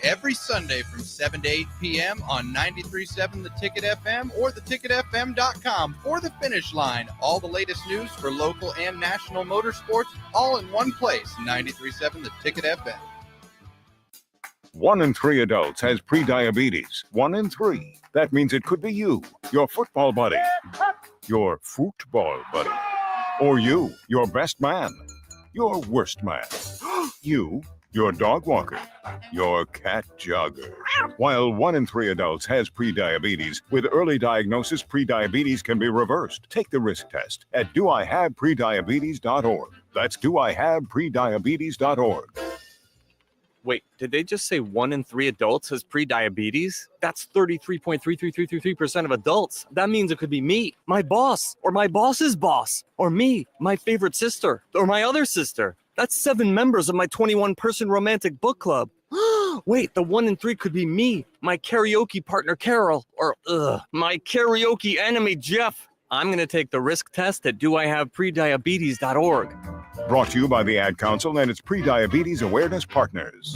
every Sunday from 7 to 8 p.m. on 93.7 The Ticket FM or theticketfm.com for the finish line. All the latest news for local and national motorsports, all in one place. 93.7 The Ticket FM. 1 in 3 adults has prediabetes. 1 in 3. That means it could be you, your football buddy, your football buddy, or you, your best man, your worst man, you, your dog walker, your cat jogger. While 1 in 3 adults has prediabetes, with early diagnosis, prediabetes can be reversed. Take the risk test at doihaveprediabetes.org. That's doihaveprediabetes.org. Wait, did they just say 1 in 3 adults has prediabetes? That's 33.33333% of adults. That means it could be me, my boss, or my boss's boss, or me, my favorite sister, or my other sister. That's 7 members of my 21-person romantic book club. Wait, the 1 in 3 could be me, my karaoke partner Carol, or my karaoke enemy Jeff. I'm going to take the risk test at doihaveprediabetes.org. Brought to you by the Ad Council and its Prediabetes Awareness Partners.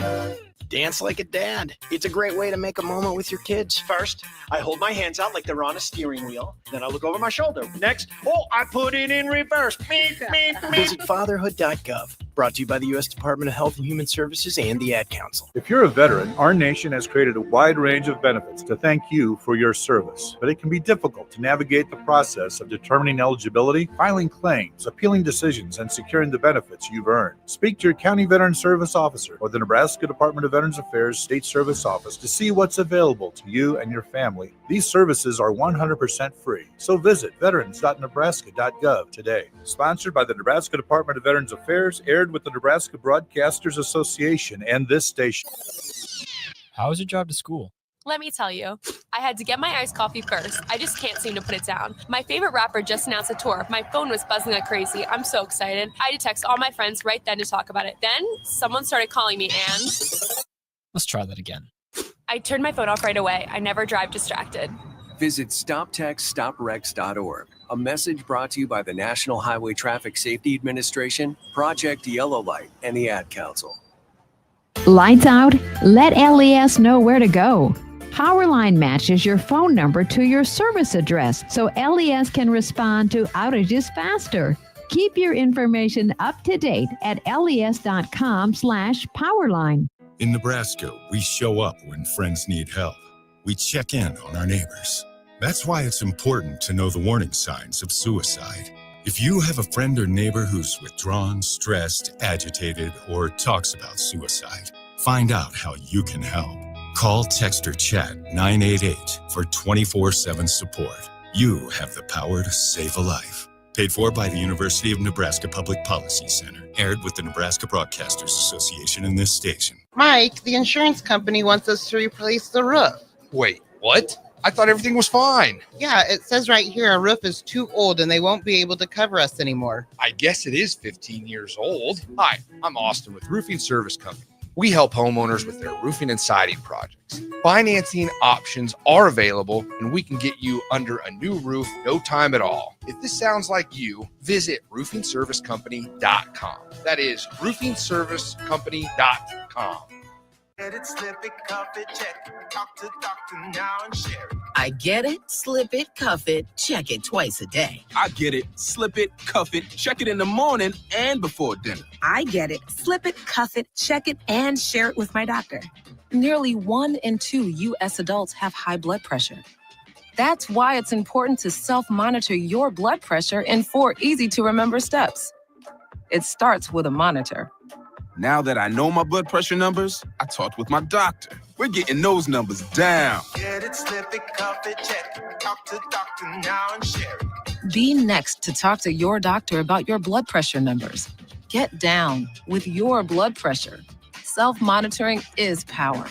Dance like a dad. It's a great way to make a moment with your kids. First, I hold my hands out like they're on a steering wheel. Then I look over my shoulder. Next, I put it in reverse. Visit fatherhood.gov. Brought to you by the U.S. Department of Health and Human Services and the Ad Council. If you're a veteran, our nation has created a wide range of benefits to thank you for your service. But it can be difficult to navigate the process of determining eligibility, filing claims, appealing decisions, and securing the benefits you've earned. Speak to your county veteran service officer or the Nebraska Department of Veterans Affairs State Service Office to see what's available to you and your family. These services are 100% free. So visit veterans.nebraska.gov today. Sponsored by the Nebraska Department of Veterans Affairs, aired with the Nebraska Broadcasters Association and this station. How was your drive to school? Let me tell you, I had to get my iced coffee first. I just can't seem to put it down. My favorite rapper just announced a tour. My phone was buzzing like crazy. I'm so excited. I had to text all my friends right then to talk about it. Then someone started calling me and... Let's try that again. I turned my phone off right away. I never drive distracted. Visit StopTextStopWrecks.org. A message brought to you by the National Highway Traffic Safety Administration, Project Yellow Light, and the Ad Council. Lights out? Let LES know where to go. Powerline matches your phone number to your service address so LES can respond to outages faster. Keep your information up to date at les.com/powerline. In Nebraska, we show up when friends need help. We check in on our neighbors. That's why it's important to know the warning signs of suicide. If you have a friend or neighbor who's withdrawn, stressed, agitated, or talks about suicide, find out how you can help. Call, text, or chat 988 for 24/7 support. You have the power to save a life. Paid for by the University of Nebraska Public Policy Center. Aired with the Nebraska Broadcasters Association and this station. Mike, the insurance company wants us to replace the roof. Wait, what? I thought everything was fine. Yeah, it says right here our roof is too old and they won't be able to cover us anymore. I guess it is 15 years old. Hi, I'm Austin with Roofing Service Company. We help homeowners with their roofing and siding projects. Financing options are available, and we can get you under a new roof no time at all. If this sounds like you, visit roofingservicecompany.com. That is roofingservicecompany.com. Get it, slip it, cuff it, check it. Talk to doctor now and share it. I get it, slip it, cuff it, check it twice a day. I get it, slip it, cuff it, check it in the morning and before dinner. I get it, slip it, cuff it, check it, and share it with my doctor. Nearly 1 in 2 U.S. adults have high blood pressure. That's why it's important to self-monitor your blood pressure in 4 easy-to-remember steps. It starts with a monitor. Now that I know my blood pressure numbers, I talked with my doctor. We're getting those numbers down. Get it, slip it, cuff it, check it. Talk to doctor now and share it. Be next to talk to your doctor about your blood pressure numbers. Get down with your blood pressure. Self-monitoring is power.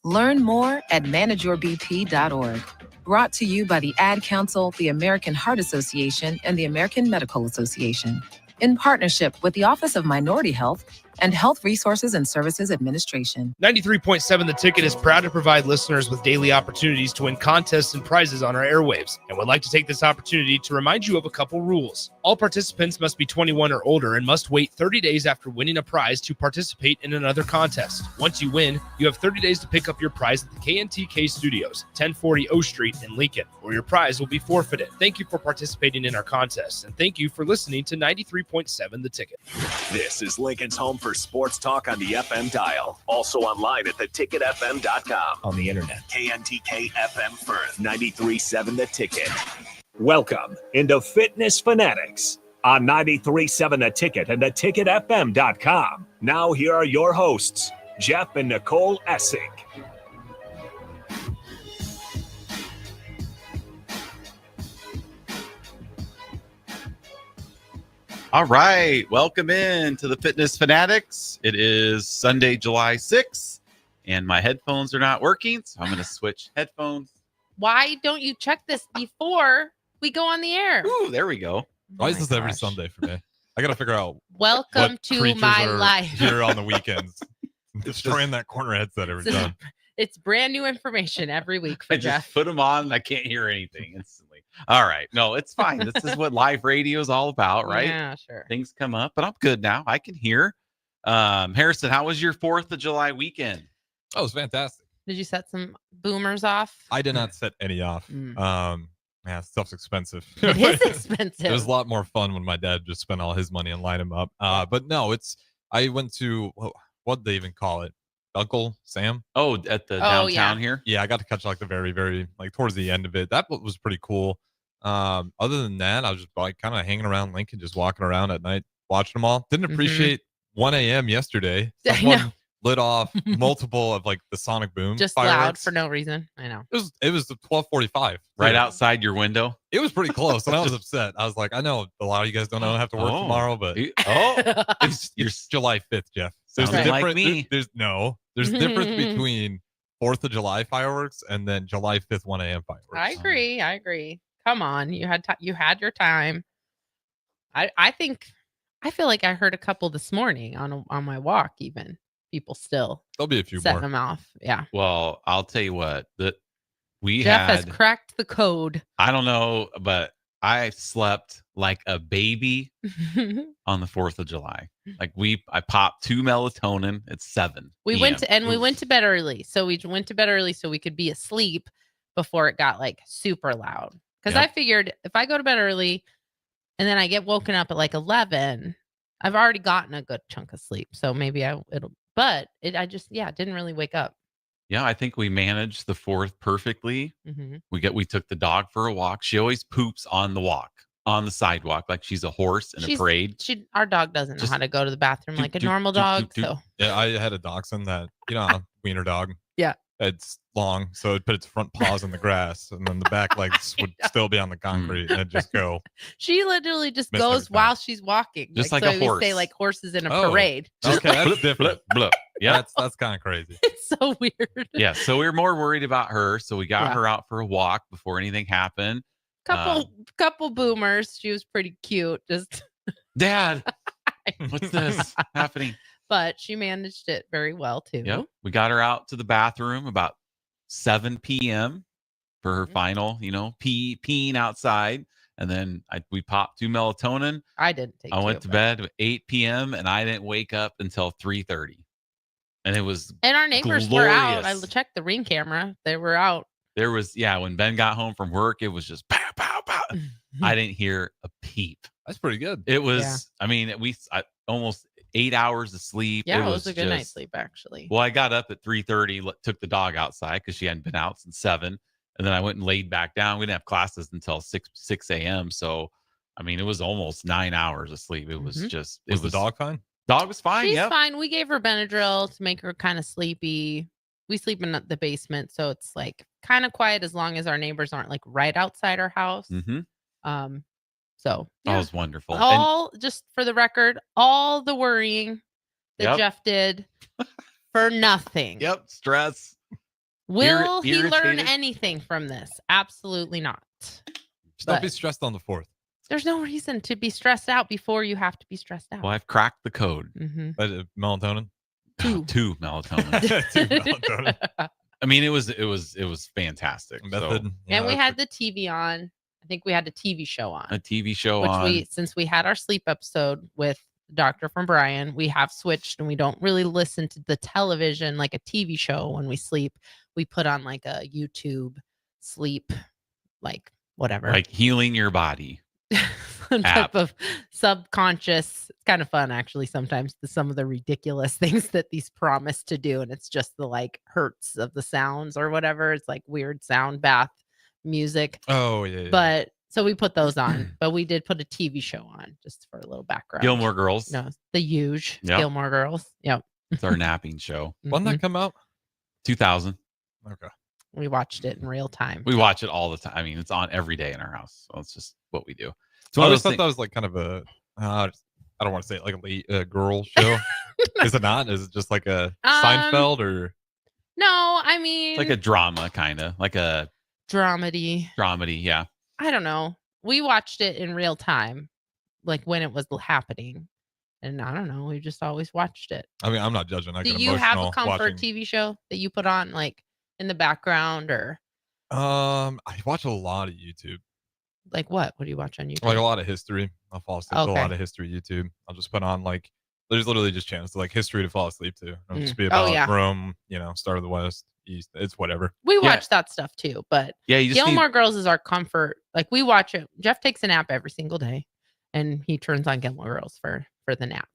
Learn more at manageyourbp.org. Brought to you by the Ad Council, the American Heart Association, and the American Medical Association. In partnership with the Office of Minority Health and Health Resources and Services Administration. 93.7 The Ticket is proud to provide listeners with daily opportunities to win contests and prizes on our airwaves, and would like to take this opportunity to remind you of a couple rules. All participants must be 21 or older and must wait 30 days after winning a prize to participate in another contest. Once you win, you have 30 days to pick up your prize at the KNTK Studios, 1040 O Street in Lincoln, or your prize will be forfeited. Thank you for participating in our contests, and thank you for listening to 93.7 The Ticket. This is Lincoln's home for sports talk on the FM dial. Also online at theticketfm.com. On the internet. KNTK FM Firth, 93.7 The Ticket. Welcome into Fitness Fanatics on 93.7 The Ticket and theticketfm.com. Now here are your hosts, Jeff and Nicole Essink. All right, welcome in to the Fitness Fanatics. It is Sunday, July 6th, and my headphones are not working, so I'm going to switch headphones. Why don't you check this before we go on the air? Ooh, there we go. Why is this every Sunday for me? I got to figure out. Welcome what to creatures my are life. Here on the weekends, destroying that corner headset every time. It's brand new information every week for I Jeff. just put them on, and I can't hear anything instantly. All right, no, it's fine. This is what live radio is all about, right? Yeah, sure. Things come up, but I'm good now. I can hear. Harrison, how was your 4th of July weekend? Oh, it was fantastic. Did you set some boomers off? I did not set any off. Man, stuff's expensive. It is expensive. It was a lot more fun when my dad just spent all his money and lined him up. But no, I went to, what did they even call it? Uncle Sam? Oh, at the downtown here? Yeah, I got to catch like the very, very, like towards the end of it. That was pretty cool. Other than that, I was just like kind of hanging around Lincoln, just walking around at night, watching them all. Didn't appreciate 1 a.m. yesterday. Someone lit off multiple of like the sonic boom Just fireworks. loud for no reason. I know. It was the 12:45 right outside your window. It was pretty close, and I was upset. I was like, I know a lot of you guys don't have to work tomorrow, but it's July 5th, Jeff. There's Sounds a like difference. me. There's a difference between 4th of July fireworks and then July 5th 1 a.m. fireworks. I agree. Come on, you had your time. I feel like I heard a couple this morning on my walk. Even people still there'll be a few setting more. them off. Yeah. Well, I'll tell you what. Jeff has cracked the code. I don't know, but I slept like a baby on the 4th of July. Like I popped 2 melatonin at 7. We went to bed early. So we went to bed early so we could be asleep before it got like super loud. Because I figured if I go to bed early and then I get woken up at like 11, I've already gotten a good chunk of sleep. So maybe I didn't really wake up. Yeah, I think we managed the 4th perfectly. Mm-hmm. We took the dog for a walk. She always poops on the sidewalk, like she's a horse in a parade. Our dog doesn't know how to go to the bathroom like a normal dog. So Yeah, I had a dachshund that, wiener dog. Yeah. It's long, so it put its front paws in the grass, and then the back legs would still be on the concrete, and it'd just go. She literally just goes while she's walking. Just like so a horse. We say like horses in a parade. Okay, that's different. Yeah, that's kind of crazy. It's so weird. Yeah, so we were more worried about her, so we got her out for a walk before anything happened. Couple boomers. She was pretty cute. Just Dad, what's this happening? But she managed it very well too. Yep. We got her out to the bathroom about 7 p.m. for her final, peeing outside. And then we popped 2 melatonin. I didn't take I went to bed at 8 p.m. and I didn't wake up until 3:30. And it was And our neighbors were out. I checked the Ring camera. They were out. There was, when Ben got home from work, it was just pow, pow, pow. I didn't hear a peep. That's pretty good. It was, almost 8 hours of sleep. Yeah, it was a good night's sleep, actually. Well, I got up at 3:30, took the dog outside because she hadn't been out since 7. And then I went and laid back down. We didn't have classes until 6 a.m. So, it was almost 9 hours of sleep. It was just. Was the dog fine? Dog was fine. She's fine. We gave her Benadryl to make her kind of sleepy. We sleep in the basement, so it's like kind of quiet as long as our neighbors aren't like right outside our house. Mm-hmm. So that was wonderful. Just for the record, all the worrying that Jeff did for nothing. Yep. Stress. Will he learn anything from this? Absolutely not. Just don't be stressed on the 4th. There's no reason to be stressed out before you have to be stressed out. Well, I've cracked the code. Melatonin. Two melatonin. Two melatonin. I mean, it was fantastic. Method. So, And we had the TV on. I think we had a TV show on. a TV show Which on. since we had our sleep episode with the doctor from Brian, we have switched and we don't really listen to the television like a TV show when we sleep. We put on like a YouTube sleep, like whatever. Like healing your body. Some type of subconscious. It's kind of fun actually sometimes, some of the ridiculous things that these promise to do, and it's just the like hertz of the sounds or whatever. It's like weird sound bath music. Oh yeah. But so we put those on, but we did put a TV show on just for a little background. Gilmore Girls. No, the huge Yep. Gilmore Girls. Yep. It's our napping show. When did that come out? 2000. Okay. We watched it in real time. We watch it all the time. I mean, it's on every day in our house. So it's just what we do. It's I one of always those thought that was like kind of a, I don't want to say it like a late girl show. Is it not? Is it just like a Seinfeld or? No, I mean, like a drama, kind of like a dramedy. Yeah. I don't know. We watched it in real time, like when it was happening. And I don't know. We just always watched it. I mean, I'm not judging. I Do get you have a emotional comfort watching. TV show that you put on like in the background or I watch a lot of YouTube. like what? What do you watch on YouTube? Like a lot of history. I'll fall asleep to a Okay. lot of history YouTube. I'll just put on like there's literally just channels to like history to fall asleep to. It'll just be Oh, about yeah. Rome, Star of the West, East. It's whatever. We watch that stuff too, but Yeah, you just Gilmore Girls is our comfort. Like we watch it. Jeff takes a nap every single day, and he turns on Gilmore Girls for the nap.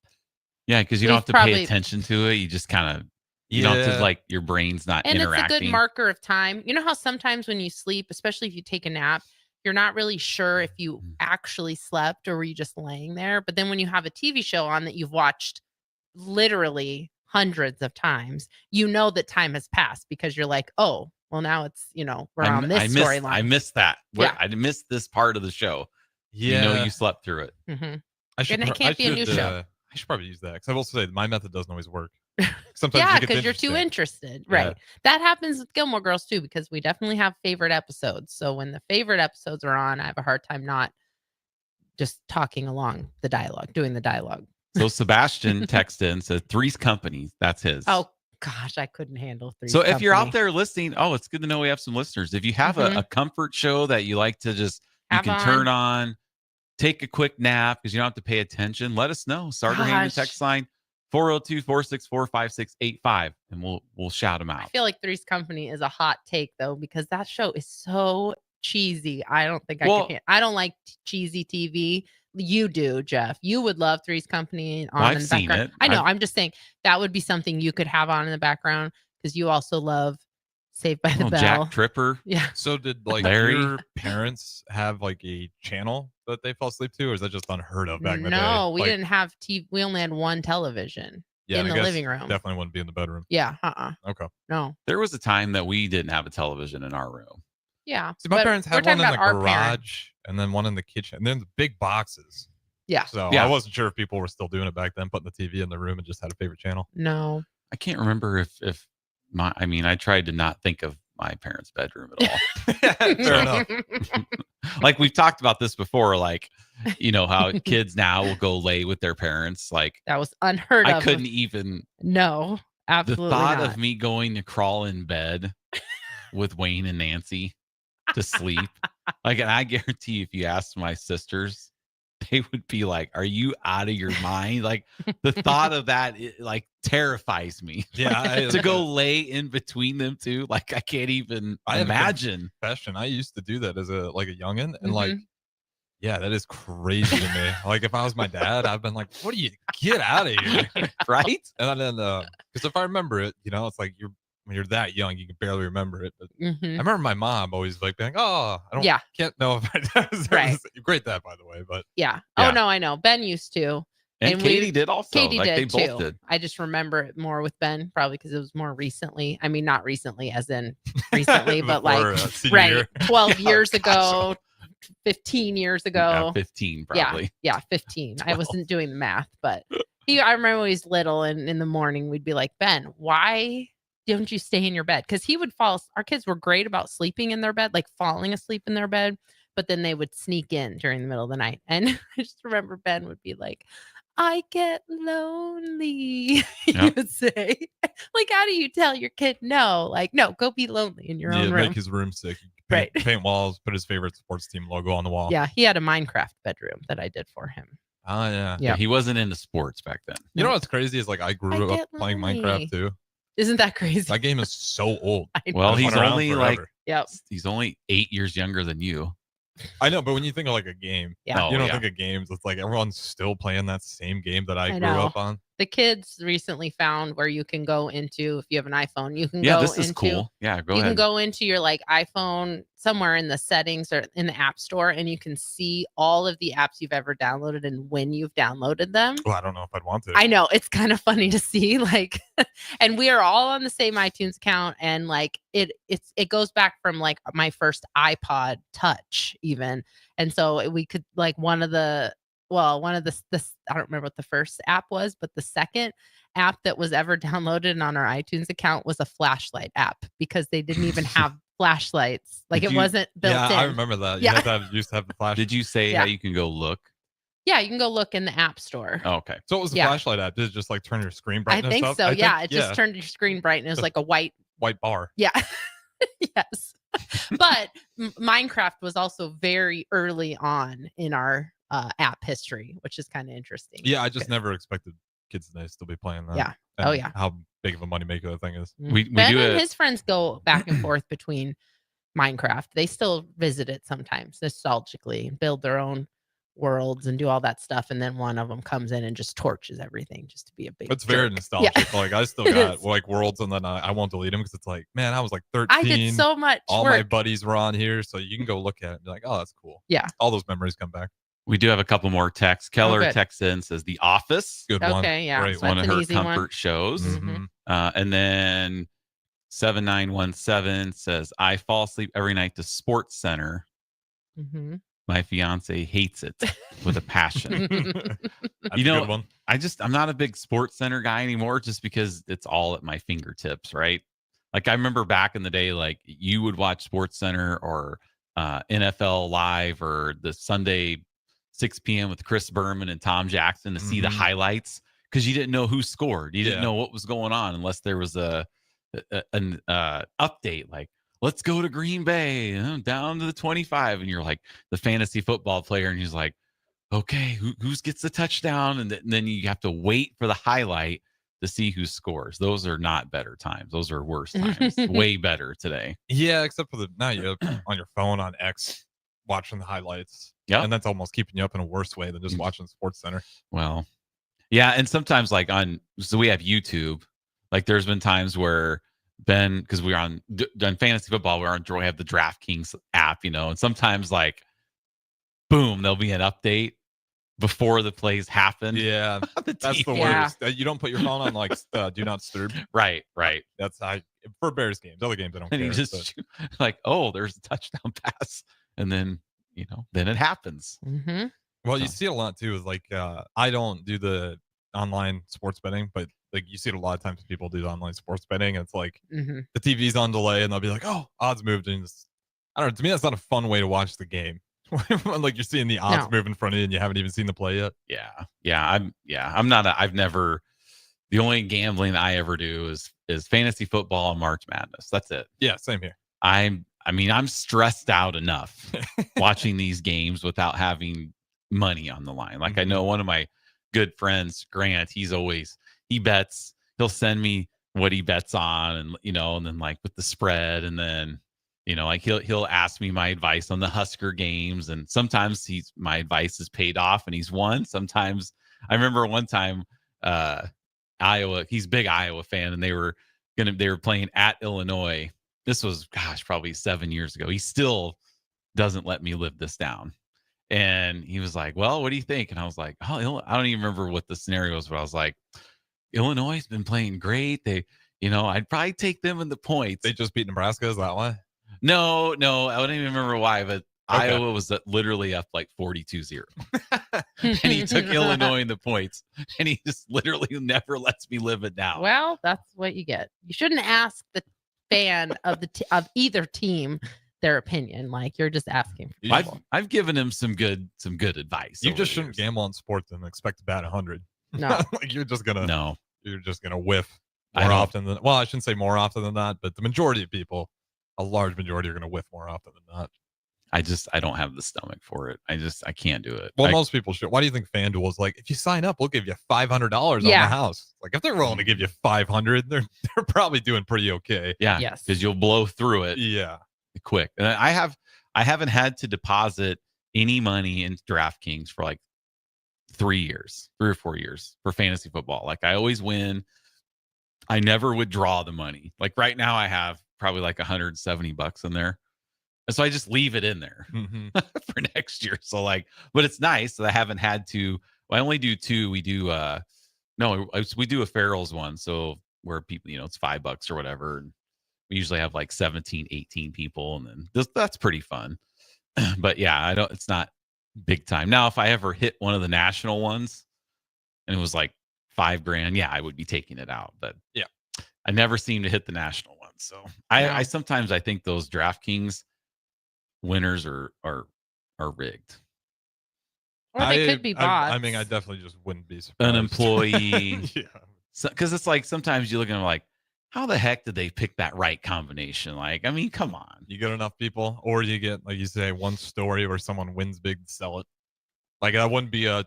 Yeah, because you don't have to pay attention to it. You just kind of you don't have to like your brain's not And interacting. it's a good marker of time. You know how sometimes when you sleep, especially if you take a nap, you're not really sure if you actually slept or were you just laying there. But then when you have a TV show on that you've watched literally hundreds of times, you know that time has passed because you're like, oh, well, now it's, we're on this storyline. I missed that. Yeah. I missed this part of the show. Yeah. You slept through it. Mm-hmm. And it can't be a new show. I should probably use that because I will say my method doesn't always work. Sometimes Yeah, it gets because you're too interested. Yeah. Right. That happens with Gilmore Girls too, because we definitely have favorite episodes. So when the favorite episodes are on, I have a hard time not just talking along the dialogue, doing the dialogue. So Sebastian texted and said Three's Company. That's his. Oh gosh, I couldn't handle Three's So if you're out Company. there listening, it's good to know we have some listeners. If you have Mhm. a comfort show that you like to just Have you can on. turn on, take a quick nap because you don't have to pay attention, let us know. Starter Heyman Gosh. text line 402-464-5685 and we'll shout them I out. feel like Three's Company is a hot take though, because that show is so cheesy. I don't think Well- I could. I don't like cheesy TV. You do, Jeff. You would love Three's Company on Well, in I've the seen background. it. I know. I've- I'm just saying that would be something you could have on in the background because you also love Saved by the Bell. Jack Tripper. Yeah. So did like Larry? your parents have like a channel that they fall asleep to, or is that just unheard of back in the day? No, we Like, didn't have TV. We only had one television yeah, in I the guess living room. Definitely wouldn't be in the bedroom. Yeah. Okay. No. There was a time that we didn't have a television in our room. Yeah. See, my but parents we're had one talking in the about our parents. garage and then one in the kitchen, and then the big boxes. Yeah. So Yeah. I wasn't sure if people were still doing it back then, putting the TV in the room and just had a favorite channel. No. I can't remember if I tried to not think of my parents' bedroom at all. Fair enough. Like we've talked about this before, like, how kids now will go lay with their parents. Like That was unheard I of. couldn't even No, the absolutely thought not. of me going to crawl in bed with Wayne and Nancy to sleep. Like, and I guarantee if you asked my sisters, they would be like, "Are you out of your mind?" Like the thought of that, like terrifies me. Yeah, to go lay in between them two, like I can't even imagine. Confession. I used to do that as a youngin, and Mm-hmm. yeah, that is crazy to me. Like if I was my dad, I've been like, "What do you get out of here?" Right? And then because if I remember it, it's like when you're that young, you can barely remember it. But Mhm. I remember my mom always like being, "Oh, I don't, Yeah. can't know if my dad was Right. great dad, by the way." But Yeah. Yeah. Oh no, I know. Ben used to. And Katie did also. Katie Like, did they too. both did. I just remember it more with Ben, probably because it was more recently. I mean, not recently, as in recently, but Before, like senior right, year. 12 years gosh. ago, 15 years ago. 15 Yeah, probably. yeah, 15. I wasn't doing the math, but I remember when he was little, and in the morning we'd be like, Ben, why don't you stay in your bed? Because he would our kids were great about sleeping in their bed, like falling asleep in their bed, but then they would sneak in during the middle of the night. And I just remember Ben would be like, I get lonely. He Yep. would say, like, how do you tell your kid no? Like, no, go be lonely in your own room. Make his room sick. Right. Paint walls, put his favorite sports team logo on the wall. Yeah, he had a Minecraft bedroom that I did for him. Oh, yeah. Yeah. He wasn't into sports back then. You know what's crazy is like I grew up playing lonely. Minecraft too. Isn't that crazy? That game is so old. Well, It's he's been around only forever. like Yep. he's only 8 years younger than you. I know, but when you think of like a game, Yeah. you don't yeah. think of games. It's like everyone's still playing that same game that I grew know. up on. The kids recently found where you can go into, if you have an iPhone, you can Yeah, go this is into, cool. Yeah, go you ahead. can go into your like iPhone somewhere in the settings or in the app store, and you can see all of the apps you've ever downloaded and when you've downloaded them. Well, I don't know if I'd want to. I know, it's kind of funny to see, like, and we are all on the same iTunes account, and like it goes back from like my first iPod Touch even, and so we could like one of the I don't remember what the first app was, but the second app that was ever downloaded on our iTunes account was a flashlight app because they didn't even have flashlights. Like Did it you- wasn't built in. I remember that. Yeah. You used to have the flash. Did you say Yeah. how you can go look? Yeah, you can go look in the app store. Oh, okay. So it was the Yeah. flashlight app. Did it just like turn your screen I brightness think up? so. Yeah, it just turned your screen bright and it was Just like a white. white bar. Yeah. Yes. But Minecraft was also very early on in our app history, which is kind of interesting. Yeah, I just never expected kids today still be playing that. Yeah. And Oh, yeah. How big of a moneymaker that thing is. Ben and his friends go back and forth between Minecraft. They still visit it sometimes nostalgically, build their own worlds and do all that stuff. And then one of them comes in and just torches everything just to be a big It's very jerk. nostalgic. Yeah. Like I still It got is. like worlds, and then I won't delete them because it's like, man, I was like 13. I did so much All my work. buddies were on here, so you can go look at it and be like, oh, that's cool. Yeah. All those memories come back. We do have a couple more texts. Keller good. texts in, says The Office. Good one. Okay, yeah. Great It's That's one of an her easy one. comfort shows. Mhm. And then 7917 says, I fall asleep every night to Sports Center. Mm-hmm. My fiance hates it with a passion. That's You a know, good one. I'm not a big Sports Center guy anymore just because it's all at my fingertips, right? Like I remember back in the day, like you would watch Sports Center or NFL Live or the Sunday 6 p.m. with Chris Berman and Tom Jackson to see the highlights because you didn't know who scored. You didn't know what was going on unless there was an update like, let's go to Green Bay, down to the 25. And you're like the fantasy football player. And he's like, okay, who gets the touchdown? And then you have to wait for the highlight to see who scores. Those are not better times. Those are worse times. Way better today. Yeah, except for now you're on your phone on X watching the highlights. Yeah. And that's almost keeping you up in a worse way than just watching Sports Center. Well, yeah. And sometimes like so we have YouTube, like there's been times where Ben, because we're on fantasy football, we have the DraftKings app, and sometimes like, boom, there'll be an update before the plays happen. Yeah, that's the Yeah. worst. You don't put your phone on like do not disturb. Right. That's for Bears games. Other games I don't And care. you just like, oh, there's a touchdown pass. And then, then it happens. Mm-hmm. Well, you see it a lot too. Is like I don't do the online sports betting, but like you see it a lot of times people do the online sports betting. And it's like Mm-hmm. the TV's on delay, and they'll be like, "Oh, odds moved." And I don't know. To me, that's not a fun way to watch the game. Like you're seeing the odds move in front of you, and you haven't even seen the play yet. I'm not. I've never. The only gambling I ever do is fantasy football and March Madness. That's it. Yeah, same here. I'm stressed out enough watching these games without having money on the line. Like I know one of my good friends, Grant, he bets, he'll send me what he bets on and then like with the spread and then, like he'll ask me my advice on the Husker games. And sometimes my advice is paid off and he's won. Sometimes I remember one time, Iowa, he's a big Iowa fan and they were playing at Illinois. This was, probably 7 years ago. He still doesn't let me live this down. And he was like, well, what do you think? And I was like, oh, I don't even remember what the scenario was, but I was like, Illinois has been playing great. They, I'd probably take them in the points. They just beat Nebraska. Is that why? No, I don't even remember why, but okay. Iowa was literally up like 42-0. And he took Illinois in the points. And he just literally never lets me live it down. Well, that's what you get. You shouldn't ask the fan of of either team their opinion. Like you're just asking for trouble. I've given him some good advice. You over just the shouldn't years. gamble on sports and expect to bat 100. No. Like you're just gonna whiff I more don't- often than I shouldn't say more often than that, but the majority of people, a large majority, are gonna whiff more often than not. I don't have the stomach for it. I can't do it. Well, most people should. Why do you think FanDuel is like, if you sign up, we'll give you $500 on the house? Like, if they're willing to give you 500, they're probably doing pretty okay. Yeah, because you'll blow through it. Yeah, quick. And I haven't had to deposit any money in DraftKings for like 3 or 4 years for fantasy football. Like I always win. I never withdraw the money. Like right now, I have probably like $170 in there. And so I just leave it in there for next year. So like, but it's nice that I haven't had to. Well, I only do 2. We do we do a Farrell's one. So where people, it's $5 or whatever. And we usually have like 17, 18 people, and then that's pretty fun. But yeah, it's not big time. Now, if I ever hit one of the national ones and it was like $5,000, yeah, I would be taking it out. But yeah, I never seem to hit the national ones. So I sometimes I think those DraftKings winners are rigged. Or they could be bots. I mean, I definitely just wouldn't be surprised. An employee. Yeah. Because it's like sometimes you look at them like, how the heck did they pick that right combination? Like, I mean, come on. You get enough people, or you get, like you say, one story where someone wins big to sell it. Like, that wouldn't be I'm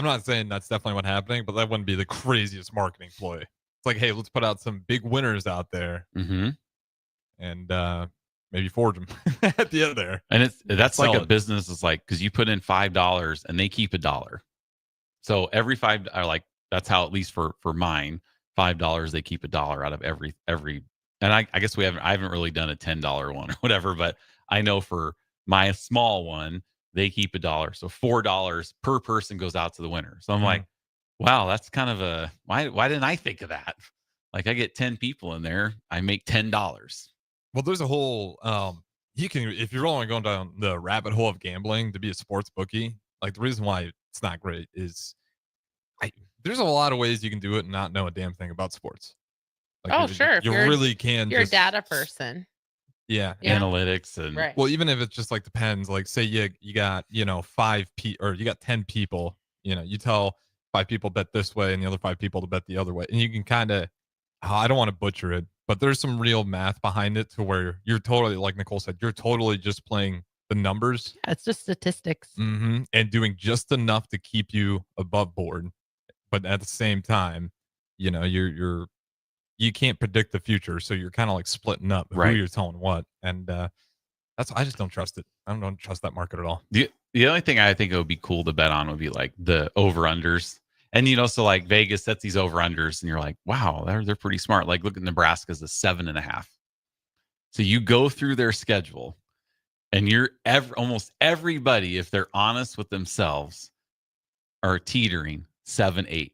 not saying that's definitely what's happening, but that wouldn't be the craziest marketing ploy. It's like, hey, let's put out some big winners out there. Mm-hmm. And maybe forge them at the end there. And that's like Sell a it. business is like, because you put in $5 and they keep $1. So every $5, or like that's how, at least for mine, $5 they keep $1 out of every. And I guess I haven't really done a $10 one or whatever, but I know for my small one they keep $1. So $4 per person goes out to the winner. So I'm like, wow, that's kind of a why didn't I think of that? Like I get 10 people in there, I make $10. Well, there's a whole you can, if you're only going down the rabbit hole of gambling to be a sports bookie, like the reason why it's not great is there's a lot of ways you can do it and not know a damn thing about sports. Like sure. You really can. You're a data person. Yeah. Analytics and right. Well, even if it's just like depends, like say you got, 5 or you got 10 people, you tell 5 people bet this way and the other 5 people to bet the other way. And you can kind of, I don't want to butcher it, but there's some real math behind it to where you're totally, like Nicole said, you're totally just playing the numbers. Yeah, it's just statistics. And doing just enough to keep you above board. But at the same time, you can't predict the future. So you're kind of like splitting up who you're telling what. And I just don't trust it. I don't trust that market at all. The only thing I think it would be cool to bet on would be like the over-unders. And, so like Vegas sets these over-unders and you're like, wow, they're pretty smart. Like look at Nebraska's a 7.5. So you go through their schedule and almost everybody, if they're honest with themselves, are teetering 7-8.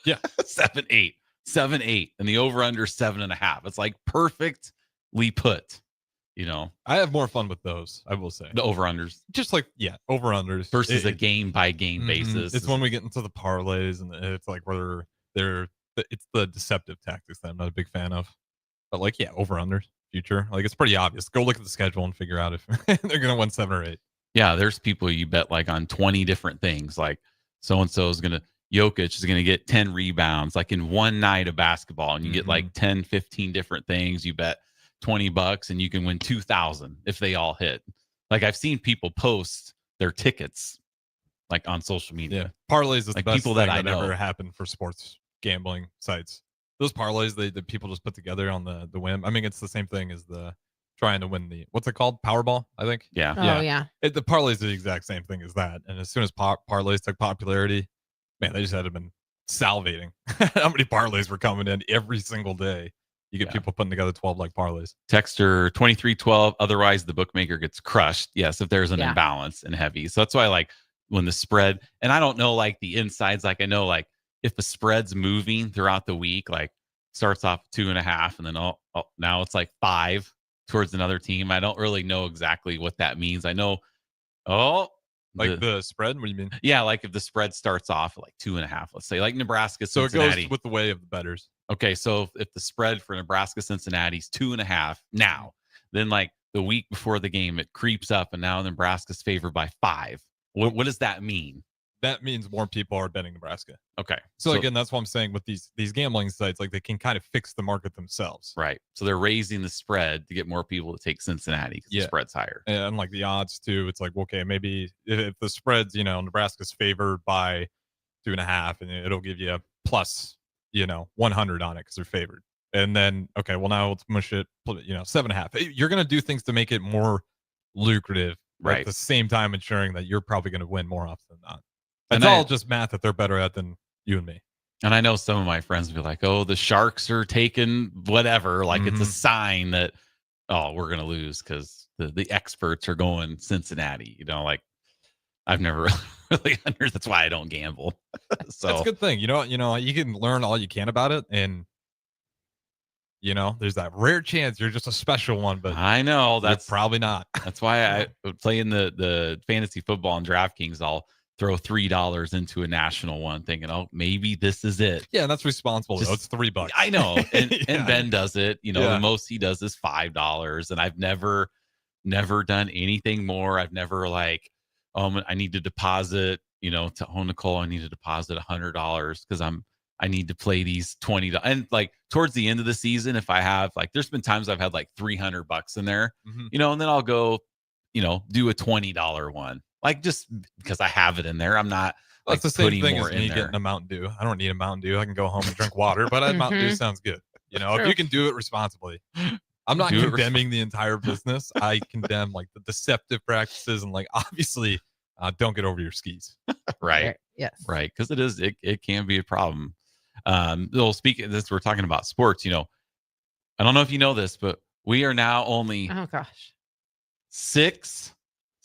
Yeah. 7-8. 7-8. And the over-under 7.5. It's like perfectly put. I have more fun with those, I will say. The over-unders. Just like, over-unders. Versus a game-by-game basis. It's when we get into the parlays, and it's like where it's the deceptive tactics that I'm not a big fan of. But like, over-unders, future. Like, it's pretty obvious. Go look at the schedule and figure out if they're going to win 7 or 8. Yeah, there's people you bet like on 20 different things. Like, so-and-so is going to, Jokic is going to get 10 rebounds, like in one night of basketball. And you get like 10, 15 different things. You bet $20 and you can win 2,000 if they all hit. Like I've seen people post their tickets like on social media. Parlays is like the best people thing that I know ever happened for sports gambling sites. Those parlays that people just put together on the whim. I mean, it's the same thing as the trying to win the, what's it called? Powerball, I think. Yeah. Oh yeah. The parlays are the exact same thing as that. And as soon as parlays took popularity, man, they just had been salivating. How many parlays were coming in every single day? You get people putting together 12 like parlays. Texter 2312. Otherwise, the bookmaker gets crushed. Yes, if there's an imbalance in heavy. So that's why, like, when the spread, and I don't know like the insides. Like I know like if the spread's moving throughout the week, like starts off 2.5, and then now it's like 5 towards another team. I don't really know exactly what that means. I know. Like the spread? What do you mean? Yeah, like if the spread starts off at like 2.5, let's say, like Nebraska, So Cincinnati. it goes with the way of the bettors. Okay, so if the spread for Nebraska Cincinnati is 2.5 now, then like the week before the game, it creeps up, and now Nebraska's favored by 5. What does that mean? That means more people are betting Nebraska. Okay. So again, that's what I'm saying with these gambling sites, like they can kind of fix the market themselves. Right. So they're raising the spread to get more people to take Cincinnati because the spread's higher. And like the odds too, it's like, okay, maybe if the spread's, Nebraska's favored by 2.5, and it'll give you a plus, 100 on it because they're favored. And then, okay, well now let's mush it, 7.5. You're going to do things to make it more lucrative, right? At the same time ensuring that you're probably going to win more often than not. It's all just math that they're better at than you and me. And I know some of my friends will be like, oh, the Sharks are taking whatever. Like it's a sign that, we're going to lose because the experts are going Cincinnati. Like I've never really understood. That's why I don't gamble. So that's a good thing. You can learn all you can about it. And, there's that rare chance you're just a special one. But I know that's probably not. That's why I would play in the fantasy football and DraftKings. I'll throw $3 into a national one thinking, maybe this is it. Yeah, and that's responsible. It's $3. I know. And Ben does it. The most he does is $5. And I've never done anything more. I've never I need to deposit, to Nicole, I need to deposit $100 because I need to play these $20. And towards the end of the season, if I have there's been times I've had $300 in there, and then I'll go, do a $20 one. Just because I have it in there, I'm not. That's the same thing as me getting a Mountain Dew. I don't need a Mountain Dew. I can go home and drink water, but a Mountain Dew sounds good. If you can do it responsibly. I'm not condemning the entire business. I condemn the deceptive practices and obviously don't get over your skis. Right. Yes. Right. Because it can be a problem. Speaking of this, we're talking about sports. I don't know if you know this, but we are now only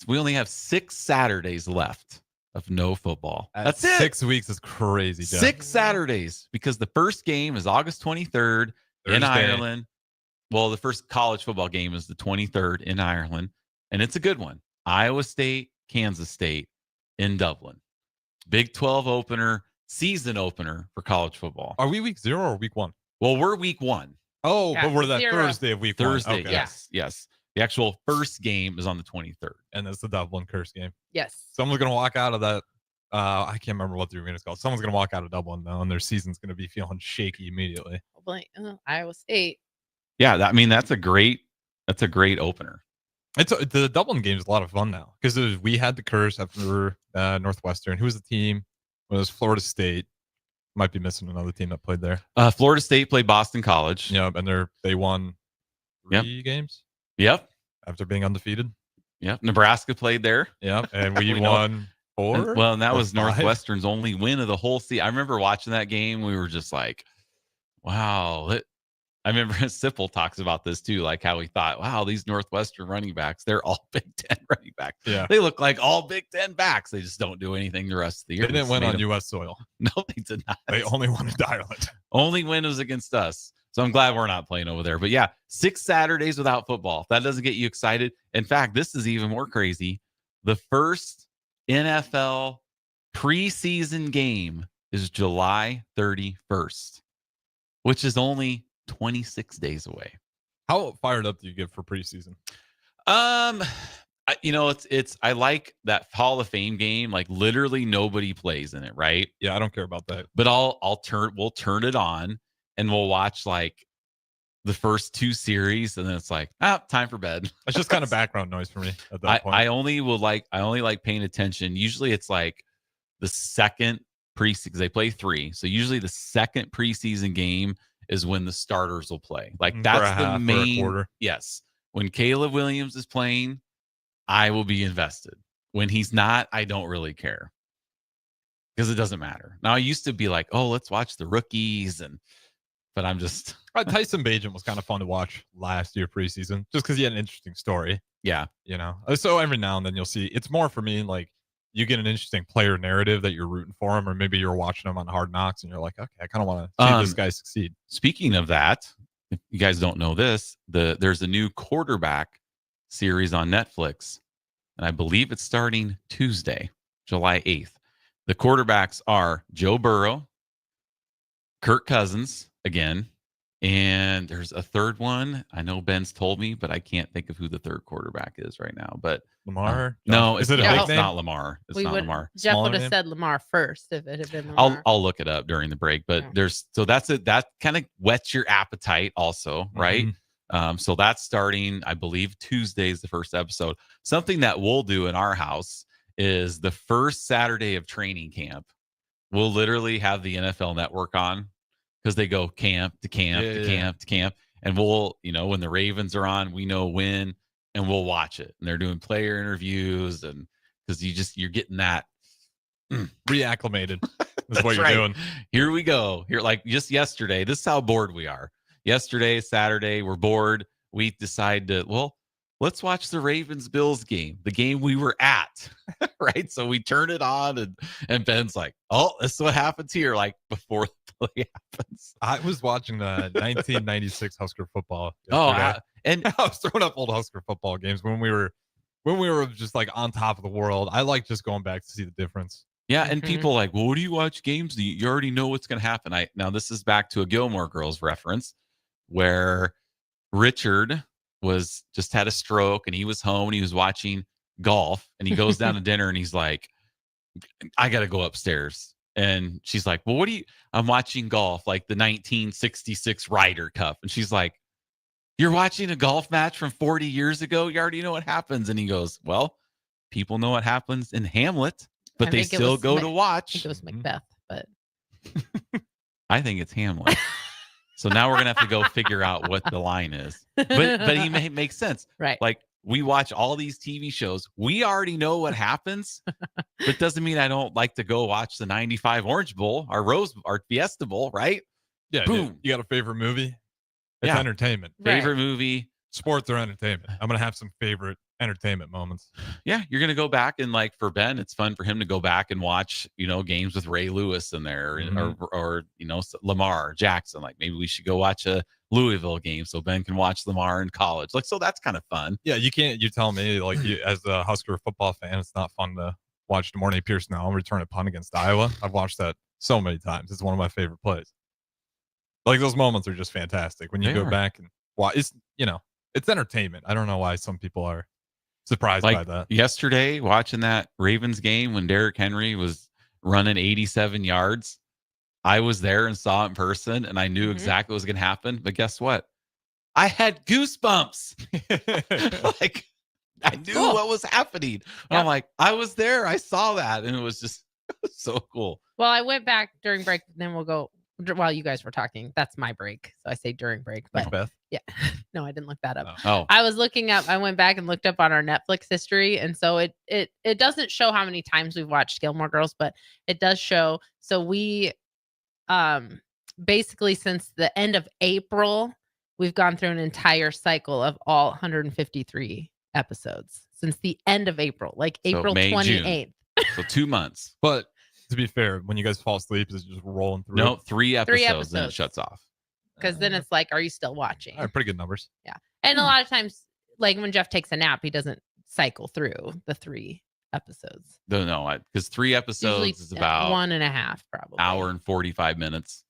we only have 6 Saturdays left of no football. That's it. 6 weeks is crazy. Jeff. 6 Saturdays because the first game is August 23rd in Ireland. Well, the first college football game is the 23rd in Ireland, and it's a good one. Iowa State, Kansas State in Dublin. Big 12 opener, season opener for college football. Are we week 0 or week 1? Well, we're week 1. Oh, but we're that 0. Thursday of week Thursday, 1. Okay. Yes. The actual first game is on the 23rd. And that's the Dublin curse game. Yes. Someone's going to walk out of that. I can't remember what the arena's called. Someone's going to walk out of Dublin, though, and their season's going to be feeling shaky immediately. Iowa State. Yeah, that's a great opener. The Dublin game is a lot of fun now because we had the curse after Northwestern. Who was the team? It was Florida State. Might be missing another team that played there. Florida State played Boston College. Yep, and they won 3 games. Yep. After being undefeated. Yep. Nebraska played there. Yep. And we won 4. And that was 5. Northwestern's only win of the whole season. I remember watching that game. We were just like, wow. I remember Sipple talks about this too, how he thought, wow, these Northwestern running backs, they're all Big Ten running backs. Yeah. They look like all Big Ten backs. They just don't do anything the rest of the year. They didn't win on U.S. soil. No, they did not. They only won in Ireland. Only win was against us. So I'm glad we're not playing over there. But yeah, 6 Saturdays without football. If that doesn't get you excited. In fact, this is even more crazy. The first NFL preseason game is July 31st, which is only 26 days away. How fired up do you get for preseason? It's I like that Hall of Fame game. Literally nobody plays in it, right? Yeah, I don't care about that. But we'll turn it on and we'll watch the first 2 series, and then it's time for bed. It's just kind of background noise for me at that point. I only like paying attention. Usually it's the second preseason. They play 3, so usually the second preseason game is when the starters will play. That's the main quarter. Yes. When Caleb Williams is playing, I will be invested. When he's not, I don't really care because it doesn't matter. Now I used to be let's watch the rookies, but I'm just Tyson Bagent was kind of fun to watch last year preseason just because he had an interesting story. Yeah. So every now and then you'll see it's more for me you get an interesting player narrative that you're rooting for him, or maybe you're watching him on Hard Knocks and you're like, okay, I kind of want to see this guy succeed. Speaking of that, if you guys don't know this, there's a new quarterback series on Netflix, and I believe it's starting Tuesday, July 8th. The quarterbacks are Joe Burrow, Kirk Cousins again, And there's a third one. I know Ben's told me, but I can't think of who the third quarterback is right now. But Lamar? no, Is it's it a it's nickname? not Lamar. It's not Lamar. Jeff Smaller would have name? said Lamar first if it had been Lamar. I'll look it up during the break. But that's it. That kind of whets your appetite, also, right? So that's starting, I believe, Tuesday is the first episode. Something that we'll do in our house is the first Saturday of training camp. We'll literally have the NFL Network on because they go camp to camp to camp to camp. And we'll, when the Ravens are on, we know when, and we'll watch it. And they're doing player interviews, and because you're getting that reacclimated. That's what That's you're right. doing. Here we go. Here, like just yesterday, this is how bored we are. Yesterday, Saturday, we're bored. We decide let's watch the Ravens-Bills game, the game we were at, right? So we turn it on, and Ben's like, oh, this is what happens here, like before the play happens. I was watching the 1996 Husker football. And I was throwing up old Husker football games when we were just like on top of the world. I like just going back to see the difference. Yeah, and people like, well, what do you watch games? You already know what's going to happen. Now this is back to a Gilmore Girls reference where Richard just had a stroke and he was home and he was watching golf, and he goes down to dinner and he's like, I got to go upstairs. And she's like, well, I'm watching golf, like the 1966 Ryder Cup. And she's like, you're watching a golf match from 40 years ago? You already know what happens. And he goes, well, people know what happens in Hamlet, but they still go to watch. I think it was Macbeth, but I think it's Hamlet. So now we're gonna have to go figure out what the line is. But he makes sense, right? Like we watch all these TV shows, we already know what happens, but doesn't mean I don't like to go watch the '95 Orange Bowl, our Fiesta Bowl, right? Yeah, boom. You got a favorite movie? It's entertainment. Favorite movie, sports or entertainment. I'm gonna have some favorite entertainment moments. Yeah, you're gonna go back, and like for Ben, it's fun for him to go back and watch, games with Ray Lewis in there, or Lamar Jackson. Like maybe we should go watch a Louisville game so Ben can watch Lamar in college. Like, so that's kind of fun. Yeah, you tell me, like, as a Husker football fan, it's not fun to watch De'Mornay Pierce now return a punt against Iowa. I've watched that so many times. It's one of my favorite plays. Like, those moments are just fantastic when you go back and watch. It's entertainment. I don't know why some people are surprised by that. Yesterday, watching that Ravens game when Derrick Henry was running 87 yards, I was there and saw it in person, and I knew exactly what was going to happen. But guess what? I had goosebumps. Like, I knew what was happening. I'm like, I was there. I saw that, and it was just so cool. Well, I went back during break, and then we'll go while you guys were talking. That's my break, so I say during break. But Macbeth? Yeah, no, I didn't look that up. Oh, I was looking up. I went back and looked up on our Netflix history, and so it doesn't show how many times we've watched Gilmore Girls, but it does show. So we, basically since the end of April, we've gone through an entire cycle of all 153 episodes since the end of April, like April 28th. So 2 months. But to be fair, when you guys fall asleep, is it just rolling through? No, 3 episodes, then it shuts off. Because then it's like, are you still watching? All right, pretty good numbers. Yeah. And a lot of times, like when Jeff takes a nap, he doesn't cycle through the 3 episodes. No, because 3 episodes Usually is about 1.5, probably. hour and 45 minutes.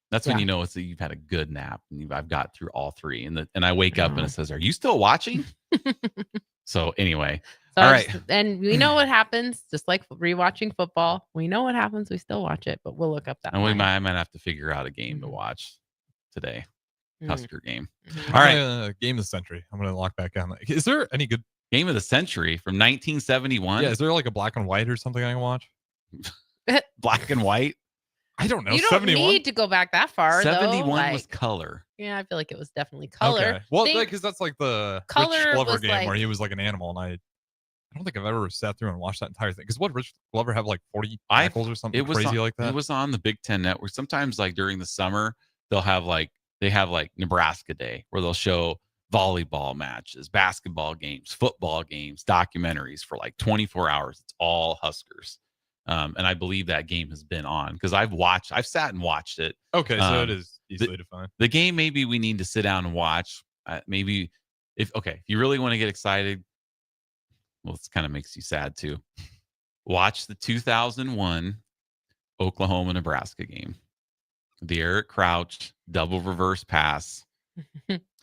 That's when you know you've had a good nap, and I've got through all 3. And I wake up and it says, "Are you still watching?" So anyway, all right. And we know what happens, just like rewatching football. We know what happens. We still watch it, but we'll look up that. And I might have to figure out a game to watch today. Husker game. All right. Game of the century. I'm going to lock back on. Is there any good game of the century from 1971? Yeah. Is there like a black and white or something I can watch? Black and white? I don't know. You don't 71? need to go back that far. 71 was color. Yeah, I feel like it was definitely color. Okay. Well, because that's like the Color Rich Glover was game like- where he was like an animal, and I don't think I've ever sat through and watched that entire thing. Because what Rich Glover have like 40 tackles or something crazy like that? It was on the Big Ten Network. Sometimes, like during the summer, they have Nebraska Day where they'll show volleyball matches, basketball games, football games, documentaries for like 24 hours. It's all Huskers. And I believe that game has been on because I've sat and watched it. Okay, so it is easily defined. The game maybe we need to sit down and watch. Maybe if you really want to get excited, well, this kind of makes you sad too. Watch the 2001 Oklahoma-Nebraska game. the Eric Crouch double reverse pass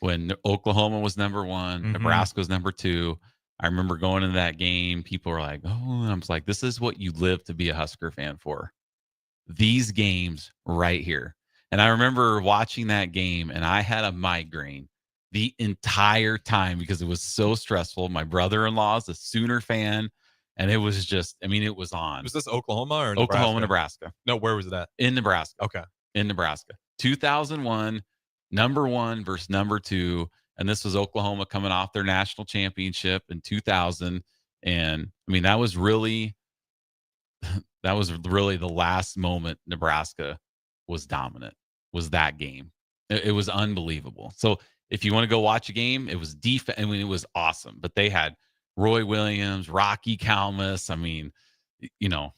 when Oklahoma was number 1, Nebraska was number 2. I remember going into that game. People were like, oh, I was like, this is what you live to be a Husker fan for. These games right here. And I remember watching that game, and I had a migraine the entire time because it was so stressful. My brother-in-law is a Sooner fan, and it was just, I mean, it was on. Was this Oklahoma or Nebraska? Oklahoma, Nebraska. No, where was it at? In Nebraska. Okay. In Nebraska. 2001, number 1 versus number 2. And this was Oklahoma coming off their national championship in 2000. And I mean, that was really the last moment Nebraska was dominant, was that game. It was unbelievable. So if you want to go watch a game, it was defense. I mean, it was awesome. But they had Roy Williams, Rocky Kalmus. I mean, you know,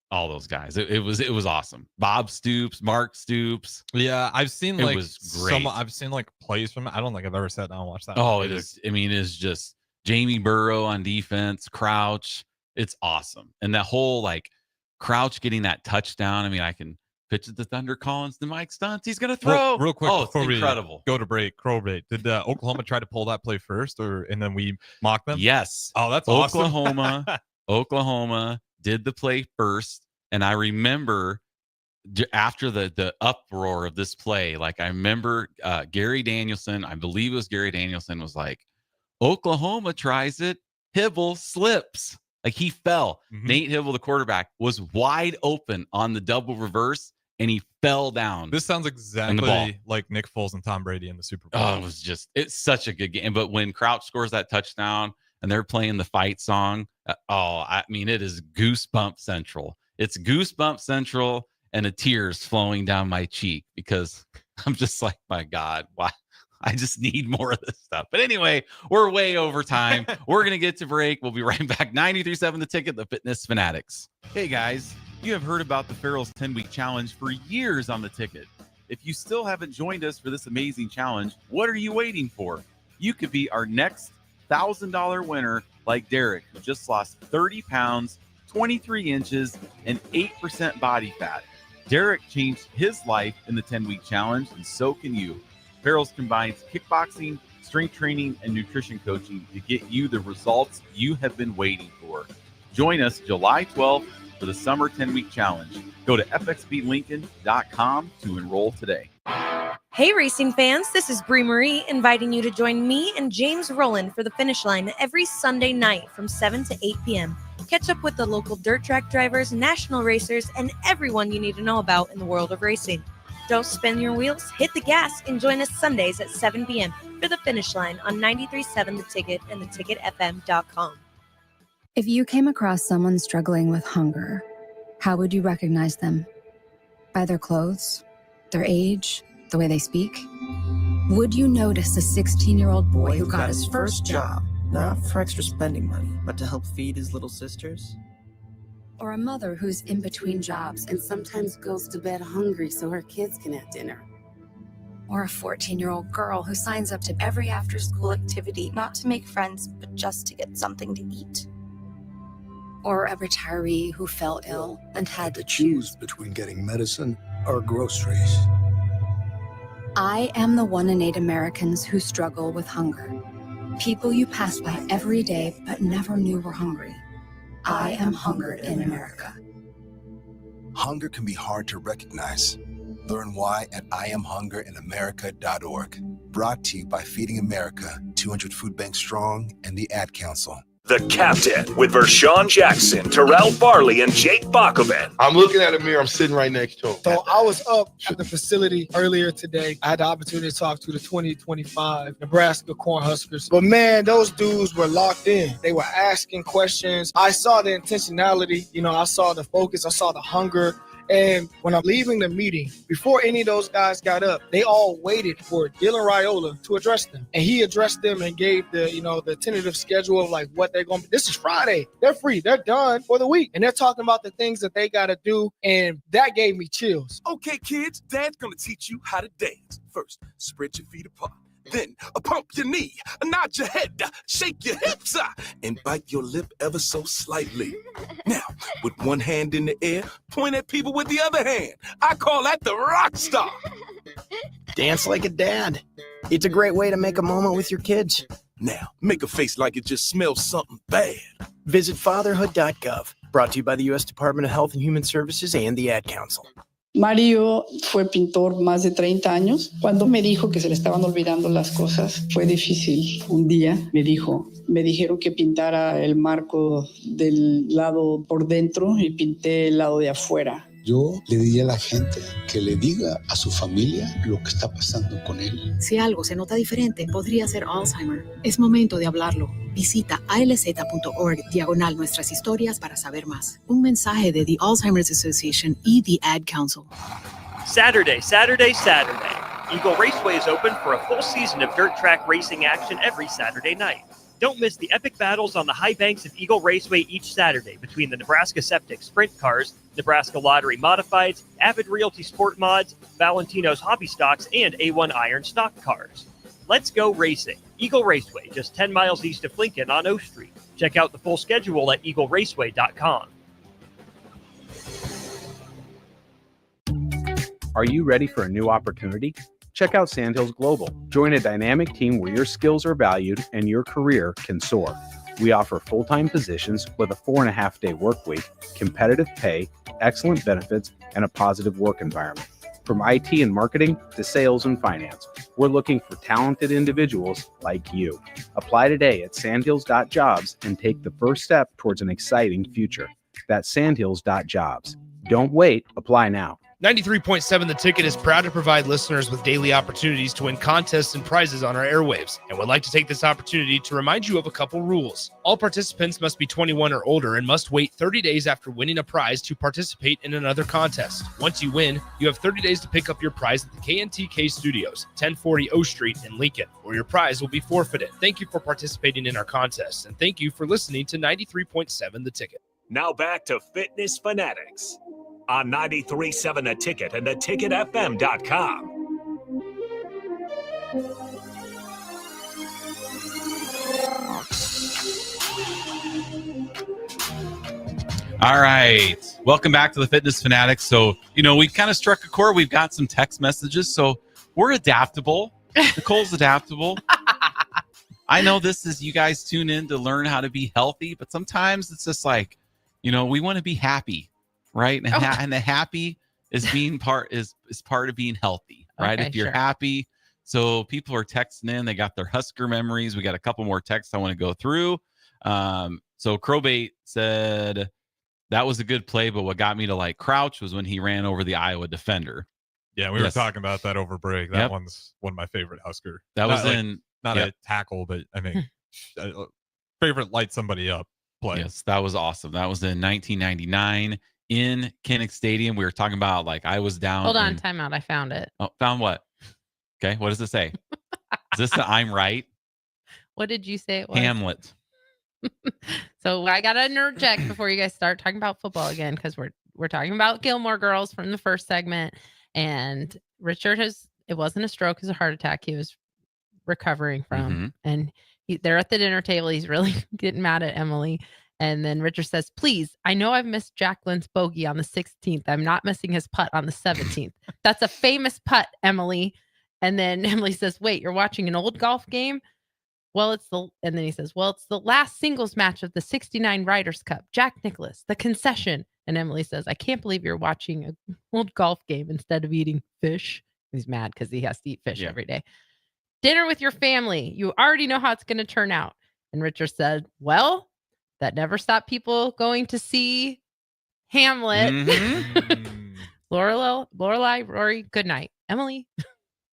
all those guys. It was awesome. Bob Stoops, Mark Stoops. Yeah, I've seen it like was great. I've seen like plays from it. I don't think I've ever sat down and watched that. Oh, it is. I mean, it's just Jamie Burrow on defense, Crouch. It's awesome. And that whole like Crouch getting that touchdown. I mean, I can pitch it to Thunder Collins to Mike Stuntz. He's gonna throw real quick. Oh, it's incredible. Go to break. Crow break. Did Oklahoma try to pull that play first, and then we mock them? Yes. Oh, that's Oklahoma. Awesome. Oklahoma did the play first, and I remember after the uproar of this play, like I remember Gary Danielson. I believe it was Gary Danielson was like, Oklahoma tries it. Hibble slips. Like he fell. Nate Hibble, the quarterback, was wide open on the double reverse, and he fell down. This sounds exactly like Nick Foles and Tom Brady in the Super Bowl. Oh, it's such a good game. But when Crouch scores that touchdown and they're playing the fight song, I mean, it is goosebump central. It's goosebump central, and the tears flowing down my cheek because I'm just like, my God, why? I just need more of this stuff. But anyway, we're way over time. We're going to get to break. We'll be right back. 93.7 The Ticket, the Fitness Fanatics. Hey, guys, you have heard about the Farrell's 10-week challenge for years on The Ticket. If you still haven't joined us for this amazing challenge, what are you waiting for? You could be our next $1,000 winner like Derek, who just lost 30 pounds, 23 inches, and 8% body fat. Derek changed his life in the 10-week challenge, and so can you. Farrell's combines kickboxing, strength training, and nutrition coaching to get you the results you have been waiting for. Join us July 12th for the Summer 10-Week Challenge. Go to fxblincoln.com to enroll today. Hey racing fans, this is Brie Marie inviting you to join me and James Rowland for the Finish Line every Sunday night from 7 to 8 p.m. Catch up with the local dirt track drivers, national racers, and everyone you need to know about in the world of racing. Don't spin your wheels, hit the gas, and join us Sundays at 7 p.m. for the Finish Line on 93.7 The Ticket and theticketfm.com. If you came across someone struggling with hunger, how would you recognize them? By their clothes, their age, the way they speak? Would you notice a 16-year-old boy who got his first job, not for extra spending money, but to help feed his little sisters? Or a mother who's in between jobs and sometimes goes to bed hungry so her kids can have dinner? Or a 14-year-old girl who signs up to every after-school activity, not to make friends, but just to get something to eat? Or a retiree who fell ill and had to choose between getting medicine or groceries. I am the 1 in 8 Americans who struggle with hunger. People you pass by every day but never knew were hungry. I am hunger in America. Hunger can be hard to recognize. Learn why at IamHungerInAmerica.org. Brought to you by Feeding America, 200 Food Banks Strong, and the Ad Council. The Captain with Vershawn Jackson, Terrell Farley, and Jake Bakoven. I'm looking at a mirror. I'm sitting right next to him. So I was up at the facility earlier today. I had the opportunity to talk to the 2025 Nebraska Cornhuskers. But man, those dudes were locked in. They were asking questions. I saw the intentionality. I saw the focus. I saw the hunger. And when I'm leaving the meeting, before any of those guys got up, they all waited for Dylan Raiola to address them. And he addressed them and gave the tentative schedule of like what they're going to be. This is Friday. They're free. They're done for the week. And they're talking about the things that they got to do. And that gave me chills. Okay, kids, Dad's going to teach you how to dance. First, spread your feet apart. Then pump your knee, nod your head, shake your hips, and bite your lip ever so slightly. Now, with one hand in the air, point at people with the other hand. I call that the rock star. Dance like a dad. It's a great way to make a moment with your kids. Now, make a face like it just smells something bad. Visit fatherhood.gov. Brought to you by the U.S. Department of Health and Human Services and the Ad Council. Mario fue pintor más de 30 años. Cuando me dijo que se le estaban olvidando las cosas, fue difícil. Un día me dijeron que pintara el marco del lado por dentro y pinté el lado de afuera. Yo le diría a la gente que le diga a su familia lo que está pasando con él. Si algo se nota diferente, podría ser Alzheimer. Es momento de hablarlo. Visita alz.org/nuestras historias para saber más. Un mensaje de The Alzheimer's Association y The Ad Council. Saturday. Eagle Raceway is open for a full season of dirt track racing action every Saturday night. Don't miss the epic battles on the high banks of Eagle Raceway each Saturday between the Nebraska Septic Sprint Cars, Nebraska Lottery Modifieds, Avid Realty Sport Mods, Valentino's Hobby Stocks, and A1 Iron Stock Cars. Let's go racing. Eagle Raceway, just 10 miles east of Lincoln on O Street. Check out the full schedule at eagleraceway.com. Are you ready for a new opportunity? Check out Sandhills Global. Join a dynamic team where your skills are valued and your career can soar. We offer full-time positions with a 4.5-day work week, competitive pay, excellent benefits, and a positive work environment. From IT and marketing to sales and finance, we're looking for talented individuals like you. Apply today at sandhills.jobs and take the first step towards an exciting future. That's sandhills.jobs. Don't wait. Apply now. 93.7 The Ticket is proud to provide listeners with daily opportunities to win contests and prizes on our airwaves, and would like to take this opportunity to remind you of a couple rules. All participants must be 21 or older and must wait 30 days after winning a prize to participate in another contest. Once you win, you have 30 days to pick up your prize at the KNTK Studios, 1040 O Street in Lincoln, or your prize will be forfeited. Thank you for participating in our contest, and thank you for listening to 93.7 The Ticket. Now back to Fitness Fanatics on 93.7 The Ticket and theticketfm.com. All right. Welcome back to the Fitness Fanatics. So, we've kind of struck a chord. We've got some text messages. So we're adaptable. Nicole's adaptable. I know this is you guys tune in to learn how to be healthy, but sometimes it's just like, we want to be happy. Right. And the happy is being part of being healthy. Right. Okay, if you're happy. So people are texting in. They got their Husker memories. We got a couple more texts I want to go through. So Crowbait said that was a good play, but what got me to like Crouch was when he ran over the Iowa defender. Yeah, we were talking about that over break. That one's one of my favorite Husker. That was not a tackle, but I mean, favorite light somebody up play. Yes, that was awesome. That was in 1999. In Kinnick Stadium, we were talking about I was down. Hold on, time out. I found it. Oh, found what? Okay, what does it say? Is this the I'm right? What did you say it was? Hamlet. So I gotta interject before you guys start talking about football again, because we're talking about Gilmore Girls from the first segment, and Richard it wasn't a stroke, it was a heart attack he was recovering from, and they're at the dinner table. He's really getting mad at Emily. And then Richard says, please, I know I've missed Jacqueline's bogey on the 16th. I'm not missing his putt on the 17th. That's a famous putt, Emily. And then Emily says, wait, you're watching an old golf game? And then he says, well, it's the last singles match of the 69 Ryder Cup. Jack Nicklaus, the concession. And Emily says, I can't believe you're watching an old golf game instead of eating fish. He's mad because he has to eat fish every day. Dinner with your family. You already know how it's going to turn out. And Richard said, well, that never stopped people going to see Hamlet. Lorelai, Rory, good night. Emily.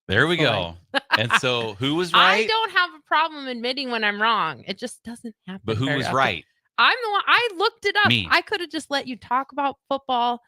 There we go. And so who was right? I don't have a problem admitting when I'm wrong. It just doesn't happen. But who was often. right? I'm the one. I looked it up. Me. I could have just let you talk about football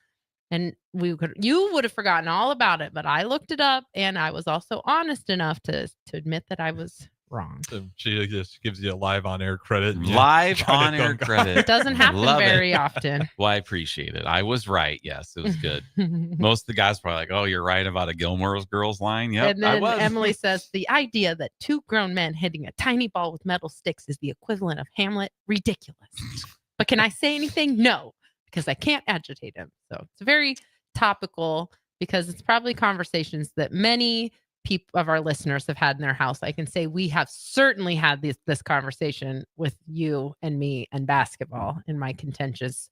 and you would have forgotten all about it. But I looked it up, and I was also honest enough to admit that I was wrong. So she just gives you a live on air credit. Live on air credit. It doesn't happen very often. Well, I appreciate it. I was right. Yes, it was good. Most of the guys were like, "Oh, you're right about a Gilmore Girls line." Yep, And then I was. Emily says the idea that two grown men hitting a tiny ball with metal sticks is the equivalent of Hamlet, ridiculous. But can I say anything? No, because I can't agitate him. So it's very topical because it's probably conversations that many people of our listeners have had in their house. I can say we have certainly had this conversation with you and me and basketball in my contentious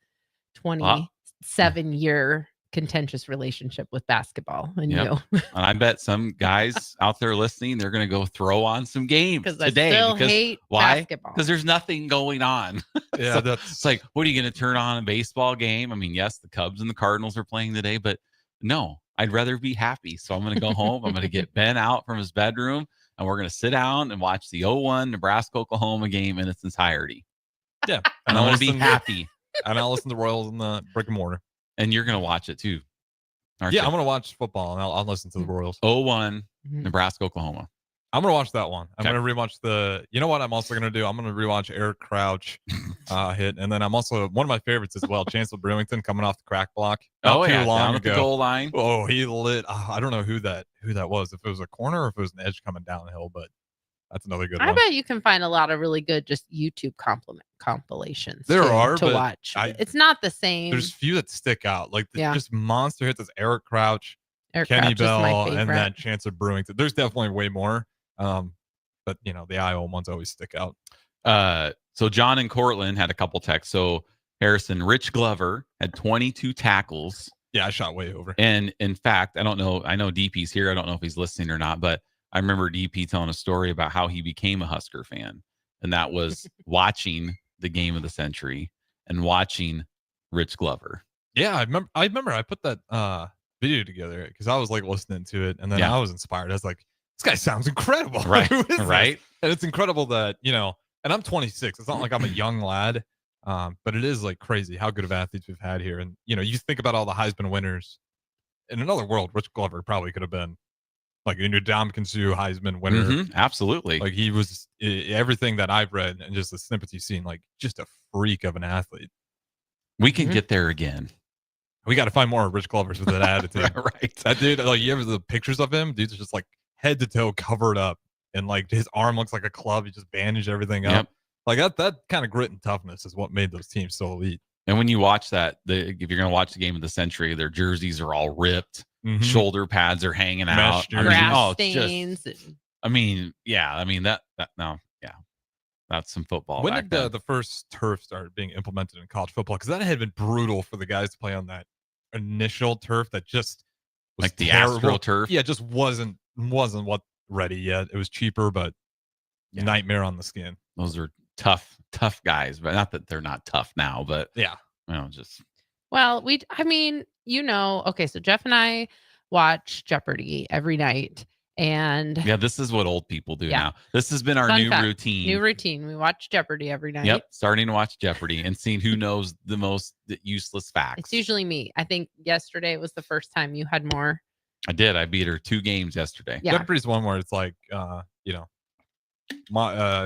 27-year contentious relationship with basketball and you. And I bet some guys out there listening, they're going to go throw on some games today. I still hate basketball. Because there's nothing going on. Yeah, so that's it's like, what are you going to turn on a baseball game? I mean, yes, the Cubs and the Cardinals are playing today, but no, I'd rather be happy. So I'm going to go home. I'm going to get Ben out from his bedroom, and we're going to sit down and watch the 0-1 Nebraska-Oklahoma game in its entirety. Yeah, and I want to be happy. And I'll listen to Royals in the brick and mortar. And you're going to watch it too. I'm going to watch football and I'll listen to the Royals. 0-1 Nebraska, Oklahoma. I'm going to watch that one. I'm going to rewatch you know what I'm also going to do? I'm going to rewatch Eric Crouch hit. And then I'm also, one of my favorites as well, Chancellor Brewington coming off the crack block. Not too long down at ago. the goal line. Oh, he lit. I don't know who that was. If it was a corner or if it was an edge coming downhill, but that's another good one. I bet you can find a lot of really good just YouTube compilations. There are to but watch. It's not the same. There's few that stick out. Like just monster hits as Eric Crouch, Kenny Crouch is my Bell, and favorite. that Chancellor Brewington. There's definitely way more. But the Iowa ones always stick out. So John and Cortland had a couple texts. So Harrison, Rich Glover had 22 tackles. Yeah, I shot way over. And in fact, I don't know. I know DP's here. I don't know if he's listening or not, but I remember DP telling a story about how he became a Husker fan. And that was watching the game of the century and watching Rich Glover. Yeah, I remember I put that video together because I was like listening to it and then I was inspired. I was like, this guy sounds incredible. Right. Who is right. this? And it's incredible that, and I'm 26. It's not like I'm a young lad. But it is like crazy how good of athletes we've had here. And, you think about all the Heisman winners in another world, Rich Glover probably could have been like a Ndamukong Suh Heisman winner. Mm-hmm, absolutely. Like he was everything that I've read and just the snippets you've seen, like just a freak of an athlete. We can get there again. We got to find more Rich Glovers with that attitude. Right. That dude, like you ever the pictures of him, dude's just like head to toe covered up and like his arm looks like a club. He just bandaged everything up. Yep. Like that kind of grit and toughness is what made those teams so elite. And when you watch that, if you're going to watch the game of the century, their jerseys are all ripped, shoulder pads are hanging out, grass stains. That's some football. When back did then. the first turf start being implemented in college football? Because that had been brutal for the guys to play on that initial turf that just was like the terrible. Astro turf. Yeah, just wasn't what ready yet. It was cheaper, but nightmare on the skin. Those are tough guys, but not that they're not tough now, but just. Well, okay, so Jeff and I watch Jeopardy every night. And this is what old people do now. This has been our new routine. New routine. We watch Jeopardy every night. Yep. Starting to watch Jeopardy and seeing who knows the most useless facts. It's usually me. I think yesterday was the first time you had more. I did. I beat her 2 games yesterday. Yeah. Jeopardy's one where it's like,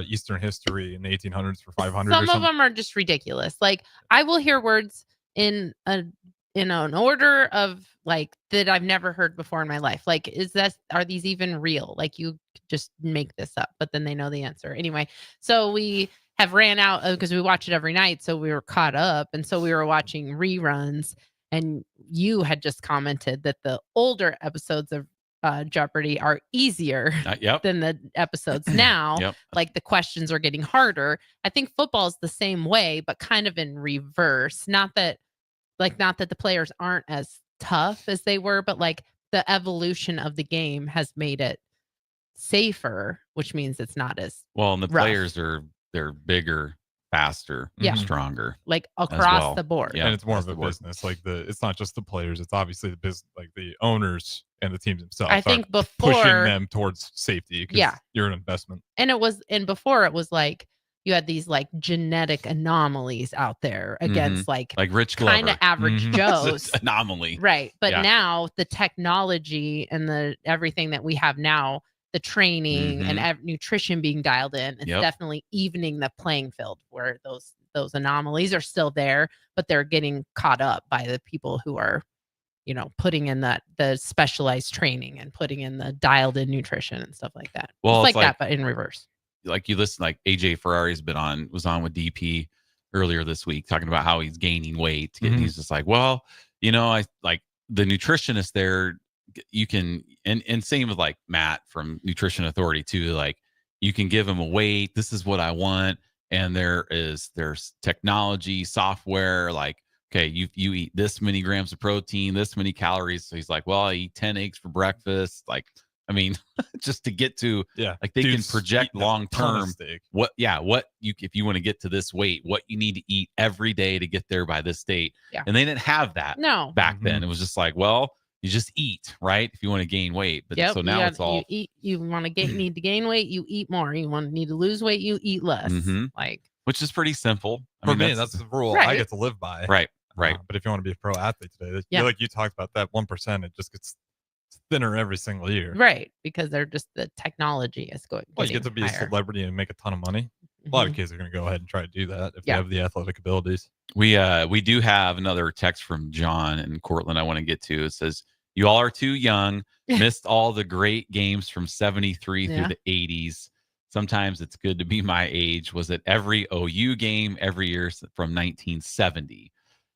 Eastern history in the 1800s for 500. Some of them are just ridiculous. Like I will hear words in an order of like that I've never heard before in my life. Like, are these even real? Like you just make this up, but then they know the answer. Anyway, so we have ran out because we watch it every night. So we were caught up. And so we were watching reruns and you had just commented that the older episodes of Jeopardy are easier than the episodes now. Like the questions are getting harder. I think football is the same way, but kind of in reverse. Not that the players aren't as tough as they were, but like the evolution of the game has made it safer, which means it's not as well. And the rough. Players they're bigger, faster, stronger, like across the board. Yeah, and it's more of a business. Like it's not just the players; it's obviously the business, like the owners and the teams themselves. I think pushing them towards safety. Yeah, you're an investment. And before it was like you had these like genetic anomalies out there against like Rich Glover, kind of average Joes. Anomaly, right? But now the technology and the everything that we have now the training and nutrition being dialed in. It's definitely evening the playing field where those anomalies are still there, but they're getting caught up by the people who are, putting in the specialized training and putting in the dialed in nutrition and stuff like that. Well, it's like that, but in reverse. Like you listen, like AJ Ferrari's was on with DP earlier this week talking about how he's gaining weight. And he's just like, well, I like the nutritionist there. You can, and same with like Matt from Nutrition Authority too. Like you can give him a weight. This is what I want. And there's technology, software, like, okay, you eat this many grams of protein, this many calories. So he's like, well, I eat 10 eggs for breakfast. Like, I mean, just to get to, like they can project long term if you want to get to this weight, what you need to eat every day to get there by this date. Yeah. And they didn't have that back then. It was just like, well, you just eat, right? If you want to gain weight. But so now it's all you want to need to gain weight, you eat more. You need to lose weight, you eat less. Like, which is pretty simple. For me, that's the rule I get to live by. Right. But if you want to be a pro athlete today, like you talked about that 1%, it just gets thinner every single year. Right. Because they're just the technology is going. Well, you get to be a celebrity and make a ton of money. A lot of kids are going to go ahead and try to do that if they have the athletic abilities. We do have another text from John in Cortland I want to get to. It says, you all are too young, missed all the great games from 73 through the 80s. Sometimes it's good to be my age. Was at every OU game every year from 1970.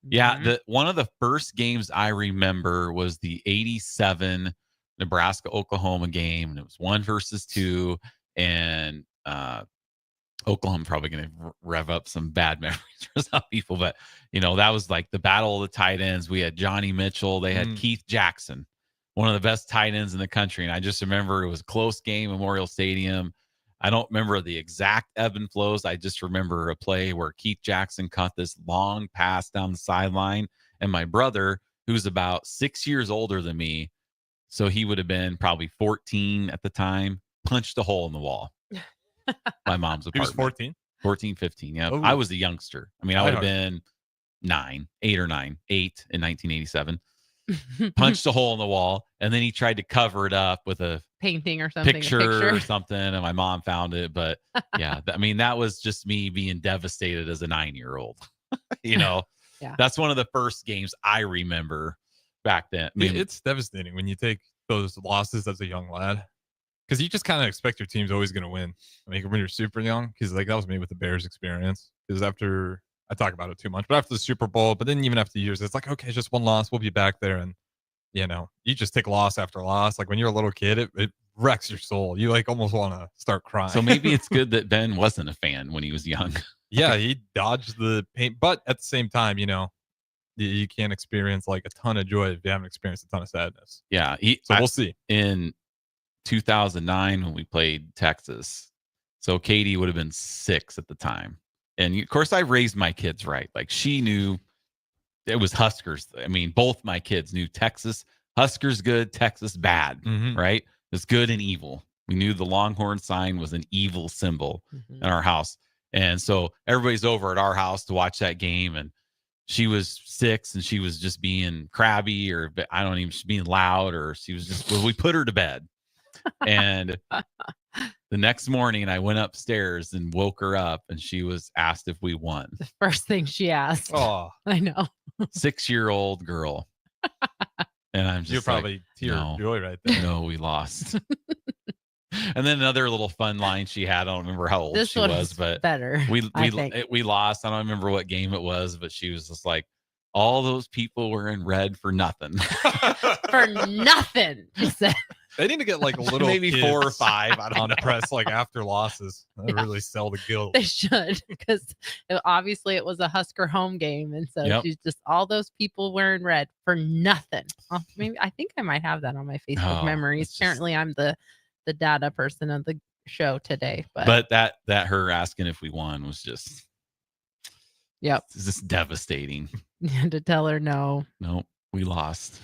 Yeah, one of the first games I remember was the 87 Nebraska-Oklahoma game, and it was 1-2, and Oklahoma probably going to rev up some bad memories for some people, but that was like the battle of the tight ends. We had Johnny Mitchell, they had Keith Jackson, one of the best tight ends in the country, and I just remember it was a close game, Memorial Stadium. I don't remember the exact ebb and flows. I just remember a play where Keith Jackson caught this long pass down the sideline, and my brother, who's about 6 years older than me, so he would have been probably 14 at the time, punched a hole in the wall. My mom's apartment. He was 14? 14, 15, yeah. Ooh. I was a youngster. I mean, I would have been 8 or 9 in 1987. Punched a hole in the wall, and then he tried to cover it up with a painting or something, picture or something, and my mom found it. But yeah, I mean, that was just me being devastated as a 9-year-old. That's one of the first games I remember back then. I mean, it's devastating when you take those losses as a young lad, because you just kind of expect your team's always going to win. I mean, when you're super young, because like that was me with the Bears experience. Because after, I talk about it too much, but after the Super Bowl, but then even after years, it's like, okay, it's just one loss, we'll be back there. And you just take loss after loss. Like when you're a little kid, it wrecks your soul. You like almost want to start crying. So maybe it's good that Ben wasn't a fan when he was young. Yeah, he dodged the pain, but at the same time, you can't experience like a ton of joy if you haven't experienced a ton of sadness. Yeah, we'll see. In 2009 when we played Texas, so Katie would have been 6 at the time, and of course I raised my kids right. Like she knew it was Huskers. I mean, both my kids knew Texas Huskers good, Texas bad. Right? It's good and evil. We knew the Longhorn sign was an evil symbol in our house, and so everybody's over at our house to watch that game, and she was 6 and she was just being crabby, or I don't even, she's being loud, or she was just, well, we put her to bed. And the next morning I went upstairs and woke her up, and she was asked if we won. The first thing she asked. Oh, I know. 6-year-old girl. And I'm just you're probably tear of joy right there. No, we lost. And then another little fun line she had. I don't remember how old she was, but better. We lost. I don't remember what game it was, but she was just like, all those people were in red for nothing. For nothing, she said. They need to get like a little maybe 4 or 5 on the press like after losses. That really sell the guilt. They should, because obviously it was a Husker home game, and so she's just all those people wearing red for nothing. Maybe I think I might have that on my Facebook memories. Apparently, I'm the data person of the show today. But that her asking if we won was just just devastating. To tell her no, we lost.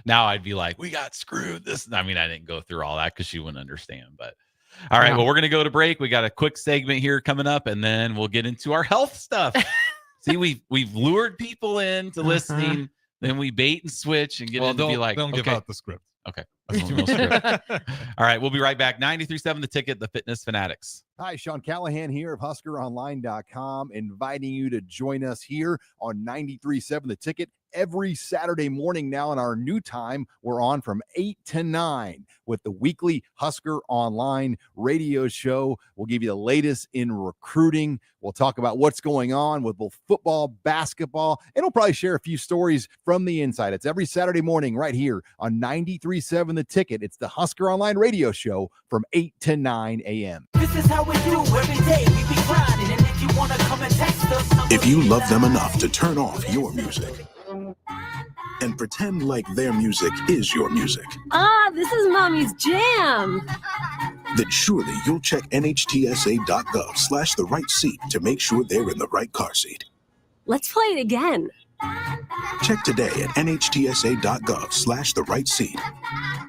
Now I'd be like, we got screwed. I mean, I didn't go through all that because she wouldn't understand. But all right, well, we're gonna go to break. We got a quick segment here coming up, and then we'll get into our health stuff. See, we've lured people into listening, then we bait and switch and get into be like, don't give out the script. Okay. No script. All right. We'll be right back. 93.7 The Ticket, the Fitness Fanatics. Hi, Sean Callahan here of HuskerOnline.com, inviting you to join us here on 93.7 The Ticket every Saturday morning. Now in our new time, we're on from 8 to 9 with the weekly Husker Online radio show. We'll give you the latest in recruiting. We'll talk about what's going on with both football, basketball, and we'll probably share a few stories from the inside. It's every Saturday morning right here on 93.7 The Ticket. It's the Husker Online radio show from 8 to 9 a.m. This is how we do every day. We be grinding, and if you want to come and text us, If you love them enough to turn off your music and pretend like their music is your music, This is Mommy's jam. then surely you'll check nhtsa.gov/the right seat to make sure they're in the right car seat. Let's play it again. Check today at nhtsa.gov/the right seat.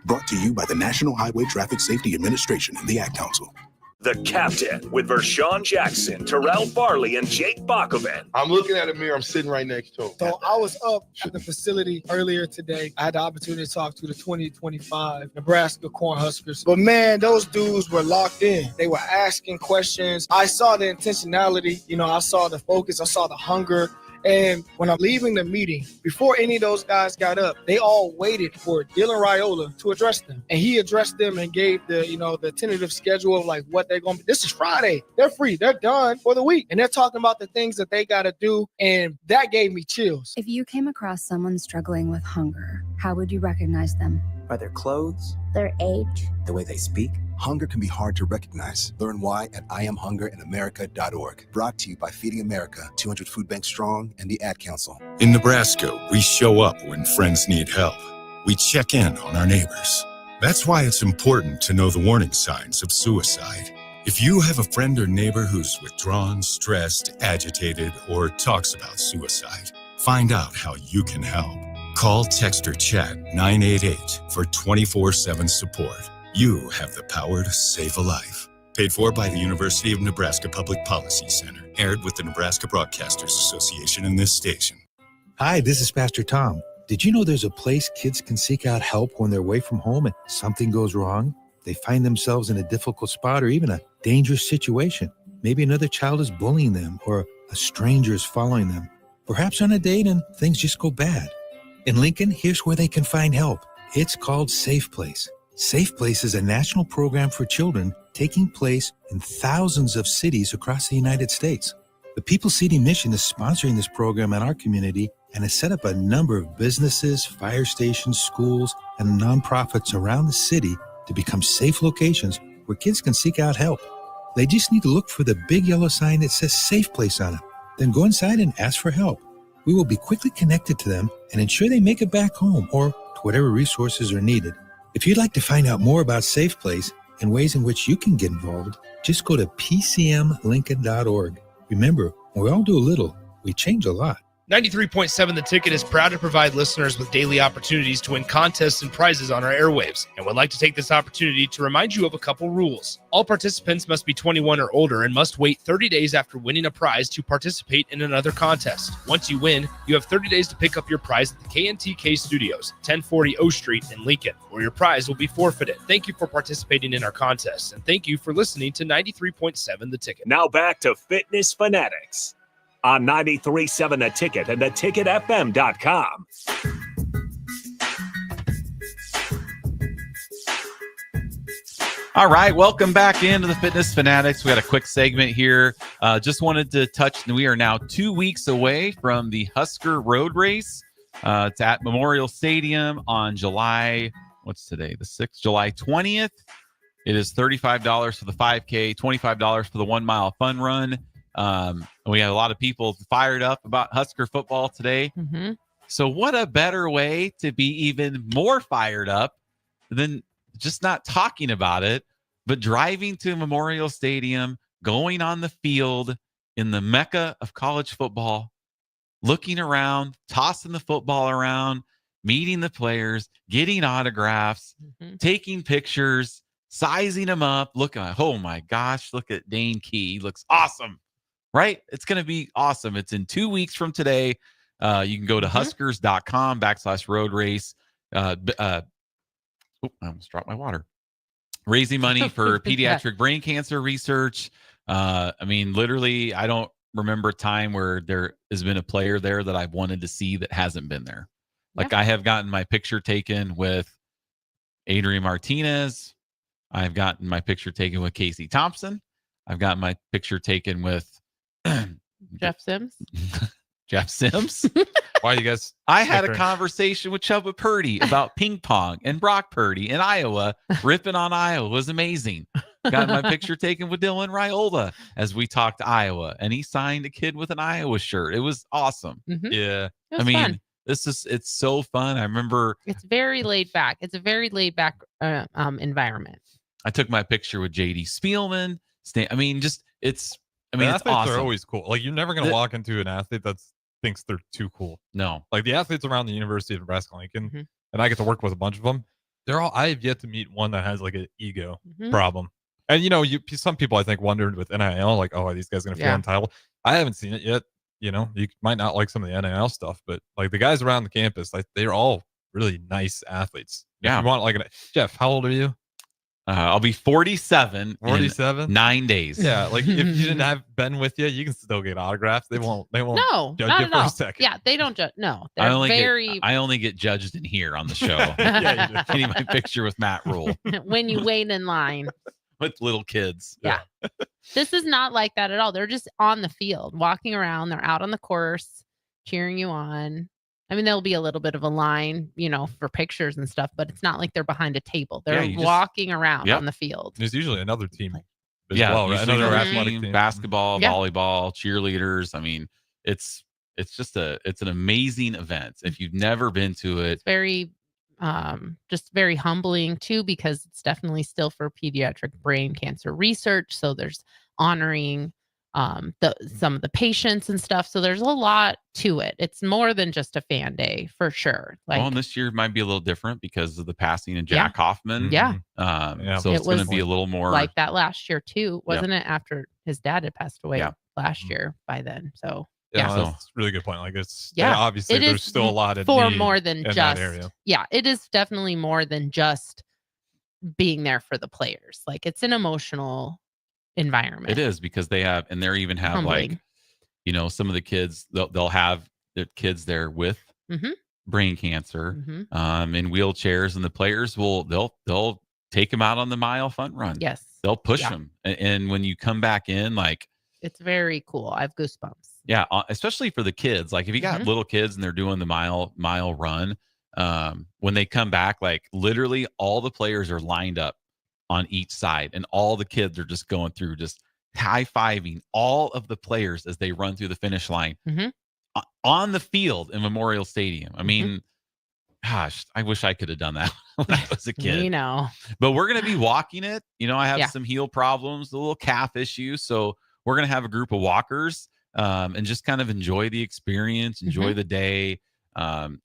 Brought to you by the National Highway Traffic Safety Administration and the Ad Council. The Captain with Vershawn Jackson, Terrell Farley, and Jake Bakoven. I'm looking at a mirror. I'm sitting right next to him. So I was up at the facility earlier today. I had the opportunity to talk to the 2025 Nebraska Cornhuskers. But man, those dudes were locked in. They were asking questions. I saw the intentionality. I saw the focus. I saw the hunger. And when I'm leaving the meeting, before any of those guys got up, they all waited for Dylan Raiola to address them. And he addressed them and gave the tentative schedule of like what they're going to be. This is Friday. They're free. They're done for the week. And they're talking about the things that they got to do. And that gave me chills. If you came across someone struggling with hunger, how would you recognize them? By their clothes, Their age? the way they speak. Hunger can be hard to recognize. Learn why at IamHungerInAmerica.org. Brought to you by Feeding America, 200 Food Banks Strong, and the Ad Council. In Nebraska, we show up when friends need help. We check in on our neighbors. That's why it's important to know the warning signs of suicide. If you have a friend or neighbor who's withdrawn, stressed, agitated, or talks about suicide, find out how you can help. Call, text, or chat 988 for 24/7 support. You have the power to save a life. Paid for by the University of Nebraska Public Policy Center. Aired with the Nebraska Broadcasters Association and this station. Hi, this is Pastor Tom. Did you know there's a place kids can seek out help when they're away from home and something goes wrong? They find themselves in a difficult spot or even a dangerous situation. Maybe another child is bullying them or a stranger is following them. Perhaps on a date and things just go bad. In Lincoln, here's where they can find help. It's called Safe Place. Safe Place is a national program for children taking place in thousands of cities across the United States. The People City Mission is sponsoring this program in our community and has set up a number of businesses, fire stations, schools, and nonprofits around the city to become safe locations where kids can seek out help. They just need to look for the big yellow sign that says Safe Place on it. Then go inside and ask for help. We will be quickly connected to them and ensure they make it back home or to whatever resources are needed. If you'd like to find out more about Safe Place and ways in which you can get involved, just go to pcmlincoln.org. Remember, when we all do a little, we change a lot. 93.7 The Ticket is proud to provide listeners with daily opportunities to win contests and prizes on our airwaves, and would like to take this opportunity to remind you of a couple rules. All participants must be 21 or older and must wait 30 days after winning a prize to participate in another contest. Once you win, you have 30 days to pick up your prize at the KNTK Studios, 1040 O Street in Lincoln, or your prize will be forfeited. Thank you for participating in our contest, and thank you for listening to 93.7 The Ticket. Now back to Fitness Fanatics on 93.7 The Ticket and theticketfm.com. All right, welcome back into the Fitness Fanatics. We got a quick segment here. Just wanted to touch, we are now 2 weeks away from the Husker Road Race. It's at Memorial Stadium on July, what's today, the 6th? July 20th. It is $35 for the 5K, $25 for the 1 mile fun run. We had a lot of people fired up about Husker football today. Mm-hmm. So what a better way to be even more fired up than just not talking about it, but driving to Memorial Stadium, going on the field in the mecca of college football, looking around, tossing the football around, meeting the players, getting autographs, taking pictures, sizing them up, looking like, oh my gosh, look at Dane Key. He looks awesome. Right? It's going to be awesome. It's in 2 weeks from today. You can go to huskers.com/road race. Oh, I almost dropped my water. Raising money for pediatric brain cancer research. I mean, literally, I don't remember a time where there has been a player there that I've wanted to see that hasn't been there. Like I have gotten my picture taken with Adrian Martinez. I've gotten my picture taken with Casey Thompson. I've gotten my picture taken with Jeff Sims. Jeff Sims. Why you guys? I had a conversation with Chubba Purdy about ping pong and Brock Purdy in Iowa. Ripping on Iowa was amazing. Got my picture taken with Dylan Raiola as we talked Iowa, and he signed a kid with an Iowa shirt. It was awesome. Yeah. It was fun. It's so fun. I remember it's very laid back. It's a very laid back environment. I took my picture with JD Spielman. I mean, it's athletes awesome. are always cool. Like you're never going to walk into an athlete that thinks they're too cool. No. Like the athletes around the University of Nebraska-Lincoln, and I get to work with a bunch of them. I have yet to meet one that has like an ego problem. And some people I think wondered with NIL, like, oh, are these guys going to feel entitled? I haven't seen it yet. You might not like some of the NIL stuff, but like the guys around the campus, like they're all really nice athletes. Yeah. If you want Jeff, how old are you? I'll be 47. 47. In 9 days. Yeah, like if you didn't have Ben with you, you can still get autographs. They won't. No, judge not you at for all. a second. Yeah, they don't judge. No, they're I only get judged in here on the show. Yeah, you do. Getting my picture with Matt Rule when you wait in line with little kids. Yeah. This is not like that at all. They're just on the field, walking around. They're out on the course, cheering you on. I mean, there'll be a little bit of a line, for pictures and stuff, but it's not like they're behind a table. They're walking around on the field. There's usually another team as Yeah, well, right? usually Another another athletic team, team. basketball, volleyball, cheerleaders. I mean, it's an amazing event. If you've never been to it, It's very, just very humbling too, because it's definitely still for pediatric brain cancer research. So there's honoring some of the patients and stuff. So there's a lot to it. It's more than just a fan day for sure. and this year might be a little different because of the passing of Jack Hoffman. Yeah. So it's going to be a little more like that last year too, wasn't it? After his dad had passed away last year by then. So Yeah, that's a really good point. Like obviously there's still a lot of for need more than in just that area. Yeah, it is definitely more than just being there for the players. Like it's an emotional environment. It is because they even have Humbling. some of the kids, they'll have their kids there with brain cancer in wheelchairs, and the players they'll take them out on the mile fun run. Yes. They'll push them. And when you come back in, It's very cool. I have goosebumps. Yeah, especially for the kids. Like if you got little kids and they're doing the mile run, when they come back, like literally all the players are lined up on each side, and all the kids are just going through, just high-fiving all of the players as they run through the finish line on the field in Memorial Stadium. I mean, gosh, I wish I could have done that when I was a kid. But we're going to be walking it. I have some heel problems, a little calf issues. So we're going to have a group of walkers and just kind of enjoy the experience, enjoy the day,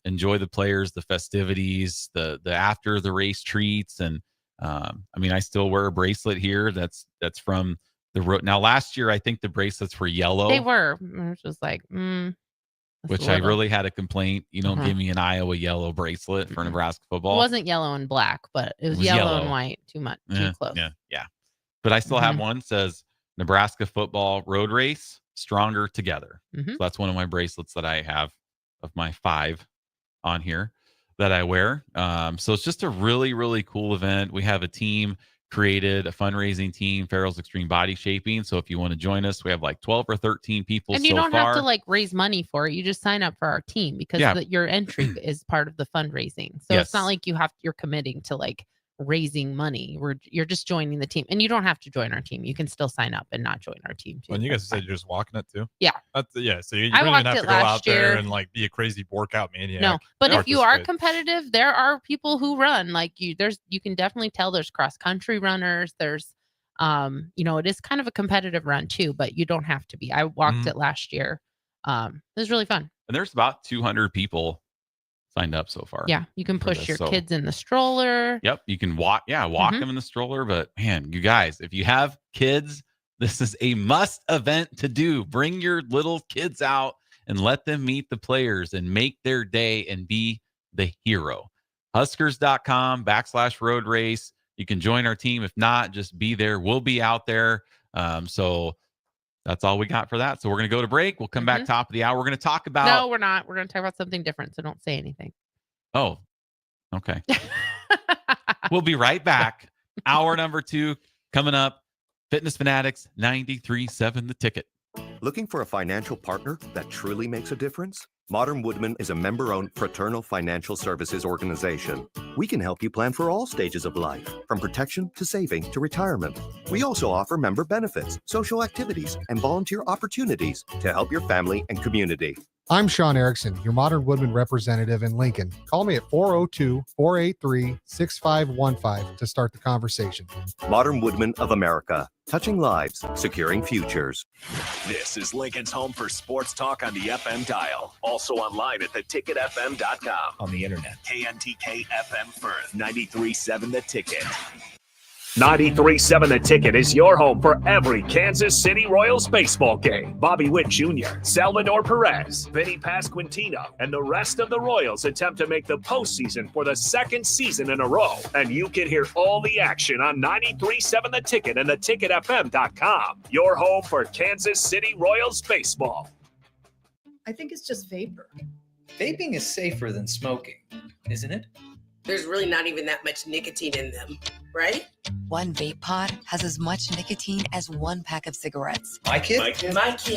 enjoy the players, the festivities, the after the race treats. And I still wear a bracelet here. That's from the road. Now, last year, I think the bracelets were yellow. They were. It was just like, which I really had a complaint. You don't give me an Iowa yellow bracelet for Nebraska football. It wasn't yellow and black, but it was yellow and white. Too much. Too close. Yeah. But I still have one that says Nebraska football road race, stronger together. So that's one of my bracelets that I have of my 5 on here that I wear. So it's just a really, really cool event. We have a team created, a fundraising team, Farrell's Extreme Body Shaping. So if you want to join us, we have like 12 or 13 people and you don't have to raise money for it. You just sign up for our team because your entry is part of the fundraising. So it's not like you're committing to raising money. You're just joining the team, and you don't have to join our team. You can still sign up and not join our team too. And you guys said you're just walking it too. Yeah. So you really didn't have to go out there and be a crazy workout maniac. No, but if you are competitive, there are people who run you can definitely tell there's cross country runners. There's it is kind of a competitive run too, but you don't have to be. I walked it last year. It was really fun. And there's about 200 people signed up so far. Yeah, you can push your kids in the stroller. Yep, you can walk them in the stroller. But man, you guys, if you have kids, this is a must event to do. Bring your little kids out and let them meet the players and make their day and be the hero. Huskers.com/road race. You can join our team. If not, just be there. We'll be out there. So that's all we got for that. So we're going to go to break. We'll come back top of the hour. We're going to talk about. No, we're not. We're going to talk about something different. So don't say anything. Oh, okay. We'll be right back. Hour number 2 coming up. Fitness Fanatics 93.7 The Ticket. Looking for a financial partner that truly makes a difference? Modern Woodman is a member-owned fraternal financial services organization. We can help you plan for all stages of life, from protection to saving to retirement. We also offer member benefits, social activities, and volunteer opportunities to help your family and community. I'm Sean Erickson, your Modern Woodman representative in Lincoln. Call me at 402-483-6515 to start the conversation. Modern Woodman of America, touching lives, securing futures. This is Lincoln's home for sports talk on the FM dial. Also online at theticketfm.com. On the internet. KNTK FM Firth, 93.7 The Ticket. 93.7 The Ticket is your home for every Kansas City Royals baseball game. Bobby Witt Jr., Salvador Perez, Vinny Pasquantino, and the rest of the Royals attempt to make the postseason for the second season in a row. And you can hear all the action on 93.7 The Ticket and theticketfm.com. Your home for Kansas City Royals baseball. I think it's just vapor. Vaping is safer than smoking, isn't it? There's really not even that much nicotine in them, right? One vape pod has as much nicotine as one pack of cigarettes. My kid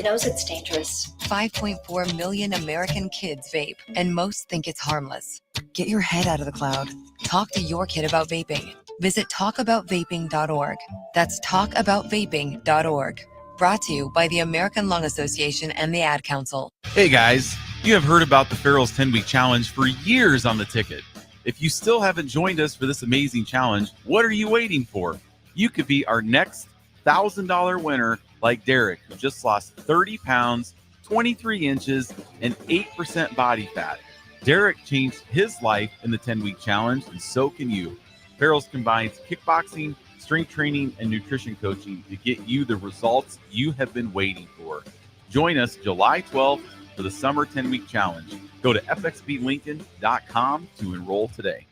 knows it's dangerous. 5.4 million American kids vape, and most think it's harmless. Get your head out of the cloud. Talk to your kid about vaping. Visit talkaboutvaping.org. That's talkaboutvaping.org. Brought to you by the American Lung Association and the Ad Council. Hey guys, you have heard about the Farrell's 10-week challenge for years on the ticket. If you still haven't joined us for this amazing challenge, what are you waiting for? You could be our next $1,000 winner like Derek, who just lost 30 pounds, 23 inches, and 8% body fat. Derek changed his life in the 10-week challenge, and so can you. Farrell's combines kickboxing, strength training, and nutrition coaching to get you the results you have been waiting for. Join us July 12th for the Summer 10-Week Challenge. Go to fxblincoln.com to enroll today.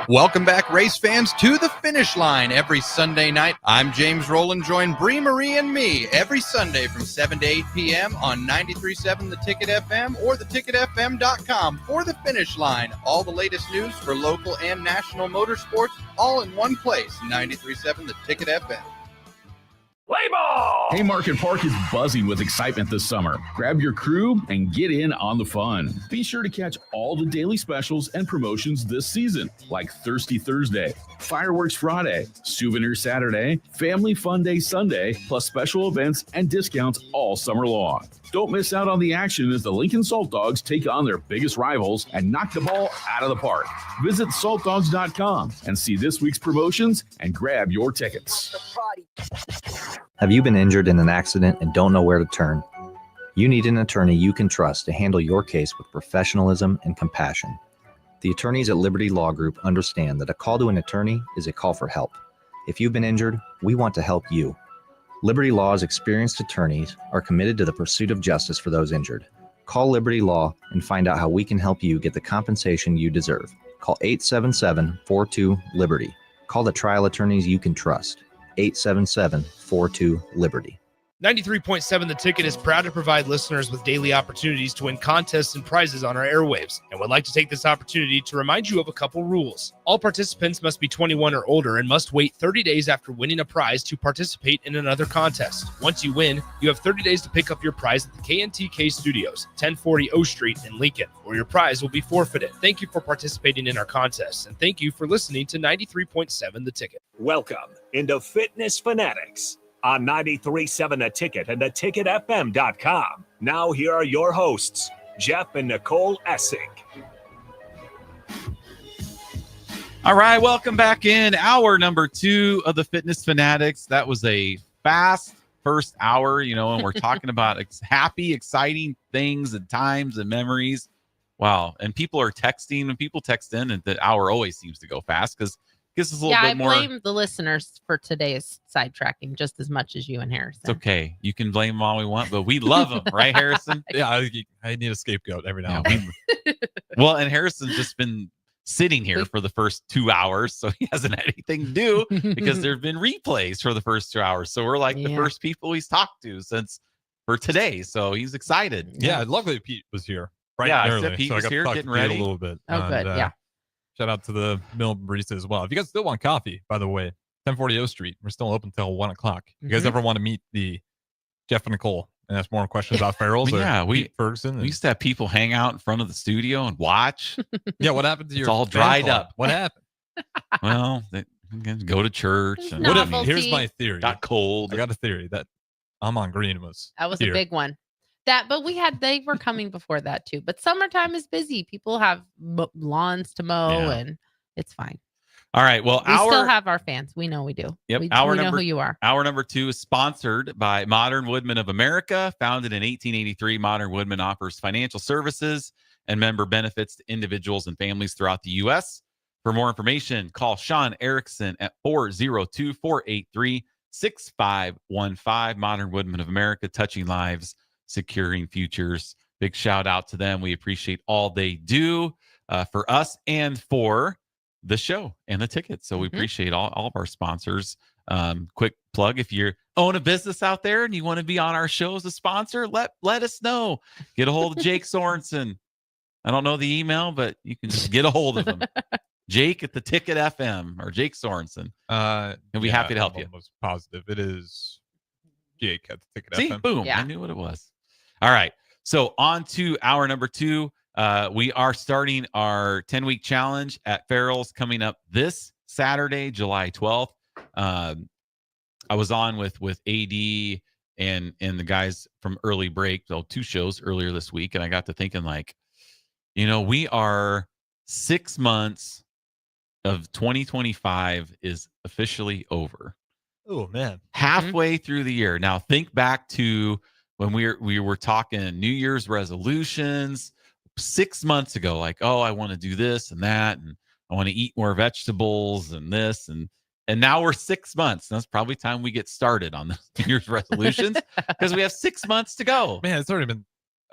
Welcome back, race fans, to the finish line every Sunday night. I'm James Rowland. Join Bree Marie and me every Sunday from 7 to 8 p.m. on 93.7 The Ticket FM or theticketfm.com for the finish line. All the latest news for local and national motorsports, all in one place. 93.7 The Ticket FM. Play ball! Haymarket Park is buzzing with excitement this summer. Grab your crew and get in on the fun. Be sure to catch all the daily specials and promotions this season, like Thirsty Thursday, Fireworks Friday, Souvenir Saturday, Family Fun Day Sunday, plus special events and discounts all summer long. Don't miss out on the action as the Lincoln Salt Dogs take on their biggest rivals and knock the ball out of the park. Visit saltdogs.com and see this week's promotions and grab your tickets. Have you been injured in an accident and don't know where to turn? You need an attorney you can trust to handle your case with professionalism and compassion. The attorneys at Liberty Law Group understand that a call to an attorney is a call for help. If you've been injured, we want to help you. Liberty Law's experienced attorneys are committed to the pursuit of justice for those injured. Call Liberty Law and find out how we can help you get the compensation you deserve. Call 877-42-LIBERTY. Call the trial attorneys you can trust. 877-42-LIBERTY. 93.7 The Ticket is proud to provide listeners with daily opportunities to win contests and prizes on our airwaves, and would like to take this opportunity to remind you of a couple rules. All participants must be 21 or older and must wait 30 days after winning a prize to participate in another contest. Once you win, you have 30 days to pick up your prize at the KNTK Studios, 1040 O Street in Lincoln, or your prize will be forfeited. Thank you for participating in our contests, and thank you for listening to 93.7 The Ticket. Welcome into Fitness Fanatics on 93.7 The Ticket and theticketfm.com. Now here are your hosts, Jeff and Nicole Essink. All right, welcome back in hour number 2 of the Fitness Fanatics. That was a fast first hour, and we're talking about happy, exciting things and times and memories. Wow. And people are texting. When people text in, and the hour always seems to go fast because gives us a little bit more. I blame the listeners for today's sidetracking just as much as you and Harrison. It's okay. You can blame them all we want, but we love them, right, Harrison? Yeah, I need a scapegoat every now and then. Well, and Harrison's just been sitting here for the first 2 hours, so he hasn't had anything to do because there've been replays for the first 2 hours. So we're like the first people he's talked to since for today. So he's excited. Yeah, luckily Pete was here. Yeah, Pete was here getting ready a little bit. Oh, good. Yeah. Shout out to the mill barista as well. If you guys still want coffee, by the way, 1040 O Street, we're still open until 1 o'clock. You guys ever want to meet the Jeff and Nicole and ask more questions about Farrell's we Ferguson? We used to have people hang out in front of the studio and watch. Yeah, what happened to your? It's all dried up. What happened? Well, they go to church. And, here's my theory. Got cold. I got a theory that Amon Green was. That was here. a big one. But they were coming before that too. But summertime is busy. People have lawns to mow, and it's fine. All right. Well, we still have our fans. We know we do. Yep. We know who you are. Hour number 2 is sponsored by Modern Woodmen of America. Founded in 1883, Modern Woodmen offers financial services and member benefits to individuals and families throughout the U.S. For more information, call Sean Erickson at 402-483-6515. Modern Woodmen of America, touching lives, securing futures. Big shout out to them. We appreciate all they do for us and for the show and the tickets. So we appreciate all of our sponsors. Quick plug, if you own a business out there and you want to be on our show as a sponsor, let us know. Get a hold of Jake Sorensen. I don't know the email, but you can just get a hold of him. Jake at the Ticket FM or Jake Sorensen. He'll be happy to help you. I'm almost positive it is Jake at the Ticket See, FM. boom. I knew what it was. All right. So on to hour number 2. We are starting our 10-week challenge at Farrell's coming up this Saturday, July 12th. I was on with AD and the guys from Early Break, 2 shows earlier this week, and I got to thinking, we are 6 months of 2025 is officially over. Oh man, halfway through the year. Now think back to when we were talking New Year's resolutions 6 months ago, I want to do this and that, and I want to eat more vegetables and this, and now we're 6 months. That's probably time we get started on the New Year's resolutions because we have 6 months to go. Man, it's already been.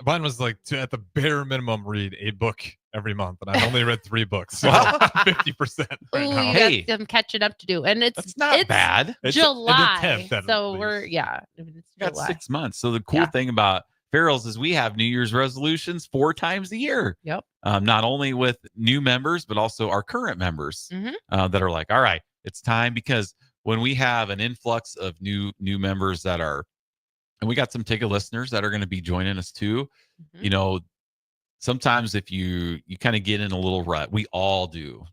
Mine was to at the bare minimum read a book every month, and I've only read 3 books. So 50% right now. You got some catching up to do, and it's not bad. July, it's the 10th, so we're got 6 months. So the cool thing about Farrell's is we have New Year's resolutions 4 times a year. Yep. Not only with new members, but also our current members that are all right, it's time, because when we have an influx of new members that are. And we got some ticket listeners that are going to be joining us too. Sometimes if you kind of get in a little rut, we all do.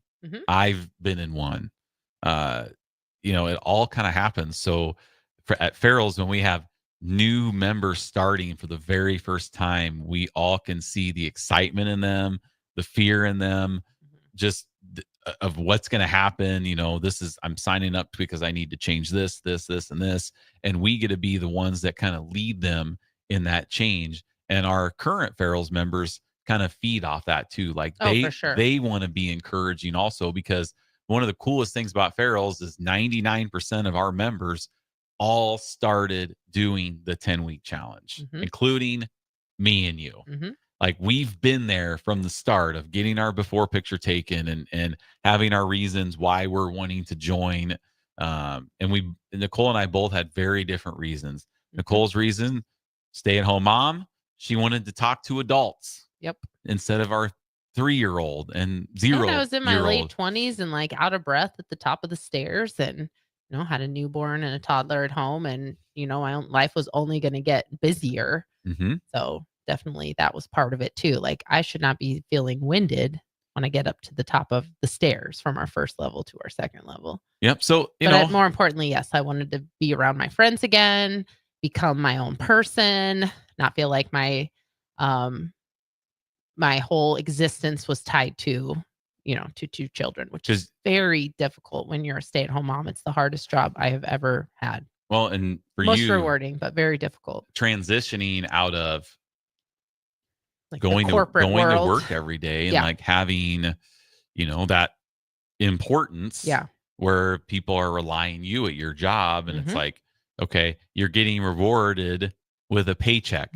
I've been in one. It all kind of happens. So at Farrell's, when we have new members starting for the very first time, we all can see the excitement in them, the fear in them, just of what's going to happen. I'm signing up because I need to change this, and this. And we get to be the ones that kind of lead them in that change. And our current Farrell's members kind of feed off that too. For sure. They want to be encouraging also, because one of the coolest things about Farrell's is 99% of our members all started doing the 10-week challenge, including me and you. We've been there from the start of getting our before picture taken and having our reasons why we're wanting to join. And Nicole and I both had very different reasons. Nicole's reason, stay-at-home mom. She wanted to talk to adults. Yep. Instead of our 3-year-old and 0-year-old. I was in my late 20s and out of breath at the top of the stairs, and had a newborn and a toddler at home, and my own life was only going to get busier. So definitely that was part of it too. I should not be feeling winded when I get up to the top of the stairs from our first level to our second level. Yep. So, more importantly, yes, I wanted to be around my friends again, become my own person, not feel like my whole existence was tied to 2 children, which is very difficult when you're a stay-at-home mom. It's the hardest job I have ever had. Well, and for most you, rewarding, but very difficult. Transitioning out of going to work every day and having, that importance where people are relying you at your job. And it's okay, you're getting rewarded with a paycheck,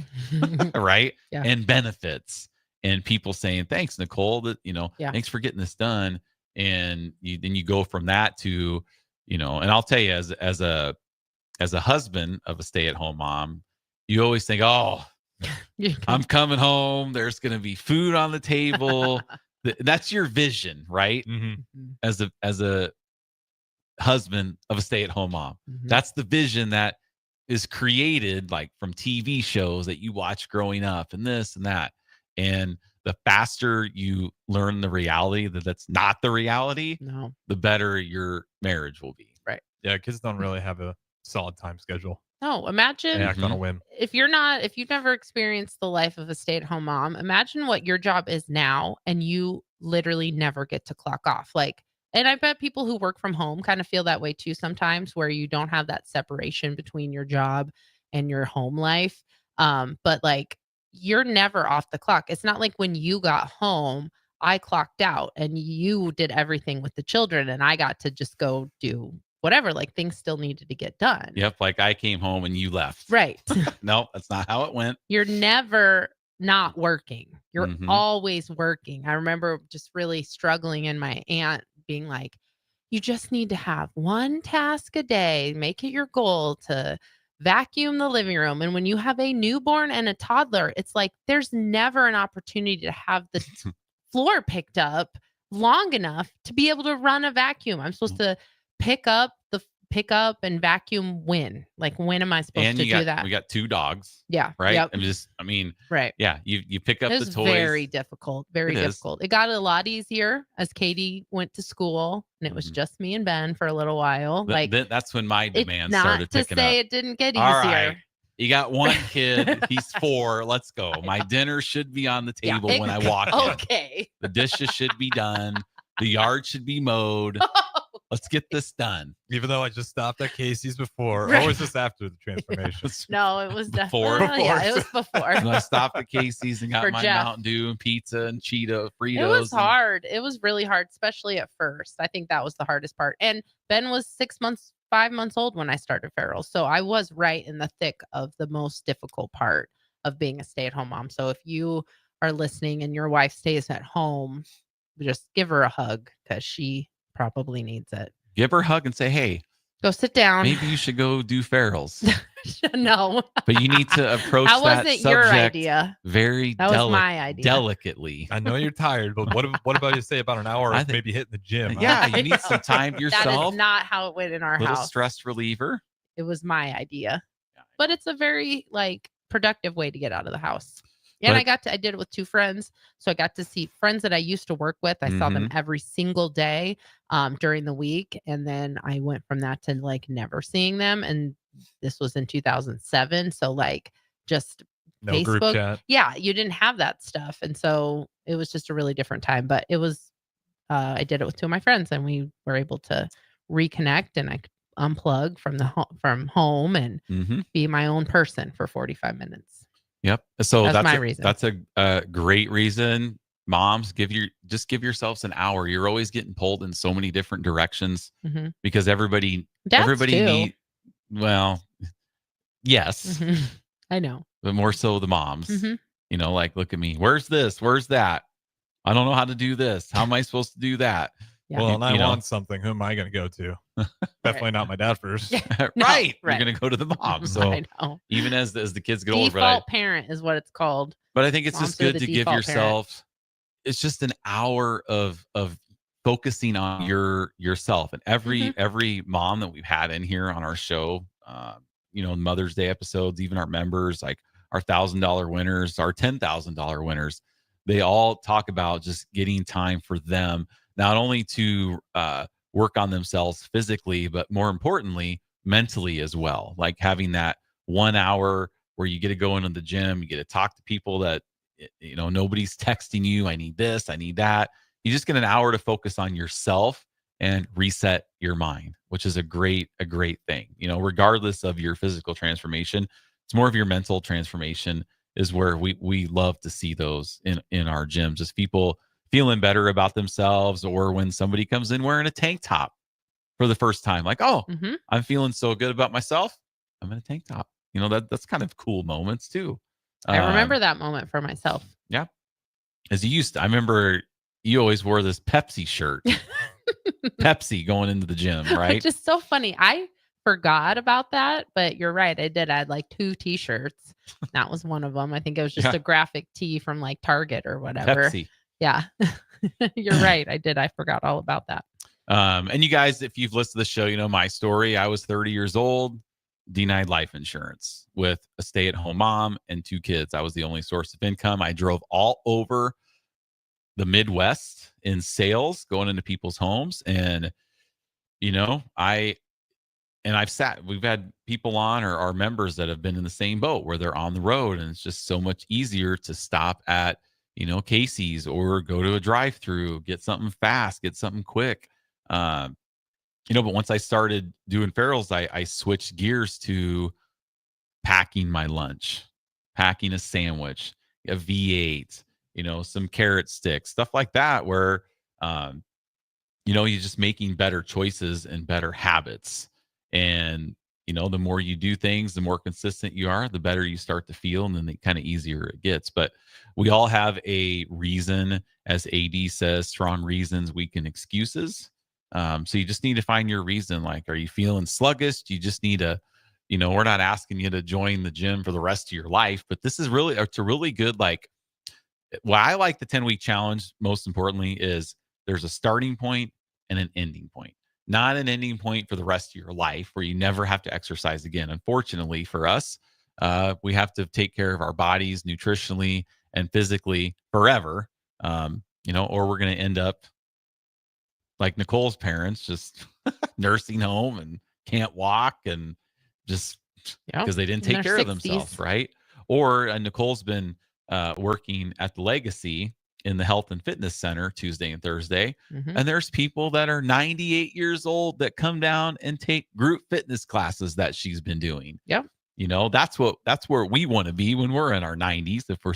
right? Yeah. And benefits and people saying, thanks, Nicole, that, Yeah. thanks for getting this done. And then you go from that to, and I'll tell you, as a husband of a stay-at-home mom, you always think, oh, I'm coming home. There's going to be food on the table. That's your vision, right? As a husband of a stay-at-home mom, that's the vision that is created like from TV shows that you watch growing up and this and that. And the faster you learn the reality that that's not the reality, the better your marriage will be. Right. Yeah, kids don't really have a solid time schedule. No, imagine They act on a whim. if you've never experienced the life of a stay-at-home mom, imagine what your job is now and you literally never get to clock off. And I bet people who work from home kind of feel that way too sometimes, where you don't have that separation between your job and your home life. But you're never off the clock. It's not like when you got home, I clocked out and you did everything with the children and I got to just go do whatever. Things still needed to get done. Yep. I came home and you left. Right. No, that's not how it went. You're never not working. You're always working. I remember just really struggling, and my aunt being like, you just need to have one task a day. Make it your goal to vacuum the living room. And when you have a newborn and a toddler, it's like there's never an opportunity to have the floor picked up long enough to be able to run a vacuum. I'm supposed to pick up and vacuum when am I supposed to do that? We got 2 dogs. Yeah. Right. Yep. Right. Yeah. You pick up it the was toys. Very difficult. Very difficult. It got a lot easier as Katie went to school, and it was just me and Ben for a little while. That's when my demands started picking up. Not to say it didn't get easier. All right. You got one kid. He's 4. Let's go. My dinner should be on the table when I walk in. Okay. The dishes should be done. The yard should be mowed. Let's get this done. Even though I just stopped at Casey's before, Right. or was this after the transformation? No, it was Before. definitely. Yeah, it was before. And I stopped at Casey's and got For my Jeff. Mountain Dew and pizza and Cheeto Fritos. It was hard. It was really hard, especially at first. I think that was the hardest part. And Ben was 5 months old when I started Feral. So I was right in the thick of the most difficult part of being a stay-at-home mom. So if you are listening and your wife stays at home, just give her a hug because she probably needs it. Give her a hug and say, hey, go sit down. Maybe you should go do Ferals. No. But you need to approach that that wasn't subject your idea. very That was my idea. delicately. I know you're tired, but what about you say about an hour of maybe hitting the gym? Yeah, you need some time to yourself. That is not how it went in our Little house. stress reliever. It was my idea. But it's a very productive way to get out of the house. And I did it with 2 friends. So I got to see friends that I used to work with. I saw them every single day during the week. And then I went from that to never seeing them. And this was in 2007. So just No Facebook. group chat. Yeah, you didn't have that stuff. And so it was just a really different time. But it was, I did it with 2 of my friends and we were able to reconnect, and I could unplug from home and be my own person for 45 minutes. Yep. So That's my reason. That's a great reason. Moms, give yourselves an hour. You're always getting pulled in so many different directions because everybody Dads well, yes, I know, but more so the moms. Look at me. Where's this? Where's that? I don't know how to do this. How am I supposed to do that? Yeah. Well, and I want something. Who am I going to go to? Definitely not my dad first. Right. You're going to go to the mom. So I know. even as the kids get older, Default parent is what it's called. But I think it's Moms just are good the to give default yourself. parent. It's just an hour of focusing on yourself. And every mom that we've had in here on our show, Mother's Day episodes, even our members, like our $1,000 winners, our $10,000 winners, they all talk about just getting time for them. Not only to work on themselves physically, but more importantly, mentally as well. Like having that 1 hour where you get to go into the gym, you get to talk to people that, nobody's texting you. I need this, I need that. You just get an hour to focus on yourself and reset your mind, which is a great thing. Regardless of your physical transformation, it's more of your mental transformation is where we love to see those in our gyms. Just people feeling better about themselves, or when somebody comes in wearing a tank top for the first time, like, oh, I'm feeling so good about myself. I'm in a tank top. That's kind of cool moments too. I remember that moment for myself. Yeah. as you used to. I remember you always wore this Pepsi shirt. Pepsi going into the gym, right? Just so funny. I forgot about that, but you're right. I did. I had like 2 t-shirts. That was one of them. I think it was just a graphic tee from like Target or whatever. Pepsi. Yeah. You're right. I did. I forgot all about that. And you guys, if you've listened to the show, you know my story. I was 30 years old, denied life insurance with a stay-at-home mom and 2 kids. I was the only source of income. I drove all over the Midwest in sales, going into people's homes. And, you know, we've had people on or our members that have been in the same boat where they're on the road, and it's just so much easier to stop at, you know, Casey's or go to a drive-through, get something fast, get something quick. You know, but once I started doing ferals, I switched gears to packing my lunch, packing a sandwich, a V8, you know, some carrot sticks, stuff like that, where, you know, you're just making better choices and better habits. And, you know, the more you do things, the more consistent you are, the better you start to feel, and then the kind of easier it gets. But we all have a reason, as AD says, strong reasons, weaken excuses. So you just need to find your reason. Like, are you feeling sluggish? You just need to, you know, we're not asking you to join the gym for the rest of your life, but this is really, it's a really good, like, what I like the 10-week challenge, most importantly, is there's a starting point and an ending point. Not an ending point for the rest of your life where you never have to exercise again. Unfortunately for us, we have to take care of our bodies nutritionally and physically forever, you know, or we're going to end up like Nicole's parents, just nursing home and can't walk, and just because they didn't take care of themselves, right? Or Nicole's been working at the Legacy in the health and fitness center Tuesday and Thursday. And there's people that are 98 years old that come down and take group fitness classes that she's been doing. Yep. You know, that's where we want to be when we're in our 90s, if we're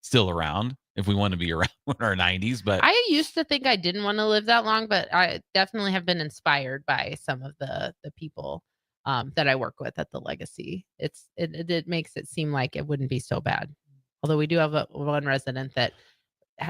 still around, if we want to be around in our 90s. But I used to think I didn't want to live that long, but I definitely have been inspired by some of the people that I work with at the Legacy. It makes it seem like it wouldn't be so bad. Although we do have one resident that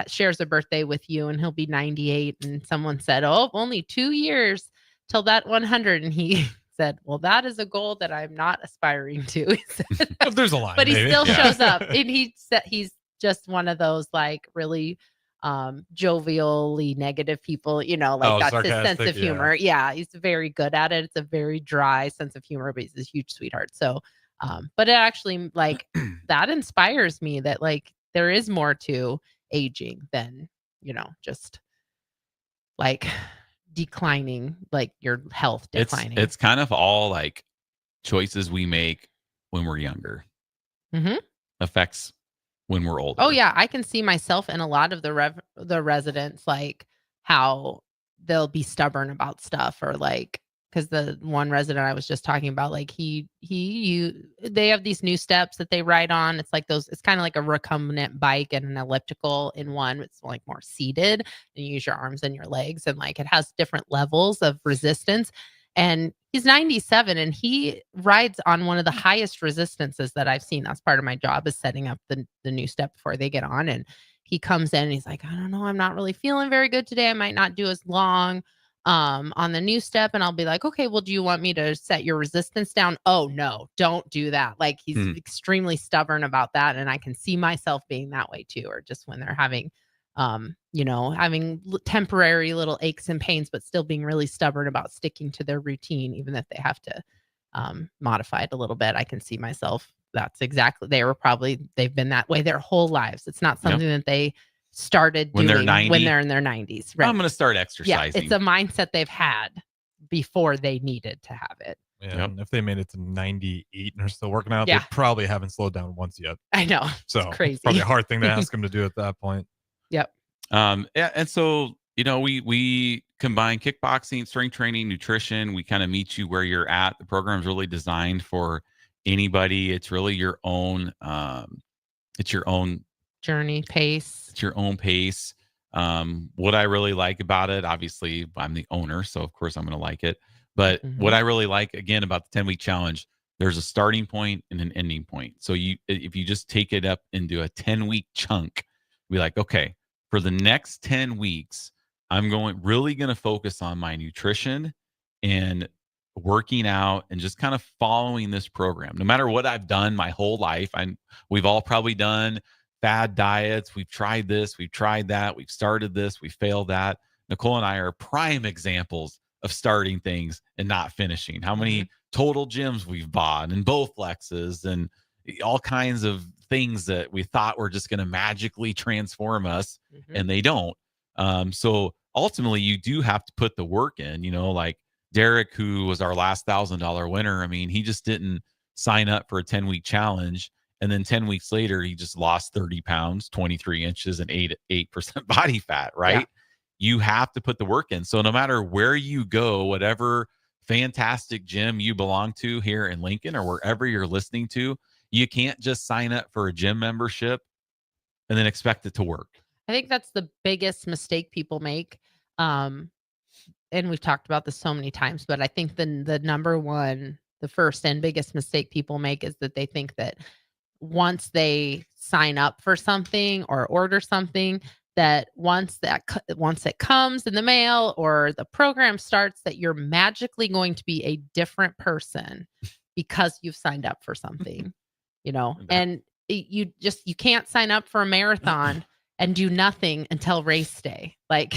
shares a birthday with you, and he'll be 98, and someone said, "Oh, only 2 years till that 100," and he said, "Well, that is a goal that I'm not aspiring to." He said, there's a line, but he maybe. still shows up, and he said he's just one of those like really jovially negative people, you know, like that's his sense of humor. Yeah, he's very good at it. It's a very dry sense of humor, but he's a huge sweetheart. So but it actually, like, that inspires me that, like, there is more to aging than, you know, just like declining, like your health declining. It's kind of all like choices we make when we're younger affects when we're older. Oh yeah, I can see myself in a lot of the residents, like how they'll be stubborn about stuff, or like, because the one resident I was just talking about, like they have these new steps that they ride on. It's like those, it's kind of like a recumbent bike and an elliptical in one. It's like more seated, and you use your arms and your legs, and like it has different levels of resistance. And he's 97, and he rides on one of the highest resistances that I've seen. That's part of my job, is setting up the new step before they get on. And he comes in and he's like, "I don't know, I'm not really feeling very good today. I might not do as long on the new step." And I'll be like, "Okay, well, do you want me to set your resistance down?" "Oh no, don't do that." Like, he's extremely stubborn about that. And I can see myself being that way too, or just when they're having, you know, having temporary little aches and pains, but still being really stubborn about sticking to their routine, even if they have to modify it a little bit. I can see myself. That's exactly, they've been that way their whole lives. It's not something that they started when doing they're 90, when they're in their 90s. Right. I'm going to start exercising. Yeah, it's a mindset they've had before they needed to have it. Yeah, and if they made it to 98 and are still working out, they probably haven't slowed down once yet. I know. So it's crazy. Probably a hard thing to ask them to do at that point. Yep. Yeah, and so, you know, we combine kickboxing, strength training, nutrition. We kind of meet you where you're at. The program is really designed for anybody. It's really your own. It's your own journey, pace. It's your own pace. What I really like about it, obviously, I'm the owner, so of course I'm going to like it. But what I really like, again, about the 10-week challenge, there's a starting point and an ending point. So if you just take it up into a 10-week chunk, Be like, okay, for the next 10 weeks, I'm really going to focus on my nutrition and working out and just kind of following this program. No matter what I've done my whole life, we've all probably done fad diets. We've tried this, we've tried that, we've started this, we failed that. Nicole and I are prime examples of starting things and not finishing. How many total gyms we've bought and Bowflexes and all kinds of things that we thought were just going to magically transform us, and they don't. So ultimately, you do have to put the work in. Like Derek, who was our last $1,000 winner. I mean, he just didn't sign up for a 10-week challenge, and then 10 weeks later, he just lost 30 pounds, 23 inches, and 8% body fat. Right? Yeah. You have to put the work in. So no matter where you go, whatever fantastic gym you belong to here in Lincoln or wherever you're listening to, you can't just sign up for a gym membership and then expect it to work. I think that's the biggest mistake people make. And we've talked about this so many times, but I think the number one, the first and biggest mistake people make is that they think that once they sign up for something or order something, that once it comes in the mail or the program starts, that you're magically going to be a different person because you've signed up for something, and you can't sign up for a marathon and do nothing until race day. Like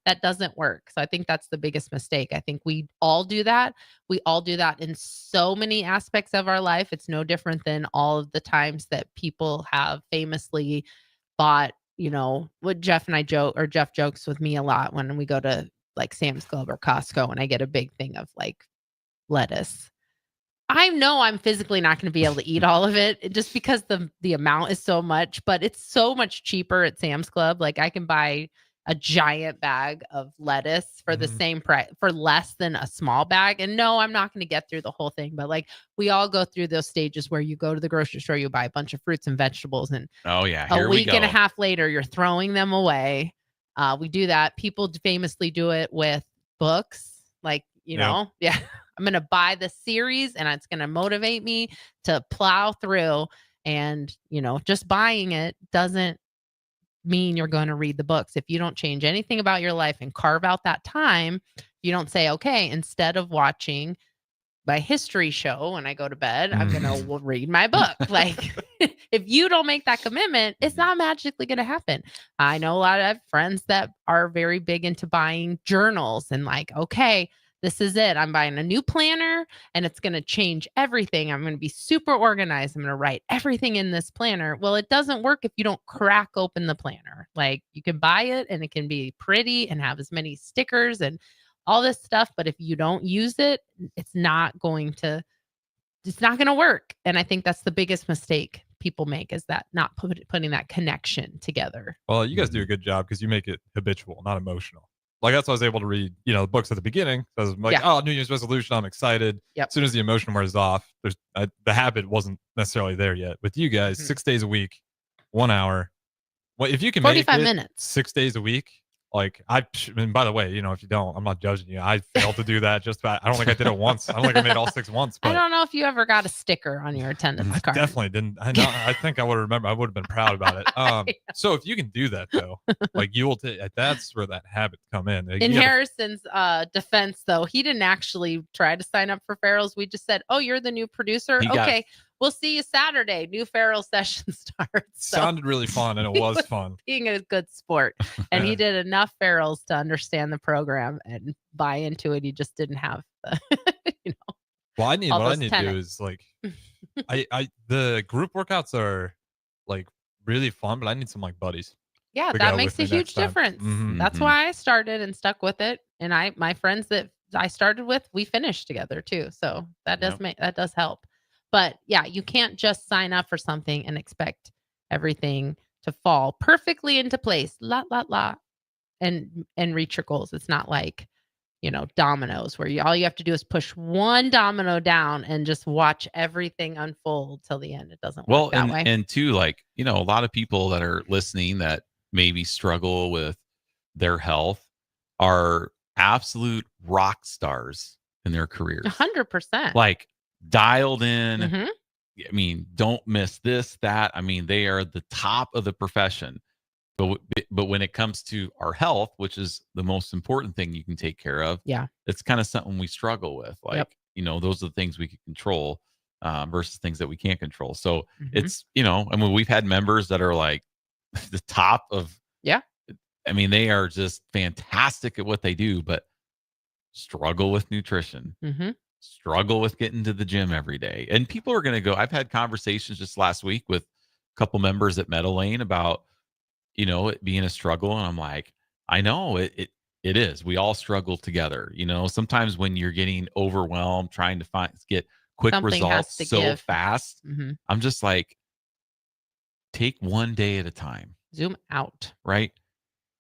that doesn't work. So I think that's the biggest mistake. I think we all do that. We all do that in so many aspects of our life. It's no different than all of the times that people have famously bought, what Jeff and I joke, or Jeff jokes with me a lot when we go to like Sam's Club or Costco and I get a big thing of like lettuce. I know I'm physically not going to be able to eat all of it just because the amount is so much, but it's so much cheaper at Sam's Club. Like I can buy a giant bag of lettuce for the same price, for less than a small bag. And no, I'm not going to get through the whole thing, but like we all go through those stages where you go to the grocery store, you buy a bunch of fruits and vegetables, and a week and a half later, you're throwing them away. We do that. People famously do it with books. Like, I'm going to buy the series and it's going to motivate me to plow through. And, just buying it doesn't mean you're going to read the books. If you don't change anything about your life and carve out that time, you don't say, okay, instead of watching my history show when I go to bed, I'm going to read my book. Like if you don't make that commitment, it's not magically going to happen. I know a lot of friends that are very big into buying journals and like, okay, this is it. I'm buying a new planner and it's going to change everything. I'm going to be super organized. I'm going to write everything in this planner. Well, it doesn't work if you don't crack open the planner. Like you can buy it and it can be pretty and have as many stickers and all this stuff. But if you don't use it, it's not going to work. And I think that's the biggest mistake people make, is that not putting that connection together. Well, you guys do a good job because you make it habitual, not emotional. Like that's why I was able to read, the books at the beginning. So I was like, New Year's resolution, I'm excited. Yep. As soon as the emotion wears off, the habit wasn't necessarily there yet. With you guys, 6 days a week, 1 hour. Well, if you can make 45 it minutes, 6 days a week, like and by the way, if you don't, I'm not judging you. I failed to do that just about. I don't think I did it once. I don't think I made all 6 once. But I don't know if you ever got a sticker on your attendance card. Definitely didn't. I think I would remember. I would have been proud about it. So if you can do that though, like you will that's where that habit come in. Like, in Harrison's defense, though, he didn't actually try to sign up for Farrell's. We just said, "Oh, you're the new producer. Okay, we'll see you Saturday. New Farrell session starts." So sounded really fun, and it was fun. Being a good sport, and he did enough Farrells to understand the program and buy into it. He just didn't have the, Well, what I need to do is like, the group workouts are like really fun, but I need some like buddies. Yeah, that makes a huge difference. That's why I started and stuck with it. And my friends that I started with, we finished together too. So that does help. But yeah, you can't just sign up for something and expect everything to fall perfectly into place, and reach your goals. It's not like, dominoes where all you have to do is push one domino down and just watch everything unfold till the end. It doesn't work that way. And too, like, a lot of people that are listening that maybe struggle with their health are absolute rock stars in their careers. 100%. Like dialed in, I mean, don't miss this, that. I mean, they are the top of the profession. But when it comes to our health, which is the most important thing you can take care of, Yeah. it's kind of something we struggle with. Like, those are the things we can control versus things that we can't control. So it's, I mean, we've had members that are like the top of, I mean, they are just fantastic at what they do, but struggle with nutrition, struggle with getting to the gym every day. And people are going to go, I've had conversations just last week with a couple members at Meadow Lane about, it being a struggle. And I'm like, I know it is. We all struggle together. Sometimes when you're getting overwhelmed, trying to get quick results so fast, I'm just like, take one day at a time. Zoom out. Right?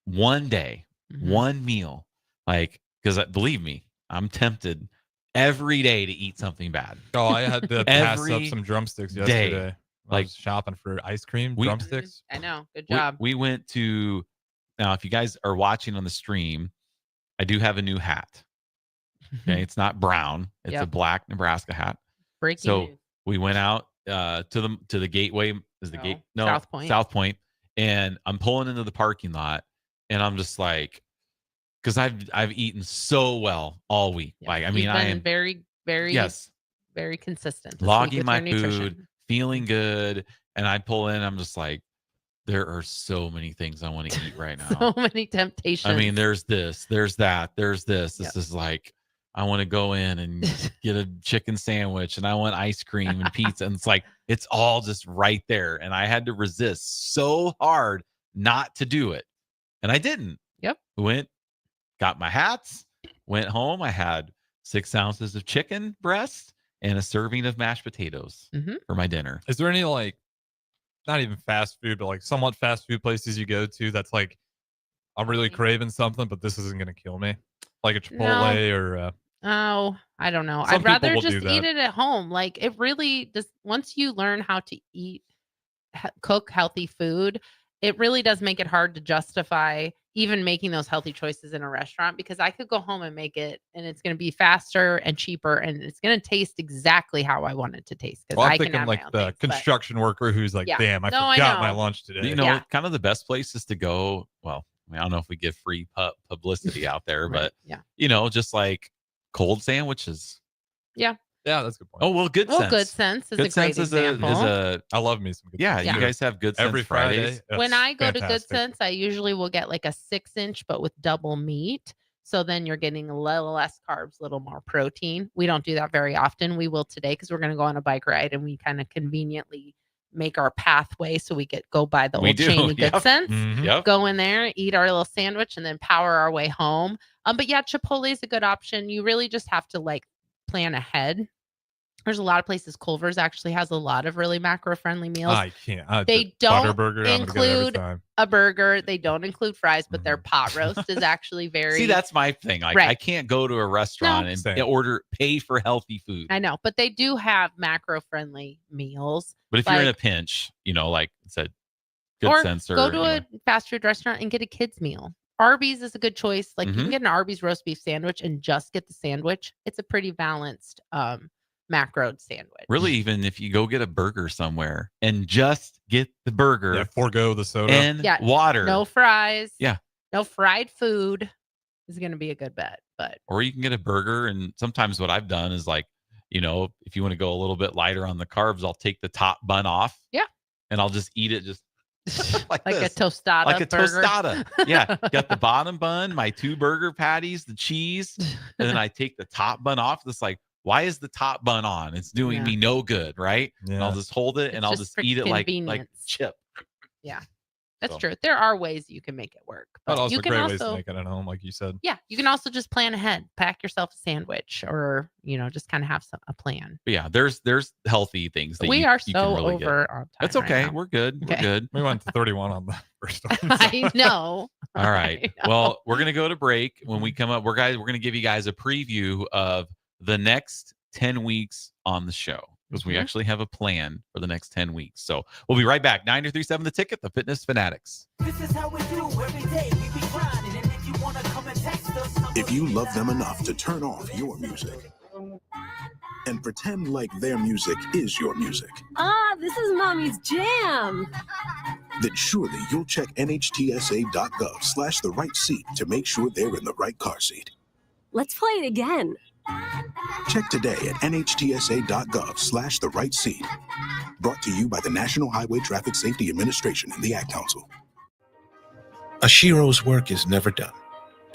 One day, one meal. Like, because believe me, I'm tempted every day to eat something bad. Oh, I had to pass up some drumsticks yesterday. I was shopping for ice cream, drumsticks. I know. Good job. We went to, now if you guys are watching on the stream, I do have a new hat. Okay. It's not brown. It's a black Nebraska hat. Breaking so news. We went out to the gateway. Is the gate? No, South Point. And I'm pulling into the parking lot and I'm just like, because I've eaten so well all week. Like, I mean, I am very, very, very consistent. Logging my food, feeling good. And I pull in, I'm just like, there are so many things I want to eat right now. So many temptations. I mean, there's this, there's that, there's this. This is like, I want to go in and get a chicken sandwich and I want ice cream and pizza. And it's like, it's all just right there. And I had to resist so hard not to do it. And I didn't. Went, got my hats, went home. I had 6 ounces of chicken breast and a serving of mashed potatoes for my dinner. Is there any like, not even fast food, but like somewhat fast food places you go to that's like, I'm really craving something, but this isn't going to kill me? Like a Chipotle or... Oh, I don't know. I'd rather just eat it at home. Like it really does. Once you learn how to cook healthy food, it really does make it hard to justify even making those healthy choices in a restaurant, because I could go home and make it and it's going to be faster and cheaper and it's going to taste exactly how I want it to taste. Well, I'm thinking like the construction worker who's like, damn, I forgot my lunch today. Kind of the best places to go. Well, I mean, I don't know if we give free publicity out there, but just like cold sandwiches. Yeah, that's a good point. Oh, well, Good Sense. Good Sense is a great example. I love me some Good Sense. You guys have Good Sense every Fridays. Friday. When I go to Good Sense, I usually will get like a 6-inch, but with double meat. So then you're getting a little less carbs, a little more protein. We don't do that very often. We will today because we're going to go on a bike ride and we kind of conveniently make our pathway so we go by the old chain of Good Sense. Go in there, eat our little sandwich, and then power our way home. But yeah, Chipotle is a good option. You really just have to like plan ahead. There's a lot of places. Culver's actually has a lot of really macro-friendly meals. I can't. They don't include a burger. They don't include fries, but their pot roast is actually very... See, that's my thing. Like, I can't go to a restaurant and pay for healthy food. I know, but they do have macro-friendly meals. But if you're in a pinch, like I said, Good Sense. Or go to a fast food restaurant and get a kid's meal. Arby's is a good choice. Like you can get an Arby's roast beef sandwich and just get the sandwich. It's a pretty balanced macroed sandwich. Really, even if you go get a burger somewhere and just get the burger, forego the soda and water, no fries, no fried food is going to be a good bet. But or you can get a burger, and sometimes what I've done is like, if you want to go a little bit lighter on the carbs, I'll take the top bun off, and I'll just eat it just like a tostada, tostada. Yeah, got the bottom bun, my 2 burger patties, the cheese, and then I take the top bun off. It's like, why is the top bun on? It's doing me no good, right? And I'll just hold it and I'll just eat it like chip. Yeah, that's true. There are ways you can make it work. But also great ways to make it at home, like you said. Yeah, you can also just plan ahead. Pack yourself a sandwich or, just kind of have a plan. But yeah, there's healthy things that we are so can really over on time. That's okay. Right, we're good. Okay. We're good. We went to 31 on the first one. So. I know. All right. Well, we're going to go to break. When we come up, we're going to give you guys a preview of the next 10 weeks on the show, because we actually have a plan for the next 10 weeks. So we'll be right back. 93.7 The Ticket, the Fitness Fanatics. This is how we do every day. We be grinding, and if you want to come and text us, if you love them enough to turn off your music, and pretend like their music is your music. Ah, this is Mommy's jam. Then surely you'll check nhtsa.gov/the right seat to make sure they're in the right car seat. Let's play it again. Check today at nhtsa.gov/the right seat. Brought to you by the National Highway Traffic Safety Administration and the Ad Council. Ashiro's work is never done.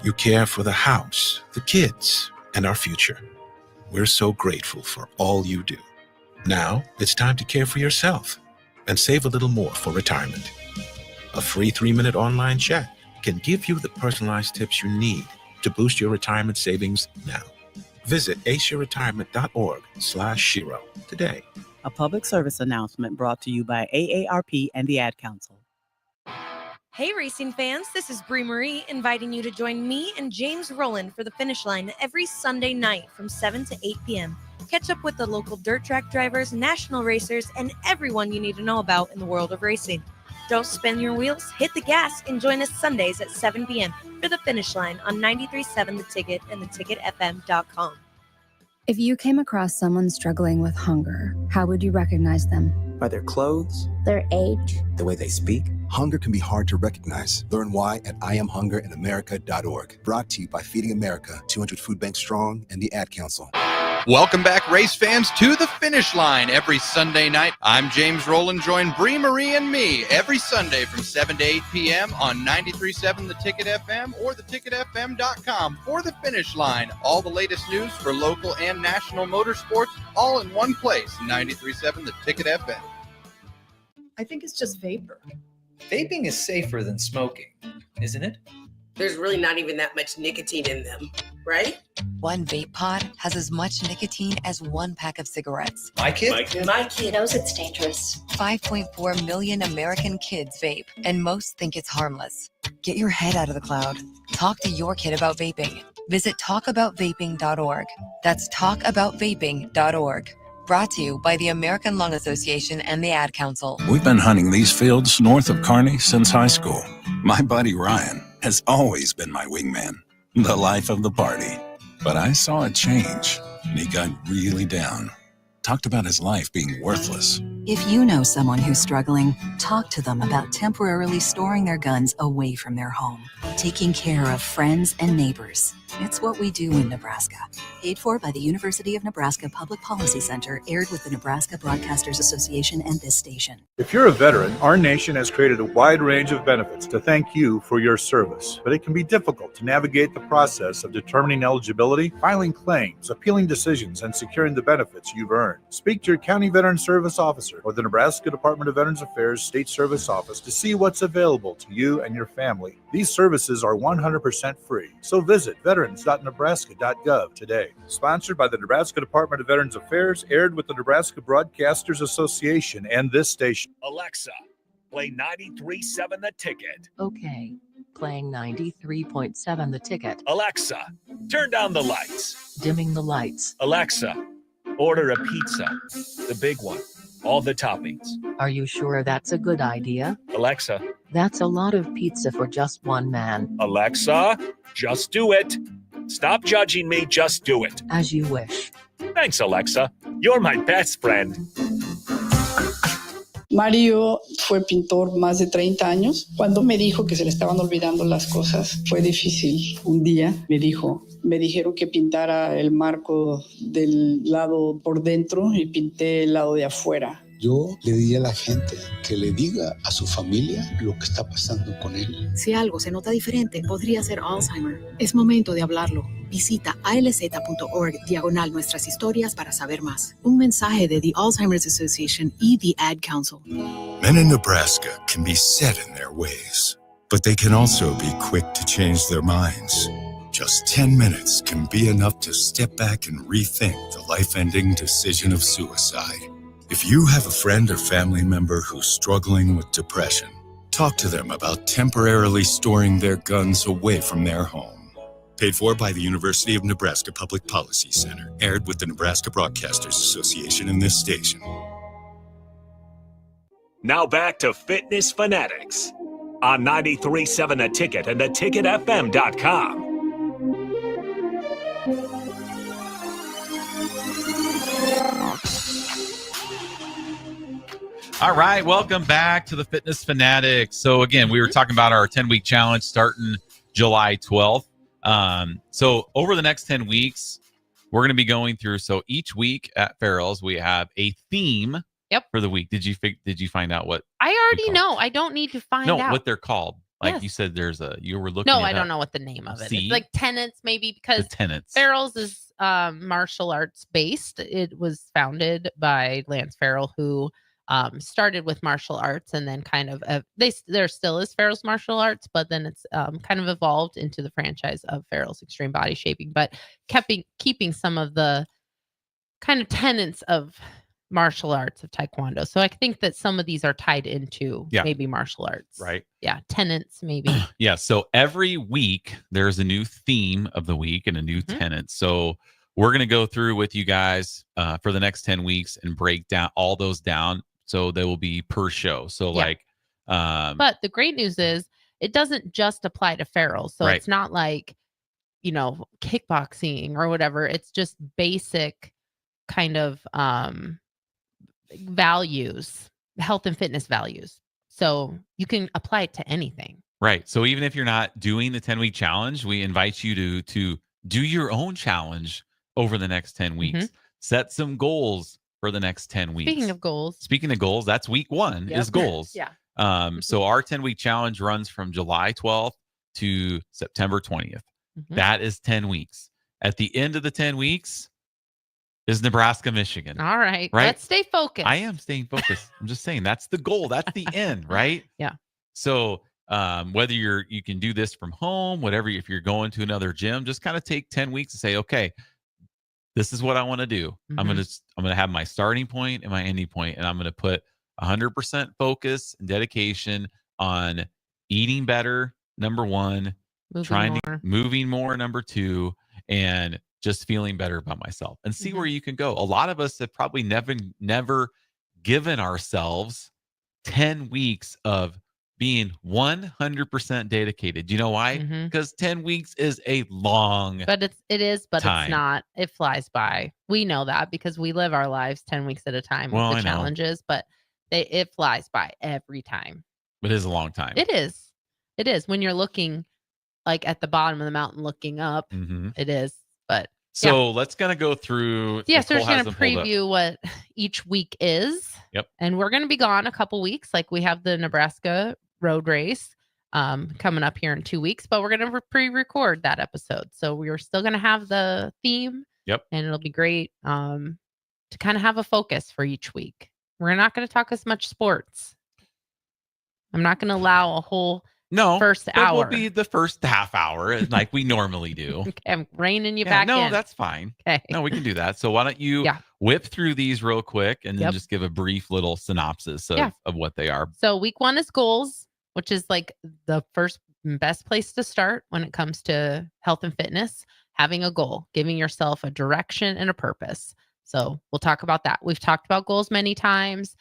You care for the house, the kids, and our future. We're so grateful for all you do. Now it's time to care for yourself and save a little more for retirement. A free 3-minute online chat can give you the personalized tips you need to boost your retirement savings now. Visit aceyourretirement.org/Shiro today. A public service announcement brought to you by AARP and the Ad Council. Hey racing fans, this is Brie Marie inviting you to join me and James Rowland for the Finish Line every Sunday night from 7 to 8 p.m. Catch up with the local dirt track drivers, national racers, and everyone you need to know about in the world of racing. Don't spin your wheels, hit the gas, and join us Sundays at 7 p.m. for the Finish Line on 93.7 The Ticket and theticketfm.com. If you came across someone struggling with hunger, how would you recognize them? By their clothes, Their age? the way they speak. Hunger can be hard to recognize. Learn why at IamHungerInAmerica.org. Brought to you by Feeding America, 200 Food Banks Strong, and the Ad Council. Welcome back, race fans, to the Finish Line every Sunday night. I'm James Rowland. Join Brie Marie and me every Sunday from 7 to 8 p.m. on 93.7 The Ticket FM or theticketfm.com for the Finish Line. All the latest news for local and national motorsports, all in one place. 93.7 The Ticket FM. I think it's just vapor. Vaping is safer than smoking, isn't it? There's really not even that much nicotine in them, right? One vape pod has as much nicotine as one pack of cigarettes. My kid? My kid knows it's dangerous. 5.4 million American kids vape, and most think it's harmless. Get your head out of the cloud. Talk to your kid about vaping. Visit talkaboutvaping.org. That's talkaboutvaping.org. Brought to you by the American Lung Association and the Ad Council. We've been hunting these fields north of Kearney since high school. My buddy Ryan has always been my wingman, the life of the party. But I saw it change, and he got really down. Talked about his life being worthless. If you know someone who's struggling, talk to them about temporarily storing their guns away from their home, taking care of friends and neighbors. It's what we do in Nebraska. Paid for by the University of Nebraska Public Policy Center, aired with the Nebraska Broadcasters Association and this station. If you're a veteran, our nation has created a wide range of benefits to thank you for your service. But it can be difficult to navigate the process of determining eligibility, filing claims, appealing decisions, and securing the benefits you've earned. Speak to your county veteran service officer or the Nebraska Department of Veterans Affairs State Service Office to see what's available to you and your family. These services are 100% free, so visit veterans.nebraska.gov today. Sponsored by the Nebraska Department of Veterans Affairs, aired with the Nebraska Broadcasters Association and this station. Alexa, play 93.7 The Ticket. Okay, playing 93.7 The Ticket. Alexa, turn down the lights. Dimming the lights. Alexa, order a pizza, the big one, all the toppings. Are you sure that's a good idea? Alexa. That's a lot of pizza for just one man. Alexa, just do it. Stop judging me, just do it. As you wish. Thanks, Alexa. You're my best friend. Mario fue pintor más de 30 años. Cuando me dijo que se le estaban olvidando las cosas, fue difícil. Un día me dijeron que pintara el marco del lado por dentro y pinté el lado de afuera. Yo le diría a la gente que le diga a su familia lo que está pasando con él. Si algo se nota diferente, podría ser Alzheimer. Es momento de hablarlo. Visita alz.org/nuestras historias para saber más. Un mensaje de the Alzheimer's Association y the Ad Council. Men in Nebraska can be set in their ways, but they can also be quick to change their minds. Just 10 minutes can be enough to step back and rethink the life-ending decision of suicide. If you have a friend or family member who's struggling with depression, talk to them about temporarily storing their guns away from their home. Paid for by the University of Nebraska Public Policy Center. Aired with the Nebraska Broadcasters Association and this station. Now back to Fitness Fanatics on 93.7 The Ticket and theticketfm.com. All right, welcome back to the Fitness Fanatics. So again, we were talking about our 10-week challenge starting July 12th. So over the next 10 weeks, we're going to be going through. So each week at Farrell's, we have a theme for the week. Did you find out what? I already know. I don't need to find out. What they're called. Like Yes. you said, you were looking. No, I don't know what the name of it is. It's like tenants, maybe, because Farrell's is martial arts based. It was founded by Lance Farrell, who started with martial arts, and then kind of there still is Farrell's Martial Arts, but then it's kind of evolved into the franchise of Farrell's Extreme Body Shaping, but keeping some of the kind of tenets of martial arts of Taekwondo. So I think that some of these are tied into maybe martial arts. Right. Yeah. Tenets, maybe. Yeah. So every week there's a new theme of the week and a new tenet. So we're going to go through with you guys for the next 10 weeks and break down all those down. So they will be per show. So but the great news is it doesn't just apply to Farrell. So it's not like, kickboxing or whatever. It's just basic kind of values, health and fitness values. So you can apply it to anything. Right. So even if you're not doing the 10-week challenge, we invite you to do your own challenge over the next 10 weeks. Set some goals for the next 10 weeks. Speaking of goals, that's week 1 is goals. Yeah. So our 10-week challenge runs from July 12th to September 20th. That is 10 weeks. At the end of the 10 weeks is Nebraska, Michigan. All right. Let's stay focused. I am staying focused. I'm just saying that's the goal. That's the end, right? Yeah. So whether you can do this from home, whatever, if you're going to another gym, just kind of take 10 weeks and say, okay, this is what I want to do. I'm going to have my starting point and my ending point, and I'm going to put 100% focus and dedication on eating better, number 1, moving more, number 2, and just feeling better about myself, and see where you can go. A lot of us have probably never given ourselves 10 weeks of being 100% dedicated. Do you know why? Because 10 weeks is a long but it's time. not. It flies by. We know that because we live our lives 10 weeks at a time Well, with I the know. challenges, but it flies by every time. But it is a long time. It is when you're looking like at the bottom of the mountain looking up. It is. But so let's kind of go through. So we're just going to preview what each week is. Yep. And we're going to be gone a couple weeks. Like we have the Nebraska road race coming up here in 2 weeks, but we're going to pre-record that episode. So we're still going to have the theme. Yep. And it'll be great to kind of have a focus for each week. We're not going to talk as much sports. I'm not going to allow a whole first hour. Will be the first half hour like we normally do. Okay, I'm reining you back in. No, that's fine. Okay. No, we can do that. So why don't you whip through these real quick and then just give a brief little synopsis of what they are. So week 1 is goals, which is like the first best place to start when it comes to health and fitness, having a goal, giving yourself a direction and a purpose. So we'll talk about that. We've talked about goals many times.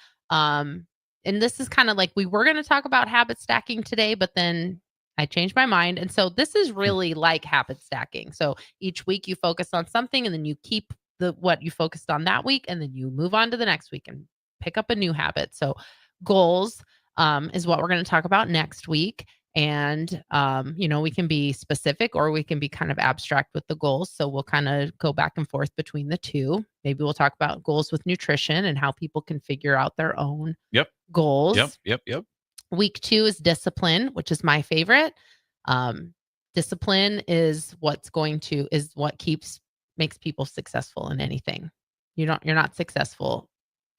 And this is kind of like we were going to talk about habit stacking today, but then I changed my mind. And so this is really like habit stacking. So each week you focus on something and then you keep what you focused on that week, and then you move on to the next week and pick up a new habit. So goals is what we're going to talk about next week. And, we can be specific or we can be kind of abstract with the goals. So we'll kind of go back and forth between the two. Maybe we'll talk about goals with nutrition and how people can figure out their own goals. Yep. Week 2 is discipline, which is my favorite. Discipline is what makes people successful in anything. You're not successful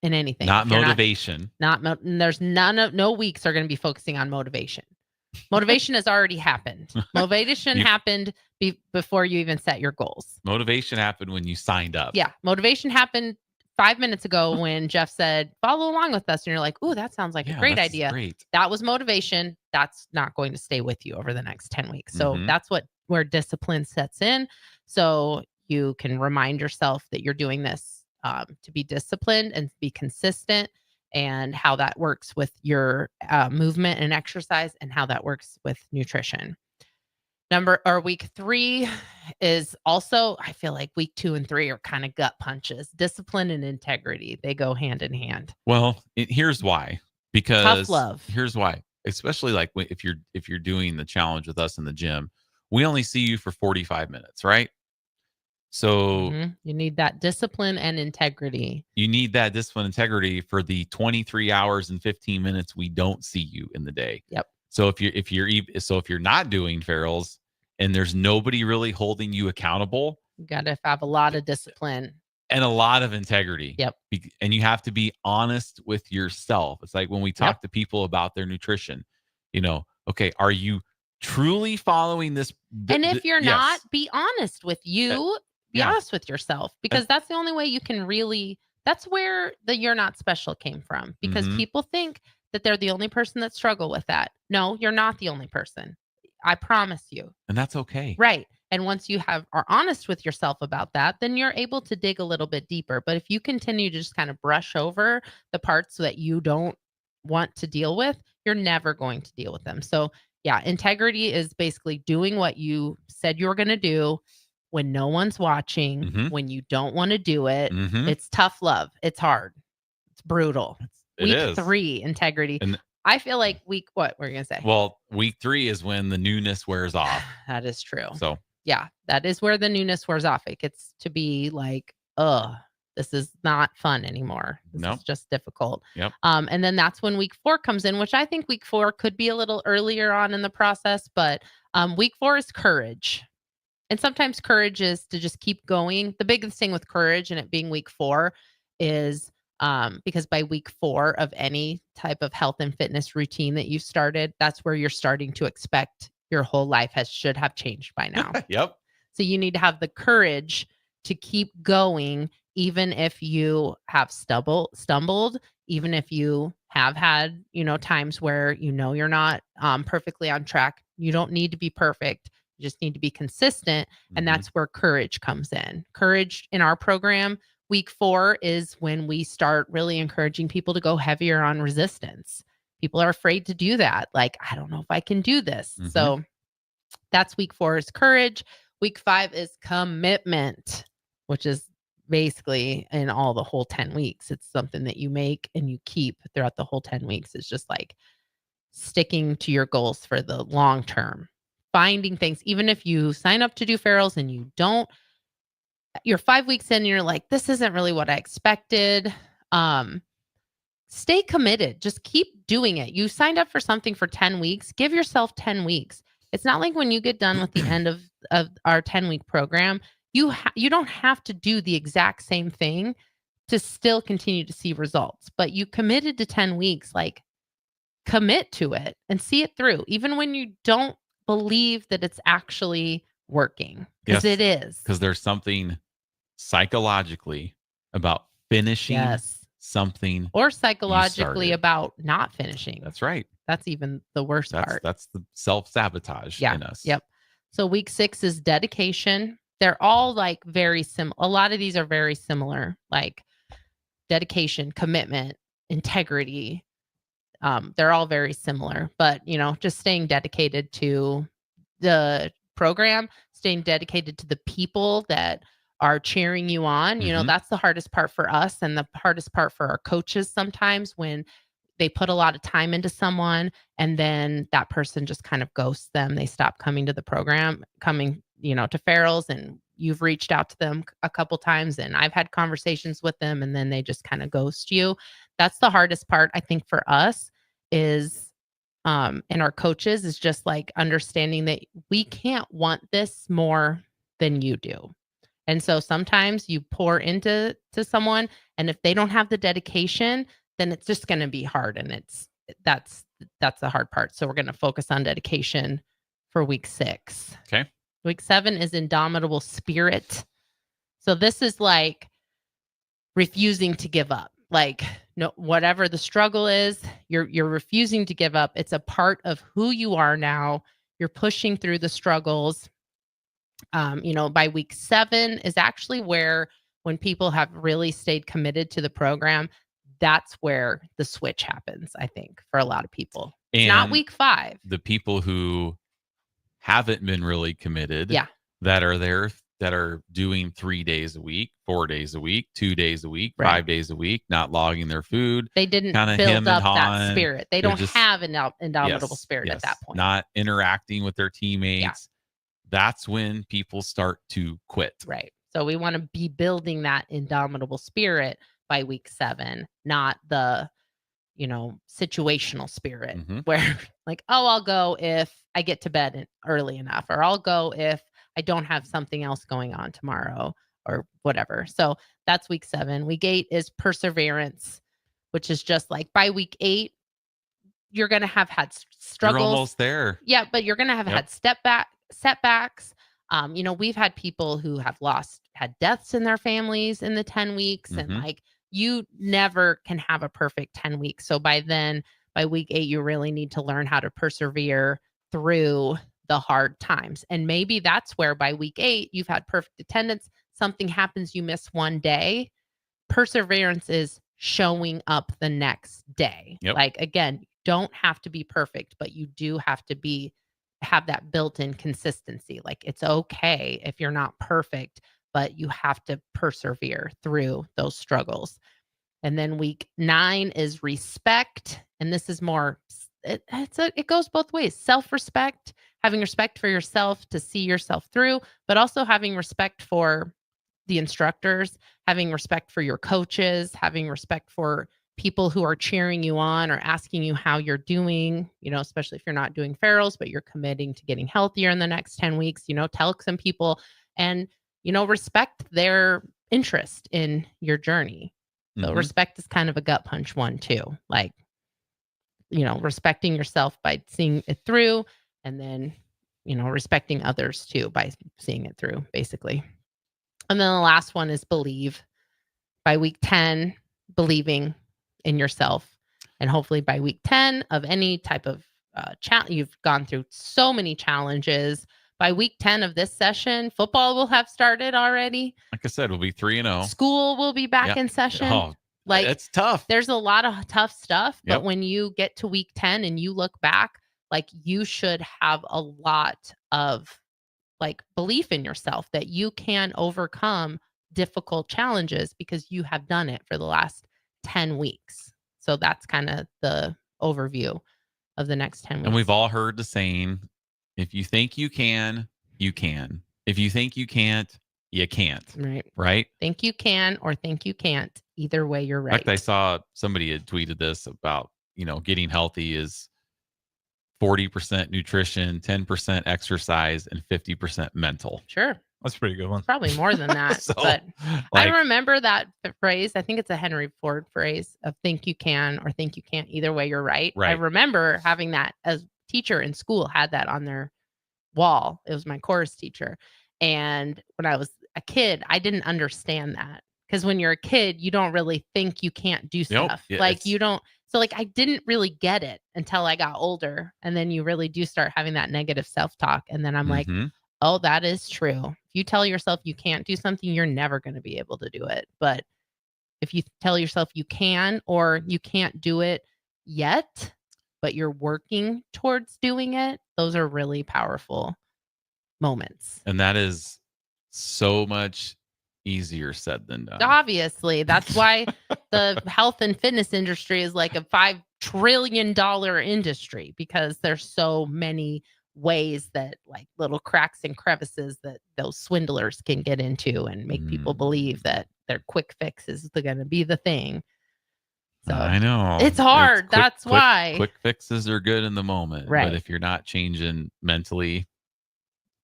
in anything. Not motivation. There's no weeks are going to be focusing on motivation. Motivation has already happened. Motivation happened before you even set your goals. Motivation happened when you signed up. Yeah. Motivation happened 5 minutes ago when Jeff said, follow along with us. And you're like, oh, that sounds like a great idea. Great. That was motivation. That's not going to stay with you over the next 10 weeks. So that's where discipline sets in. So you can remind yourself that you're doing this to be disciplined and be consistent, and how that works with your movement and exercise, and how that works with nutrition. Week 3 is also, I feel like week 2 and 3 are kind of gut punches. Discipline and integrity, they go hand in hand. Well, here's why. Because Tough love. Here's why. Especially like if you're doing the challenge with us in the gym, we only see you for 45 minutes, right? So You need that discipline and integrity. you need that discipline integrity for the 23 hours and 15 minutes we don't see you in the day. Yep. So if you're not doing ferals and there's nobody really holding you accountable, You got to have a lot of discipline and a lot of integrity. Yep. And you have to be honest with yourself. It's like when we talk to people about their nutrition, okay, are you truly following this? And if you're not, be honest with you. Be honest with yourself, because that's the only way you can really, that's where the "you're not special" came from, because people think that they're the only person that struggle with that. No, you're not the only person. I promise you. And that's okay. Right. And once you are honest with yourself about that, then you're able to dig a little bit deeper. But if you continue to just kind of brush over the parts that you don't want to deal with, you're never going to deal with them. So yeah, integrity is basically doing what you said you were going to do when no one's watching, when you don't want to do it. It's tough love. It's hard. It's brutal. Week 3, integrity. And I feel like what were you going to say? Well, week 3 is when the newness wears off. That is true. So yeah, that is where the newness wears off. It gets to be like, this is not fun anymore. This is just difficult. Yep. And then that's when week 4 comes in, which I think week 4 could be a little earlier on in the process, but week 4 is courage. And sometimes courage is to just keep going. The biggest thing with courage and it being week 4 is because by week 4 of any type of health and fitness routine that you started, that's where you're starting to expect your whole life should have changed by now. Yep. So you need to have the courage to keep going, even if you have stumbled, even if you have had, times where you're not perfectly on track. You don't need to be perfect. You just need to be consistent. And that's where courage comes in. Courage in our program, week 4 is when we start really encouraging people to go heavier on resistance. People are afraid to do that. Like, I don't know if I can do this. So that's week 4 is courage. Week 5 is commitment, which is basically in the whole 10 weeks. It's something that you make and you keep throughout the whole 10 weeks. It's just like sticking to your goals for the long term. Finding things, even if you sign up to do ferals and you don't, you're 5 weeks in and you're like, this isn't really what I expected. Stay committed. Just keep doing it. You signed up for something for 10 weeks. Give yourself 10 weeks. It's not like when you get done with the end of our 10-week program, you don't have to do the exact same thing to still continue to see results. But you committed to 10 weeks, like commit to it and see it through, even when you don't believe that it's actually working, because it is. Because there's something psychologically about finishing something, or psychologically about not finishing. That's right. That's even the worst part. That's the self-sabotage in us. Yep. So week 6 is dedication. They're all like very similar. A lot of these are very similar, like dedication, commitment, integrity. They're all very similar, but just staying dedicated to the program, staying dedicated to the people that are cheering you on. That's the hardest part for us, and the hardest part for our coaches sometimes, when they put a lot of time into someone and then that person just kind of ghosts them. They stop coming to the program, to ferals, and you've reached out to them a couple times and I've had conversations with them and then they just kind of ghost you. That's the hardest part, I think, for us is and our coaches, is just like understanding that we can't want this more than you do. And so sometimes you pour into someone, and if they don't have the dedication, then it's just going to be hard. And that's the hard part. So we're going to focus on dedication for week 6. Okay. Week 7 is indomitable spirit. So this is like refusing to give up. Like, no, whatever the struggle is, you're refusing to give up. It's a part of who you are now. You're pushing through the struggles. By week 7 is actually where, when people have really stayed committed to the program, that's where the switch happens, I think, for a lot of people. It's not week 5. The people who haven't been really committed. Yeah. That are there, that are doing 3 days a week, 4 days a week, 2 days a week, Right. 5 days a week, not logging their food. They didn't Kinda build him and up that hawing. spirit. They They're don't just- have an indomitable Yes, spirit at yes. that point. Not interacting with their teammates. That's when people start to quit. Right. So we want to be building that indomitable spirit by week 7, not the, situational spirit where like, oh, I'll go if I get to bed early enough, or I'll go if I don't have something else going on tomorrow or whatever. So that's week 7. Week 8 is perseverance, which is just like by week 8, you're going to have had struggles. You're almost there. Yeah, but you're going to have had setbacks. We've had people who have had deaths in their families in the 10 weeks. And like, you never can have a perfect 10 weeks. So by week 8, you really need to learn how to persevere through the hard times. And maybe that's where by week 8, you've had perfect attendance. Something happens, you miss one day. Perseverance is showing up the next day. Yep. Like, again, don't have to be perfect, but you do have to have that built-in consistency. Like, it's okay if you're not perfect, but you have to persevere through those struggles. And then week 9 is respect. And this is more, it goes both ways. Self-respect, having respect for yourself to see yourself through, but also having respect for the instructors, having respect for your coaches, having respect for people who are cheering you on or asking you how you're doing, especially if you're not doing ferals, but you're committing to getting healthier in the next 10 weeks, tell some people and, respect their interest in your journey. So respect is kind of a gut punch one too. Like, respecting yourself by seeing it through, and then, respecting others too by seeing it through, basically. And then the last one is believe. By week 10, believing in yourself. And hopefully by week 10 of any type of challenge, you've gone through so many challenges. By week 10 of this session, football will have started already. Like I said, we'll be 3-0. School will be back in session. Oh, like, it's tough. There's a lot of tough stuff, but Yep. when you get to week 10 and you look back, like, you should have a lot of like belief in yourself that you can overcome difficult challenges because you have done it for the last 10 weeks. So that's kind of the overview of the next 10 weeks. And we've all heard the saying, if you think you can, you can. If you think you can't, you can't. Right? Think you can or think you can't. Either way, you're right. In fact, I saw somebody had tweeted this about, getting healthy is 40% nutrition, 10% exercise, and 50% mental. Sure. That's a pretty good one. Probably more than that. So, but like- I remember that phrase. I think it's a Henry Ford phrase of think you can or think you can't. Either way, you're right. I Right. remember having that as teacher in school, had that on their wall. It was my chorus teacher. And when I was a kid, I didn't understand that. Because when you're a kid, you don't really think you can't do Nope. stuff. Yeah, like it's- you don't. So like I didn't really get it until I got older. And then you really do start having that negative self-talk. And then I'm like, Mhm. oh, that is true. If you tell yourself you can't do something, you're never going to be able to do it. But if you tell yourself you can, or you can't do it yet, but you're working towards doing it, those are really powerful moments. And that is so much easier said than done. Obviously, that's why the health and fitness industry is like a $5 trillion industry, because there's so many ways that like little cracks and crevices that those swindlers can get into and make people believe that their quick fix is going to be the thing. So I know. it's hard. That's why. Quick fixes are good in the moment. Right. But if you're not changing mentally,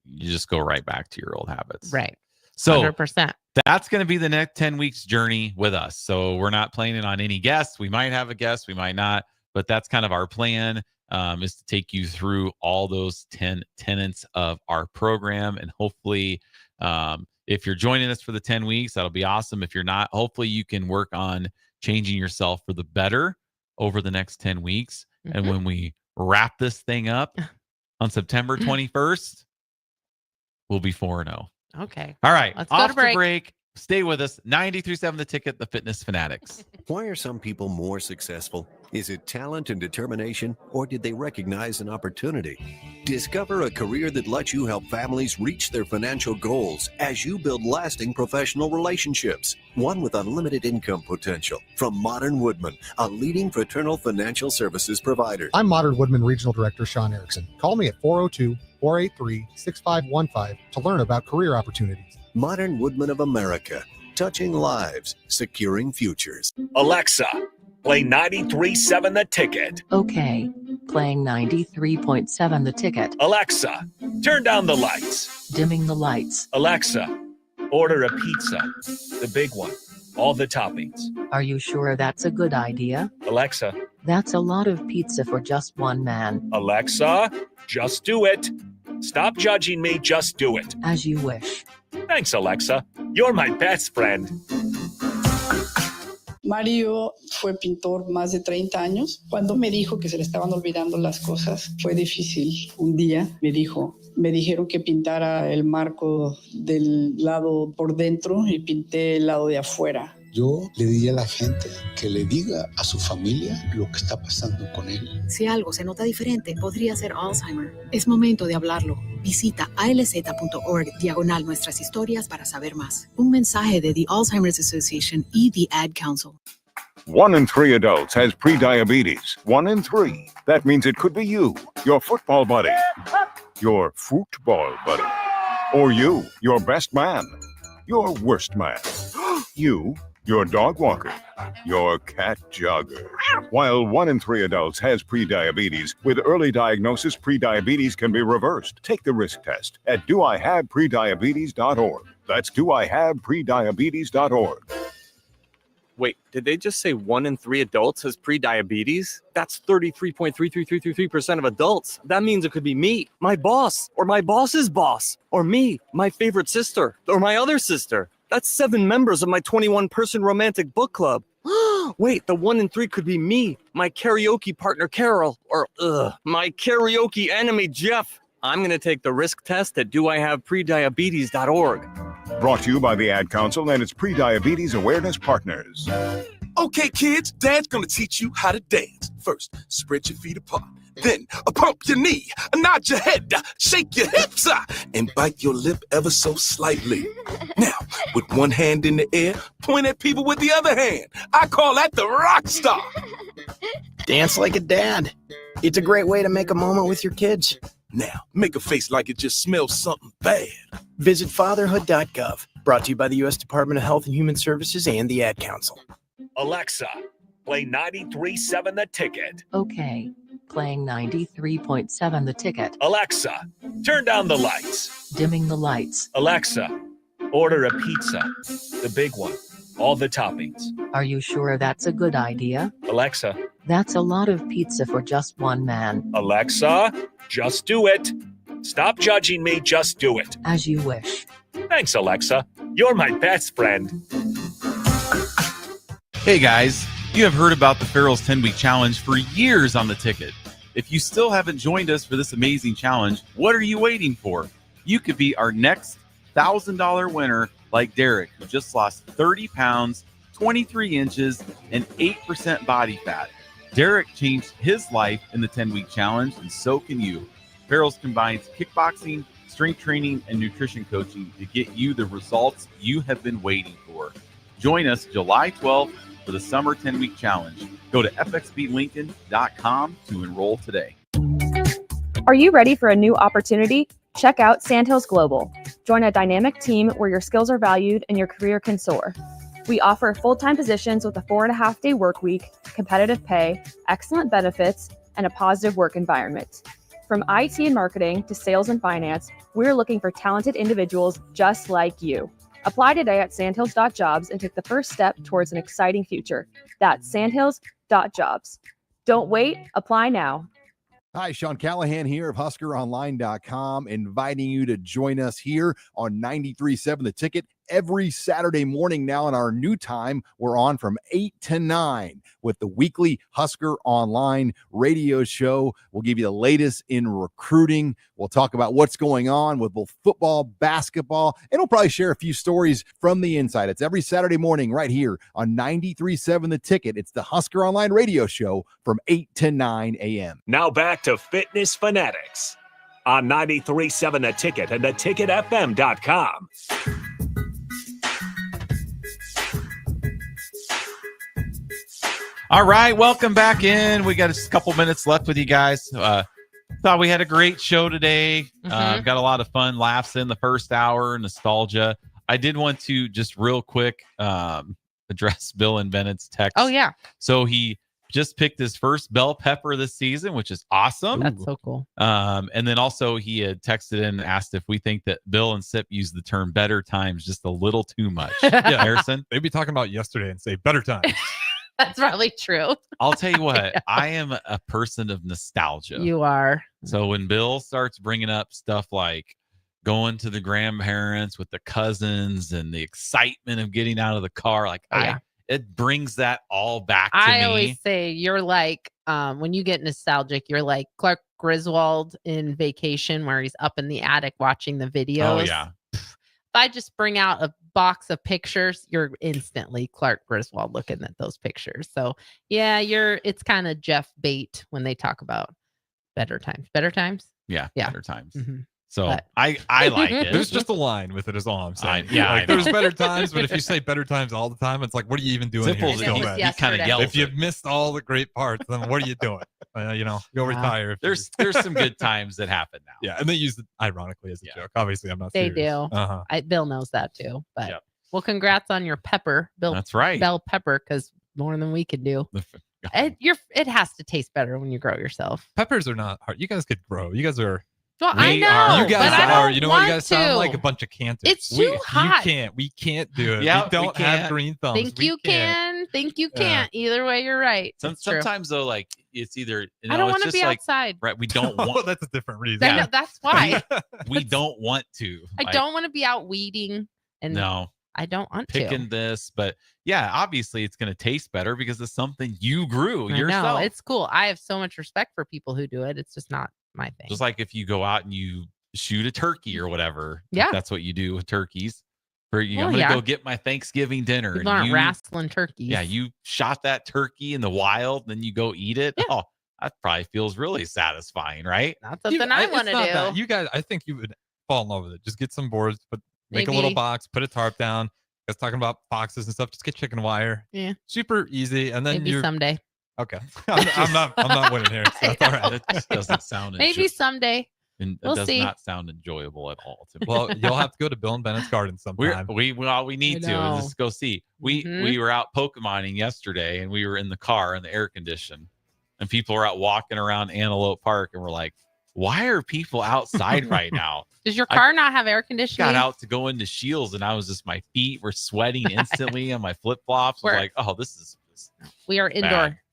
you just go right back to your old habits. Right. So 100%. That's going to be the next 10 weeks journey with us. So we're not planning on any guests. We might have a guest, we might not, but that's kind of our plan, is to take you through all those 10 tenets of our program. And hopefully, if you're joining us for the 10 weeks, that'll be awesome. If you're not, hopefully you can work on changing yourself for the better over the next 10 weeks. And when we wrap this thing up on September 21st, we'll be 4-0. Okay. All right. Let's go Off to break. break. Stay with us. 93.7 The Ticket, the Fitness Fanatics. Why are some people more successful? Is it talent and determination, or did they recognize an opportunity? Discover a career that lets you help families reach their financial goals as you build lasting professional relationships. One with unlimited income potential. From Modern Woodman, a leading fraternal financial services provider. I'm Modern Woodman Regional Director Sean Erickson. Call me at 402-483-6515 to learn about career opportunities. Modern Woodman of America. Touching lives, securing futures. Alexa, play 93.7 The Ticket. Okay, playing 93.7 The Ticket. Alexa, turn down the lights. Dimming the lights. Alexa, order a pizza. The big one. All the toppings. Are you sure that's a good idea? Alexa. That's a lot of pizza for just one man. Alexa, just do it. Stop judging me, just do it. As you wish. Thanks, Alexa. You're my best friend. Mario fue pintor más de 30 años. Cuando me dijo que se le estaban olvidando las cosas, fue difícil. Un día me dijeron que pintara el marco del lado por dentro y pinté el lado de afuera. Yo le diría a la gente que le diga a su familia lo que está pasando con él. Si algo se nota diferente, podría ser Alzheimer. Es momento de hablarlo. Visita alz.org/nuestras historias para saber más. Un mensaje de the Alzheimer's Association y the Ad Council. 1 in 3 adults has prediabetes. 1 in 3. That means it could be you, your football buddy, your football buddy, or you, your best man, your worst man, you, your dog walker, your cat jogger. While 1 in 3 adults has prediabetes, with early diagnosis, prediabetes can be reversed. Take the risk test at doihaveprediabetes.org. That's doihaveprediabetes.org. Wait, did they just say 1 in 3 adults has prediabetes? That's 33.33333% of adults. That means it could be me, my boss, or my boss's boss, or me, my favorite sister, or my other sister. That's 7 members of my 21-person romantic book club. Wait, the 1 in 3 could be me, my karaoke partner Carol, or my karaoke enemy Jeff. I'm going to take the risk test at doihaveprediabetes.org. Brought to you by the Ad Council and its Prediabetes Awareness Partners. Okay, kids, Dad's gonna teach you how to dance. First, spread your feet apart. Then, pump your knee, nod your head, shake your hips, and bite your lip ever so slightly. Now, with one hand in the air, point at people with the other hand. I call that the rock star. Dance like a dad. It's a great way to make a moment with your kids. Now, make a face like it just smells something bad. Visit fatherhood.gov. Brought to you by the U.S. Department of Health and Human Services and the Ad Council. Alexa, play 93.7 The Ticket. Okay, playing 93.7 The Ticket. Alexa, turn down the lights. Dimming the lights. Alexa, order a pizza. The big one. All the toppings. Are you sure that's a good idea? Alexa. That's a lot of pizza for just one man. Alexa, just do it. Stop judging me, just do it. As you wish. Thanks, Alexa. You're my best friend. Hey guys, you have heard about the Farrell's 10-week challenge for years on the ticket. If you still haven't joined us for this amazing challenge, what are you waiting for? You could be our next $1,000 winner like Derek, who just lost 30 pounds, 23 inches, and 8% body fat. Derek changed his life in the 10-week challenge, and so can you. Farrell's combines kickboxing, strength training, and nutrition coaching to get you the results you have been waiting for. Join us July 12th for the Summer 10-Week Challenge. Go to fxblincoln.com to enroll today. Are you ready for a new opportunity? Check out Sandhills Global. Join a dynamic team where your skills are valued and your career can soar. We offer full-time positions with a 4.5-day work week, competitive pay, excellent benefits, and a positive work environment. From IT and marketing to sales and finance, we're looking for talented individuals just like you. Apply today at sandhills.jobs and take the first step towards an exciting future. That's sandhills.jobs. Don't wait, apply now. Hi, Sean Callahan here of HuskerOnline.com, inviting you to join us here on 93.7 The Ticket every Saturday morning now. In our new time, we're on from 8 to 9 with the weekly Husker Online radio show. We'll give you the latest in recruiting. We'll talk about what's going on with both football, basketball, and we'll probably share a few stories from the inside. It's every Saturday morning right here on 93.7 The Ticket. It's the Husker Online radio show from 8 to 9 a.m. Now back to Fitness Fanatics on 93.7 The Ticket and theticketfm.com. All right, welcome back in. We got just a couple minutes left with you guys. Thought we had a great show today. Got a lot of fun laughs in the first hour, nostalgia. I did want to just real quick address Bill and Bennett's text. Oh, yeah. So he just picked his first bell pepper this season, which is awesome. That's so cool. And then also he had texted in and asked if we think that Bill and Sip use the term better times just a little too much. Yeah, Harrison? They'd be talking about yesterday and say better times. That's probably true. I'll tell you what, I am a person of nostalgia. You are. So when Bill starts bringing up stuff like going to the grandparents with the cousins and the excitement of getting out of the car, like it brings that all back to me. I always say you're like, when you get nostalgic, you're like Clark Griswold in Vacation, where he's up in the attic watching the videos. Oh, yeah. If I just bring out a box of pictures, you're instantly Clark Griswold looking at those pictures. So yeah, it's kind of Jeff bait when they talk about better times. Better times? Yeah. Better times. Mm-hmm. So I like it. There's just a line with it is all I'm saying. I there's better times, but if you say better times all the time, it's like, what are you even doing here? He kind of yells. If you've missed all the great parts, then what are you doing? Go retire. There's some good times that happen now. Yeah, and they use it ironically as a joke. Obviously, I'm not They serious. do. Uh-huh. Bill knows that too. But well, congrats on your pepper, Bill. That's right. Bell pepper, because more than we could do. It has to taste better when you grow yourself. Peppers are not hard. You guys could grow. You guys are. Well, I know. You guys are. You know what? You guys sound like a bunch of canters. It's too hot. We can't do it. Yeah, we don't have green thumbs. Think you can. Either way, you're right. Sometimes though, like it's either I don't want to be outside. Right, we don't want. That's a different reason. I know, that's why. we don't want to. I don't want to be out weeding. And no, I don't want picking this, but yeah, obviously it's going to taste better because it's something you grew yourself. No, it's cool. I have so much respect for people who do it. It's just not my thing. Just like if you go out and you shoot a turkey or whatever. Yeah, that's what you do with turkeys. I'm gonna go get my Thanksgiving dinner. People aren't wrestling turkeys. Yeah, you shot that turkey in the wild, then you go eat it. Yeah. Oh, that probably feels really satisfying, right? That's something I want to do. You guys, I think you would fall in love with it. Just get some boards, make a little box, put a tarp down. Guys talking about boxes and stuff. Just get chicken wire. Yeah, super easy. And then maybe someday. Okay, I'm not winning here. So that's all right. That doesn't sound. Maybe someday. And it does not sound enjoyable at all to me. Well, you'll have to go to Bill and Bennett's garden sometime. We need to. Let's go see. We were out Pokemoning yesterday, and we were in the car in the air condition, and people were out walking around Antelope Park, and we're like, "Why are people outside right now?" Does your car not have air conditioning? Got out to go into Shields, and I was just my feet were sweating instantly, on my flip flops. I was like, "Oh, this is." We are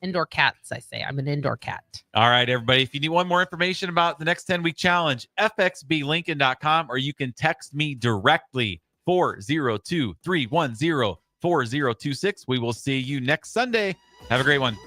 indoor cats, I say. I'm an indoor cat. All right, everybody. If you need one more information about the next 10-week challenge, fxblincoln.com, or you can text me directly, 402-310-4026. We will see you next Sunday. Have a great one.